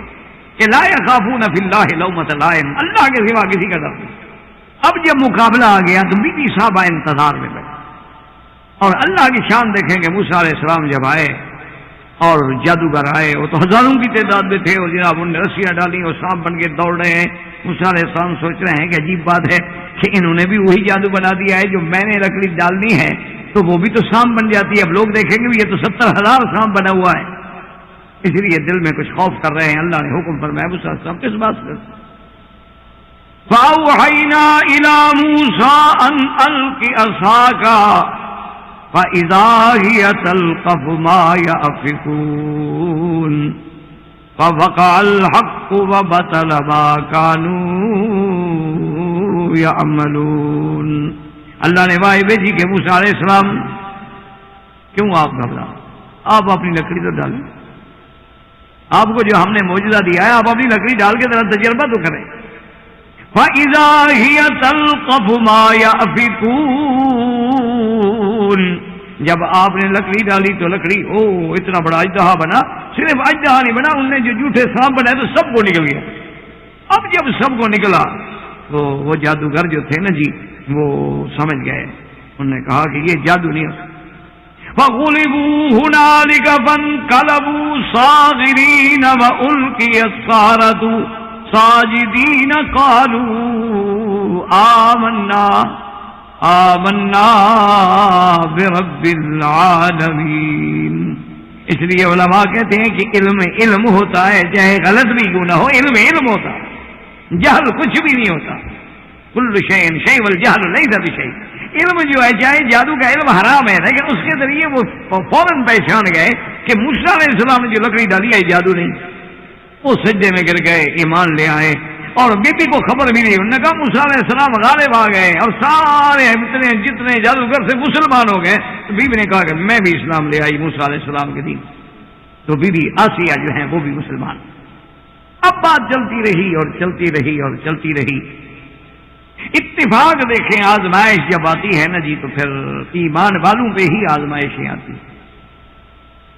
کہ لا یخافون فی اللہ لومۃ لائم، اللہ کے سوا کسی کا ڈر نہیں. اب جب مقابلہ آ گیا تو بیوی صاحبہ انتظار میں بیٹھے، اور اللہ کی شان دیکھیں گے. موسیٰ علیہ السلام جب آئے اور جادوگر آئے، وہ تو ہزاروں کی تعداد میں تھے، اور جناب انہوں نے رسیاں ڈالی اور سانپ بن کے دوڑ رہے ہیں. موسیٰ علیہ السلام سوچ رہے ہیں کہ عجیب بات ہے کہ انہوں نے بھی وہی جادو بنا دیا ہے جو میں نے لکڑی ڈالنی ہے تو وہ بھی تو سانپ بن جاتی ہے. اب لوگ دیکھیں گے یہ تو 70,000 سانپ بنا ہوا ہے، اس لیے دل میں کچھ خوف کر رہے ہیں. اللہ نے حکم فرمایا موسیٰ علیہ السلام کس بات سے؟ فَأَوْحَيْنَا إِلَى مُوسَىٰ أَنْ أَلْقِ عَصَاكَ فَإِذَا هِيَ تَلْقَفُ مَا يَأْفِكُونَ فَوَقَعَ الْحَقُّ وَبَطَلَ مَا كَانُوا يَعْمَلُونَ. اللہ نے وحی بھیجی کہ موسیٰ علیہ السلام کیوں آپ گھبرا، آپ اپنی لکڑی تو ڈالیں، آپ کو جو ہم نے معجزہ دیا ہے آپ اپنی لکڑی ڈال کے ذرا تجربہ تو کریں. فَإِذَا هِيَ تَلْقَفُ مَا يَأْفِكُونَ، جب آپ نے لکڑی ڈالی تو لکڑی اتنا بڑا اژدہا بنا. صرف اژدہا نہیں بنا، ان نے جو جھوٹے سانپ بنائے تو سب کو نکل گیا. اب جب سب کو نکلا تو وہ جادوگر جو تھے نا جی وہ سمجھ گئے، انہوں نے کہا کہ یہ جادو نہیں ہوتا. فَغُلِبُوا هُنَالِكَ فَانقَلَبُوا صَاغِرِينَ وَأُلْقِيَ السَّحَرَةُ ساجدین قالوا آمنا برب العالمین. اس لیے علماء کہتے ہیں کہ علم ہوتا ہے، چاہے غلط بھی کیوں نہ ہو، علم ہوتا ہے، جہل کچھ بھی نہیں ہوتا. کل شیء شیء والجہل لیس بشیء. علم جو ہے چاہے جادو کا علم حرام ہے، لیکن اس کے ذریعے وہ فوراً پہچان گئے کہ موسیٰ علیہ السلام نے جو لکڑی ڈالی ہے جادو نہیں. وہ سجدے میں گر گئے، ایمان لے آئے، اور بیٹی کو خبر ملی، انہوں نے کہا موسیٰ علیہ السلام غالب آ گئے اور سارے جتنے جادوگر سے مسلمان ہو گئے. تو بیوی نے کہا کہ میں بھی اسلام لے آئی موسیٰ علیہ السلام کے دین. تو بیوی آسیہ جو ہیں وہ بھی مسلمان. اب بات چلتی رہی اور چلتی رہی اور چلتی رہی. اتفاق دیکھیں، آزمائش جب آتی ہے نا جی تو پھر ایمان والوں پہ ہی آزمائشیں آتی.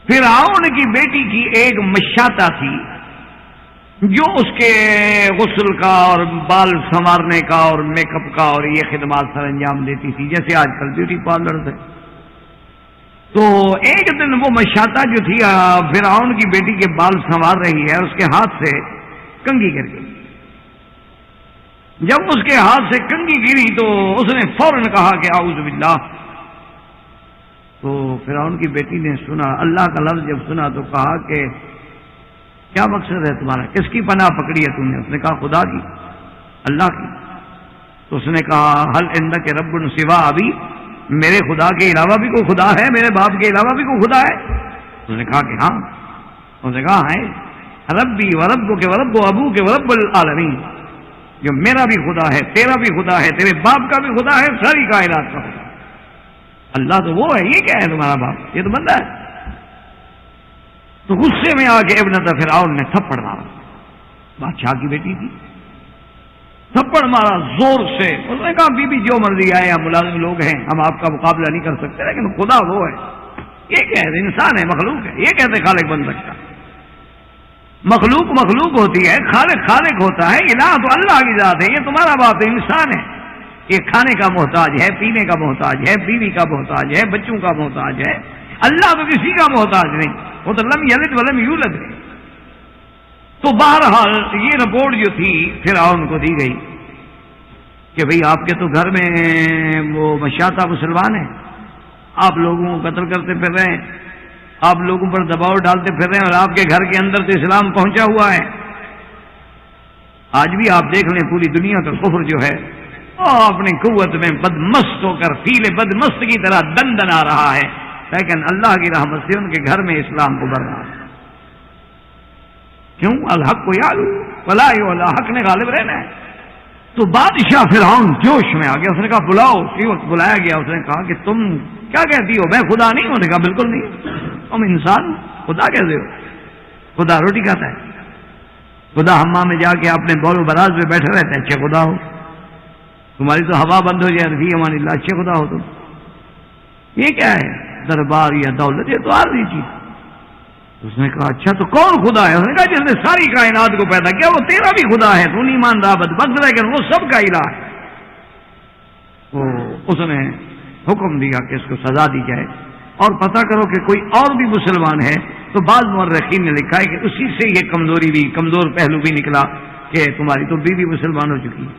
فرعون کی بیٹی کی ایک مشاطہ تھی جو اس کے غسل کا اور بال سنوارنے کا اور میک اپ کا اور یہ خدمات سر انجام دیتی تھی، جیسے آج کل بیوٹی پارلر سے. تو ایک دن وہ مشاطہ جو تھی فرعون کی بیٹی کے بال سنوار رہی ہے، اس کے ہاتھ سے کنگھی گر گئی. جب اس کے ہاتھ سے کنگھی گری تو اس نے فوراً کہا کہ اعوذ باللہ. تو فرعون کی بیٹی نے سنا اللہ کا لفظ، جب سنا تو کہا کہ کیا مقصد ہے تمہارا، کس کی پناہ پکڑی ہے تم نے؟ اس نے کہا خدا کی، اللہ کی. تو اس نے کہا حل عندک رب سوا ابھی، میرے خدا کے علاوہ بھی کوئی خدا ہے؟ میرے باپ کے علاوہ بھی کوئی خدا ہے؟ اس نے کہا کہ ہاں. اس نے کہا ہے ربی ورب کے ورب ابو کے ورب العالمین، جو میرا بھی خدا ہے، تیرا بھی خدا ہے، تیرے باپ کا بھی خدا ہے، ساری کائنات کا خدا. اللہ تو وہ ہے، یہ کیا ہے تمہارا باپ؟ یہ تو بندہ ہے. تو غصے میں آ کے ابنت فرعون نے تھپڑ مارا. بادشاہ کی بیٹی تھی، تھپڑ مارا زور سے. اس نے کہا بی بی جو مرضی آئے، ہم ملازم لوگ ہیں، ہم آپ کا مقابلہ نہیں کر سکتے، لیکن خدا وہ ہے. یہ کیا ہے؟ انسان ہے، مخلوق ہے. یہ کیسے خالق بن سکتا؟ مخلوق مخلوق ہوتی ہے، خالق خالق ہوتا ہے. الہ تو اللہ کی ذات ہے. یہ تمہارا باپ ہے، انسان ہے. یہ کھانے کا محتاج ہے، پینے کا محتاج ہے، بیوی کا محتاج ہے، بچوں کا محتاج ہے. اللہ تو کسی کا محتاج نہیں، وہ تو لم یلد ولم یولد ہے. تو بہرحال یہ رپورٹ جو تھی فرعون کو دی گئی کہ بھئی آپ کے تو گھر میں وہ مشاطہ مسلمان ہیں، آپ لوگوں کو قتل کرتے پھر رہے ہیں، آپ لوگوں پر دباؤ ڈالتے پھر رہے ہیں، اور آپ کے گھر کے اندر تو اسلام پہنچا ہوا ہے. آج بھی آپ دیکھ لیں پوری دنیا کا کفر جو ہے اپنی قوت میں بدمست ہو کر فیل بدمست کی طرح دن دن آ رہا ہے، لیکن اللہ کی رحمت سے ان کے گھر میں اسلام ابھر رہا ہے. کیوں؟ الحق کو یعلو ولا یعلی، حق نے غالب رہنا ہے. تو بادشاہ فرعون جوش میں آ گیا. اس نے کہا بلاؤ. اسی وقت بلایا گیا. اس نے کہا کہ تم کیا کہتی ہو؟ میں خدا نہیں ہوں. نے کہا بالکل نہیں، تم انسان خدا کہتے ہو؟ خدا روٹی کھاتا ہے، خدا حمام میں جا کے اپنے بول و براز میں بیٹھے رہتے ہیں، اچھے خدا ہو. تمہاری تو ہوا بند ہو جائے رفیع امان اللہ، اچھے خدا ہو تم. یہ کیا ہے؟ دربار یا دولت؟ یہ تو عارضی چیز. اس نے کہا اچھا تو کون خدا ہے؟ اس نے کہا جس نے ساری کائنات کو پیدا کیا وہ تیرا بھی خدا ہے، تو نہیں مان رہا بدبخت، لیکن وہ سب کا الہ ہے. اس نے حکم دیا کہ اس کو سزا دی جائے اور پتہ کرو کہ کوئی اور بھی مسلمان ہے. تو بعض مورخین نے لکھا ہے کہ اسی سے یہ کمزوری بھی، کمزور پہلو بھی نکلا کہ تمہاری تو بیوی مسلمان ہو چکی ہے،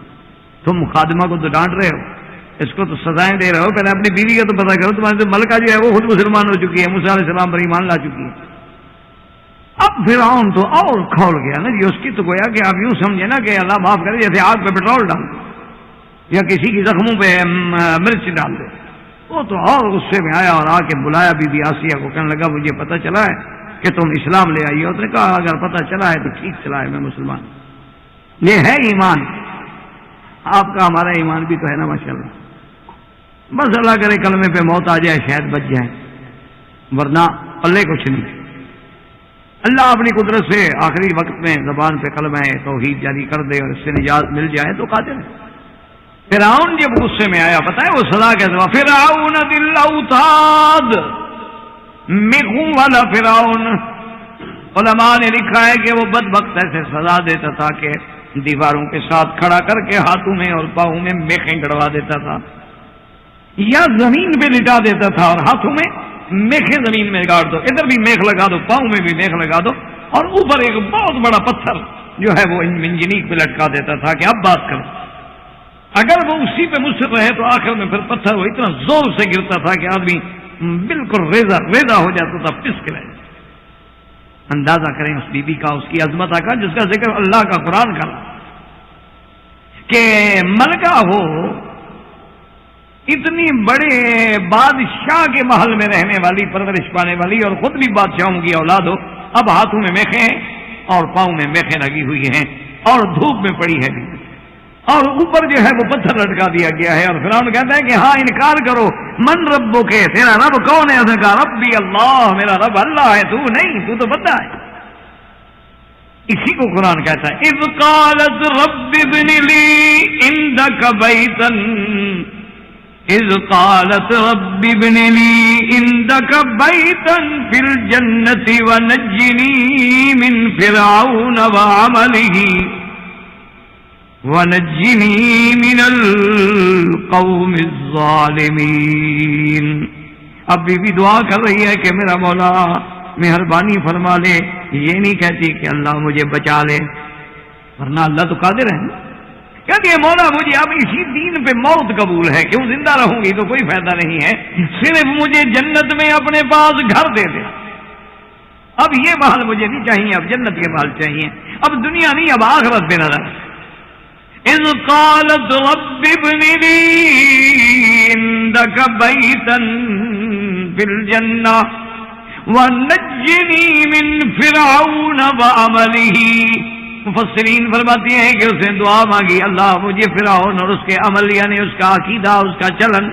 تم خادمہ کو تو ڈانٹ رہے ہو، اس کو تو سزائیں دے رہے ہو، پہلے اپنی بیوی کا تو پتہ کرو. تمہاری تو ملکہ جو ہے وہ خود مسلمان ہو چکی ہے، موسیٰ علیہ السلام پر ایمان لا چکی ہے. اب فرعون تو اور کھول گیا نا جی. اس کی تو گویا کہ آپ یوں سمجھے نا کہ اللہ معاف کرے جیسے آگ پہ پیٹرول ڈال دے یا کسی کی زخموں پہ مرچ ڈال دے. وہ تو اور غصے میں آیا اور آ کے بلایا بی بی آسیہ کو. کہنے لگا مجھے پتہ چلا ہے کہ تم اسلام لے آئیے. اس نے کہا اگر پتہ چلا ہے تو ٹھیک چلا ہے، میں مسلمان. یہ ہے ایمان. آپ کا ہمارا ایمان بھی تو ہے نا ماشاءاللہ. بس اللہ کرے کلمے پہ موت آ جائے، شاید بچ جائیں، ورنہ پلے کچھ نہیں. اللہ اپنی قدرت سے آخری وقت میں زبان پہ کلمہ توحید جاری کر دے اور اس سے نجات مل جائے تو قادر ہے. فرعون جب غصے میں آیا، پتہ ہے وہ سزا کیسے ہوا؟ فرعون ذی الاوتاد، میخوں والا فرعون. علماء نے لکھا ہے کہ وہ بدبخت ایسے سزا دیتا تھا کہ دیواروں کے ساتھ کھڑا کر کے ہاتھوں میں اور پاؤں میں میخیں گڑوا دیتا تھا، یا زمین پہ لٹا دیتا تھا اور ہاتھوں میں میخیں زمین میں گاڑ دو، ادھر بھی میخ لگا دو، پاؤں میں بھی میخ لگا دو، اور اوپر ایک بہت بڑا پتھر جو ہے وہ منجنیق پہ لٹکا دیتا تھا کہ اب بات کرو. اگر وہ اسی پہ مصر رہے تو آخر میں پھر پتھر وہ اتنا زور سے گرتا تھا کہ آدمی بالکل ریزہ ریزہ ہو جاتا تھا، پسک رہے. اندازہ کریں اس بی بی کا، اس کی عظمت کا، جس کا ذکر اللہ کا قرآن کا کہ ملکہ ہو، اتنی بڑے بادشاہ کے محل میں رہنے والی، پرورش پانے والی، اور خود بھی بادشاہوں کی اولاد ہو. اب ہاتھوں میں میخیں ہیں اور پاؤں میں میخیں لگی ہوئی ہیں اور دھوپ میں پڑی ہے، اور اوپر جو ہے وہ پتھر لٹکا دیا گیا ہے. اور فرعون کہتا ہے کہ ہاں انکار کرو، من ربو کے، تیرا رب کون ہے؟ اس نے کہا ربی اللہ، میرا رب اللہ ہے، تو نہیں، تو بندہ ہے. اسی کو قرآن کہتا ہے اذ قالت رب ابن لی عندک بیتا، اذ قالت رب ابن لی عندک بیتا فی الجنت ونجنی من فرعون وعملہ ونجنی من القوم الظالمین۔ اب بی بی دعا کر رہی ہے کہ میرا مولا مہربانی فرما لے، یہ نہیں کہتی کہ اللہ مجھے بچا لے، ورنہ اللہ تو قادر ہے، کہتی ہے مولا مجھے اب اسی دین پہ موت قبول ہے، کیوں زندہ رہوں گی تو کوئی فائدہ نہیں ہے، صرف مجھے جنت میں اپنے پاس گھر دے دے، اب یہ بحال مجھے نہیں چاہیے، اب جنت کے بحال چاہیے، اب دنیا نہیں، اب آخرت پہ نظر۔ اذ قالت رب ابن لی عندک بیتا فی الجنہ وَنَجِّنِي مِن فِرْعَوْنَ وَعَمَلِهِ۔ مفسرین فرماتے ہیں کہ اس نے دعا مانگی اللہ مجھے فرعون اور اس کے عمل یعنی اس کا عقیدہ اس کا چلن،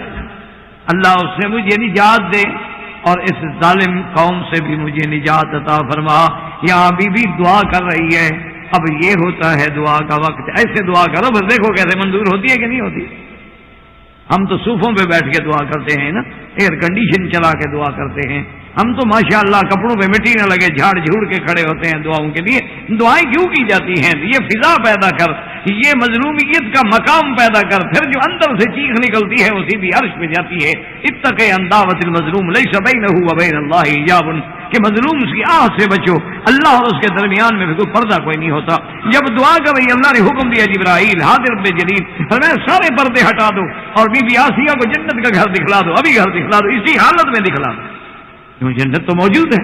اللہ اس سے مجھے نجات دے اور اس ظالم قوم سے بھی مجھے نجات عطا فرما۔ یہاں بی بی دعا کر رہی ہے، اب یہ ہوتا ہے دعا کا وقت، ایسے دعا کرو بس دیکھو کیسے منظور ہوتی ہے کہ نہیں ہوتی۔ ہم تو صوفوں پہ بیٹھ کے دعا کرتے ہیں نا، ایئر کنڈیشن چلا کے دعا کرتے ہیں، ہم تو ماشاءاللہ کپڑوں پہ مٹی نہ لگے جھاڑ جھوڑ کے کھڑے ہوتے ہیں دعاؤں کے لیے۔ دعائیں کیوں کی جاتی ہیں؟ یہ فضا پیدا کر، یہ مظلومیت کا مقام پیدا کر، پھر جو اندر سے چیخ نکلتی ہے وہ سیدھی عرش پہ جاتی ہے۔ اتقِ ان دعوت المظلوم لیس بینہ وبین اللہ حجاب، کہ مظلوم کی آہ سے بچو، اللہ اور اس کے درمیان میں بھی کوئی پردہ کوئی نہیں ہوتا۔ جب دعا کر رہی اللہ نے حکم دیا جبرائیل حاضر بے جلیل میں سارے پردے ہٹا دو اور بی بی آسیہ کو جنت کا گھر دکھلا دو، ابھی گھر دکھلا دو، اسی حالت میں دکھلا دو، جنت تو موجود ہے،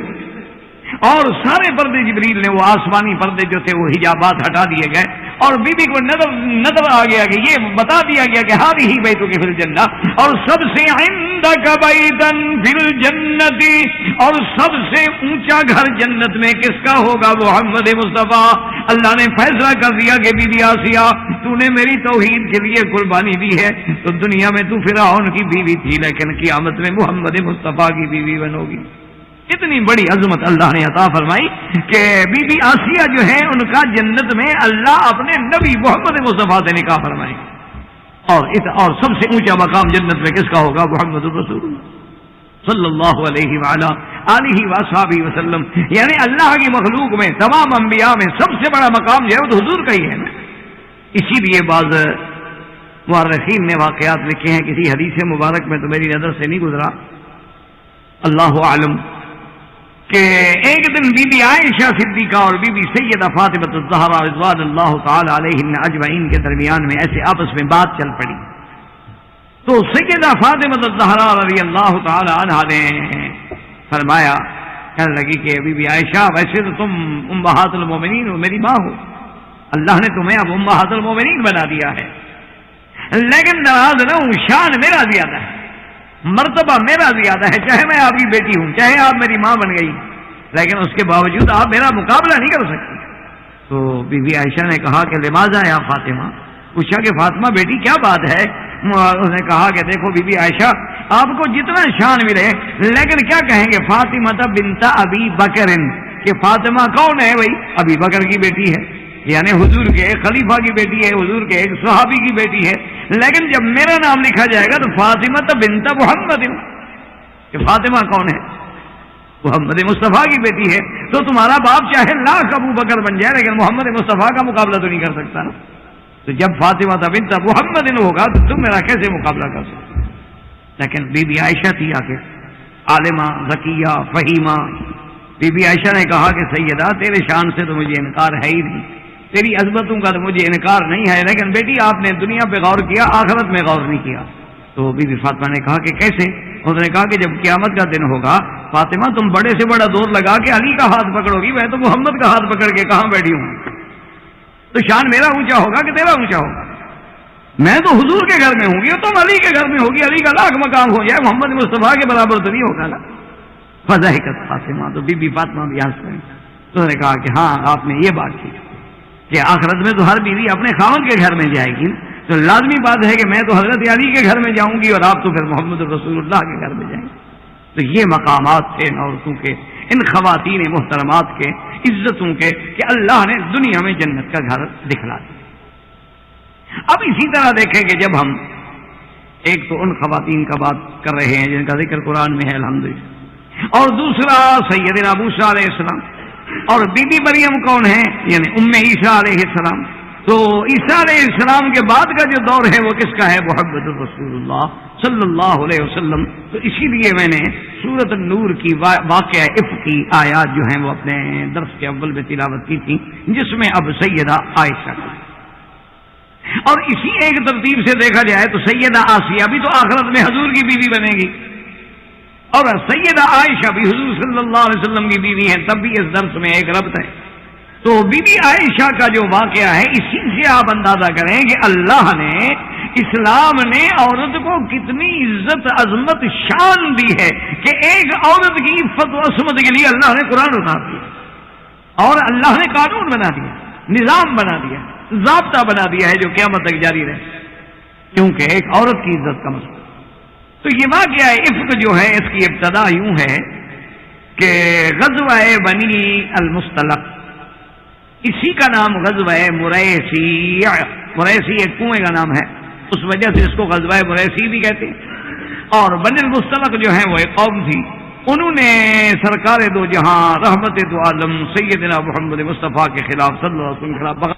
اور سارے پردے جبریل نے وہ آسمانی پردے جو تھے وہ حجابات ہٹا دیے گئے، اور بی بی کو نظر آ گیا کہ یہ بتا دیا گیا کہ ہذہ بیتک فی الجنہ، اور سب سے عندک بیتا فی الجنت، اور سب سے اونچا گھر جنت میں کس کا ہوگا؟ محمد مصطفیٰ۔ اللہ نے فیصلہ کر دیا کہ بی بی آسیہ تو نے میری توحید کے لیے قربانی دی ہے تو دنیا میں تو فرعون کی بیوی تھی لیکن قیامت میں محمد مصطفیٰ کی بیوی بنوگی۔ اتنی بڑی عظمت اللہ نے عطا فرمائی کہ بی بی آسیہ جو ہے ان کا جنت میں اللہ اپنے نبی محمد مصطفیٰ سے نکاح فرمائے، اور سب سے اونچا مقام جنت میں کس کا ہوگا؟ محمد رسول اللہ صلی اللہ علیہ وآلہ آلہ وصحبہ وسلم۔ یعنی اللہ کی مخلوق میں تمام انبیاء میں سب سے بڑا مقام جو ہے وہ تو حضور کا ہی ہے نا۔ اسی لیے بعض مورخین نے واقعات لکھے ہیں، کسی حدیث مبارک میں تو میری نظر سے نہیں گزرا، اللہ عالم، کہ ایک دن بی بی عائشہ صدیقہ اور بی بی سیدہ فاطمہ الزہرا رضوان اللہ تعالی علیہن اجمعین کے درمیان میں ایسے آپس میں بات چل پڑی، تو سیدہ فاطمہ الزہرا رضی اللہ تعالی عنہا نے فرمایا، کہنے لگی کہ بی بی عائشہ ویسے تو تم امہات المومنین ہو، میری ماں ہو، اللہ نے تمہیں اب امہات المومنین بنا دیا ہے، لیکن ناراض نہ ہوں، شان میرا زیادہ ہے، مرتبہ میرا زیادہ ہے، چاہے میں آپ کی بیٹی ہوں، چاہے آپ میری ماں بن گئی، لیکن اس کے باوجود آپ میرا مقابلہ نہیں کر سکتی۔ تو بی بی عائشہ نے کہا کہ لماذا یا فاطمہ، پوچھا کہ فاطمہ بیٹی کیا بات ہے؟ اس نے کہا کہ دیکھو بی بی عائشہ آپ کو جتنا شان ملے لیکن کیا کہیں گے فاطمہ بنت ابی بکر، کہ فاطمہ کون ہے؟ بھائی ابی بکر کی بیٹی ہے، یعنی حضور کے ایک خلیفہ کی بیٹی ہے، حضور کے ایک صحابی کی بیٹی ہے، لیکن جب میرا نام لکھا جائے گا تو فاطمہ بنت محمد، کہ فاطمہ کون ہے؟ محمد مصطفیٰ کی بیٹی ہے، تو تمہارا باپ چاہے لاکھ ابو بکر بن جائے لیکن محمد مصطفیٰ کا مقابلہ تو نہیں کر سکتا نا۔ تو جب فاطمہ بنت محمد ہوگا تو تم میرا کیسے مقابلہ کر سکتے؟ لیکن بی بی عائشہ تھی آ کے عالمہ ذکیہ فہیمہ، بی بی عائشہ نے کہا کہ سیدہ تیرے شان سے تو مجھے انکار ہے ہی نہیں، تیری عظمتوں کا تو مجھے انکار نہیں ہے، لیکن بیٹی آپ نے دنیا پہ غور کیا آخرت میں غور نہیں کیا۔ تو بی بی فاطمہ نے کہا کہ کیسے؟ اس نے کہا کہ جب قیامت کا دن ہوگا فاطمہ تم بڑے سے بڑا دور لگا کے علی کا ہاتھ پکڑو گی، میں تو محمد کا ہاتھ پکڑ کے کہاں بیٹھی ہوں، تو شان میرا اونچا ہوگا کہ تیرا اونچا ہوگا؟ میں تو حضور کے گھر میں ہوں گی اور تم علی کے گھر میں ہوگی، علی کا لاکھ مقام ہو جائے محمد مصطفیٰ کے برابر تو نہیں ہوگا نا۔ فضحکت فاطمہ، تو بی بی فاطمہ بھی ہنس پڑی، تو نے کہا کہ ہاں آپ نے یہ بات کی کہ آخرت میں تو ہر بیوی اپنے خاوند کے گھر میں جائے گی، تو لازمی بات ہے کہ میں تو حضرت علی کے گھر میں جاؤں گی اور آپ تو پھر محمد رسول اللہ کے گھر میں جائیں گے۔ تو یہ مقامات تھے عورتوں کے، ان خواتین محترمات کے، عزتوں کے کہ اللہ نے دنیا میں جنت کا گھر دکھلا دیا۔ اب اسی طرح دیکھیں کہ جب ہم ایک تو ان خواتین کا بات کر رہے ہیں جن کا ذکر قرآن میں ہے الحمدللہ، اور دوسرا سیدنا موسیٰ علیہ السلام، اور بی بی مریم کون ہے؟ یعنی ام عیسیٰ علیہ السلام۔ تو عیسیٰ علیہ السلام کے بعد کا جو دور ہے وہ کس کا ہے؟ محمد رسول اللہ صلی اللہ علیہ وسلم۔ تو اسی لیے میں نے سورۃ النور کی واقعہ افک کی آیات جو ہیں وہ اپنے درس کے اول میں تلاوت کی تھی، جس میں اب سیدہ عائشہ کی، اور اسی ایک ترتیب سے دیکھا جائے تو سیدہ آسیہ بھی تو آخرت میں حضور کی بیوی بنے گی، اور سیدہ عائشہ بھی حضور صلی اللہ علیہ وسلم کی بیوی ہیں، تب بھی اس درس میں ایک ربط ہے۔ تو بی بی عائشہ کا جو واقعہ ہے اسی سے آپ اندازہ کریں کہ اللہ نے، اسلام نے عورت کو کتنی عزت عظمت شان دی ہے کہ ایک عورت کی عفت و عصمت کے لیے اللہ نے قرآن اتار دیا، اور اللہ نے قانون بنا دیا، نظام بنا دیا، ضابطہ بنا دیا ہے جو قیامت تک جاری رہے، کیونکہ ایک عورت کی عزت کا مسئلہ۔ تو یہ واقعہ افک جو ہے اس کی ابتدا یوں ہے کہ غزوہ بنی المصطلق، اسی کا نام غزوہ مریسی، مریسی ایک کنویں کا نام ہے، اس وجہ سے اس کو غزوہ مریسی بھی کہتے ہیں۔ اور بنی المصطلق جو ہے وہ ایک قوم تھی، انہوں نے سرکار دو جہاں رحمت دو عالم سیدنا محمد مصطفیٰ کے خلاف صلی اللہ علیہ وسلم کے خلاف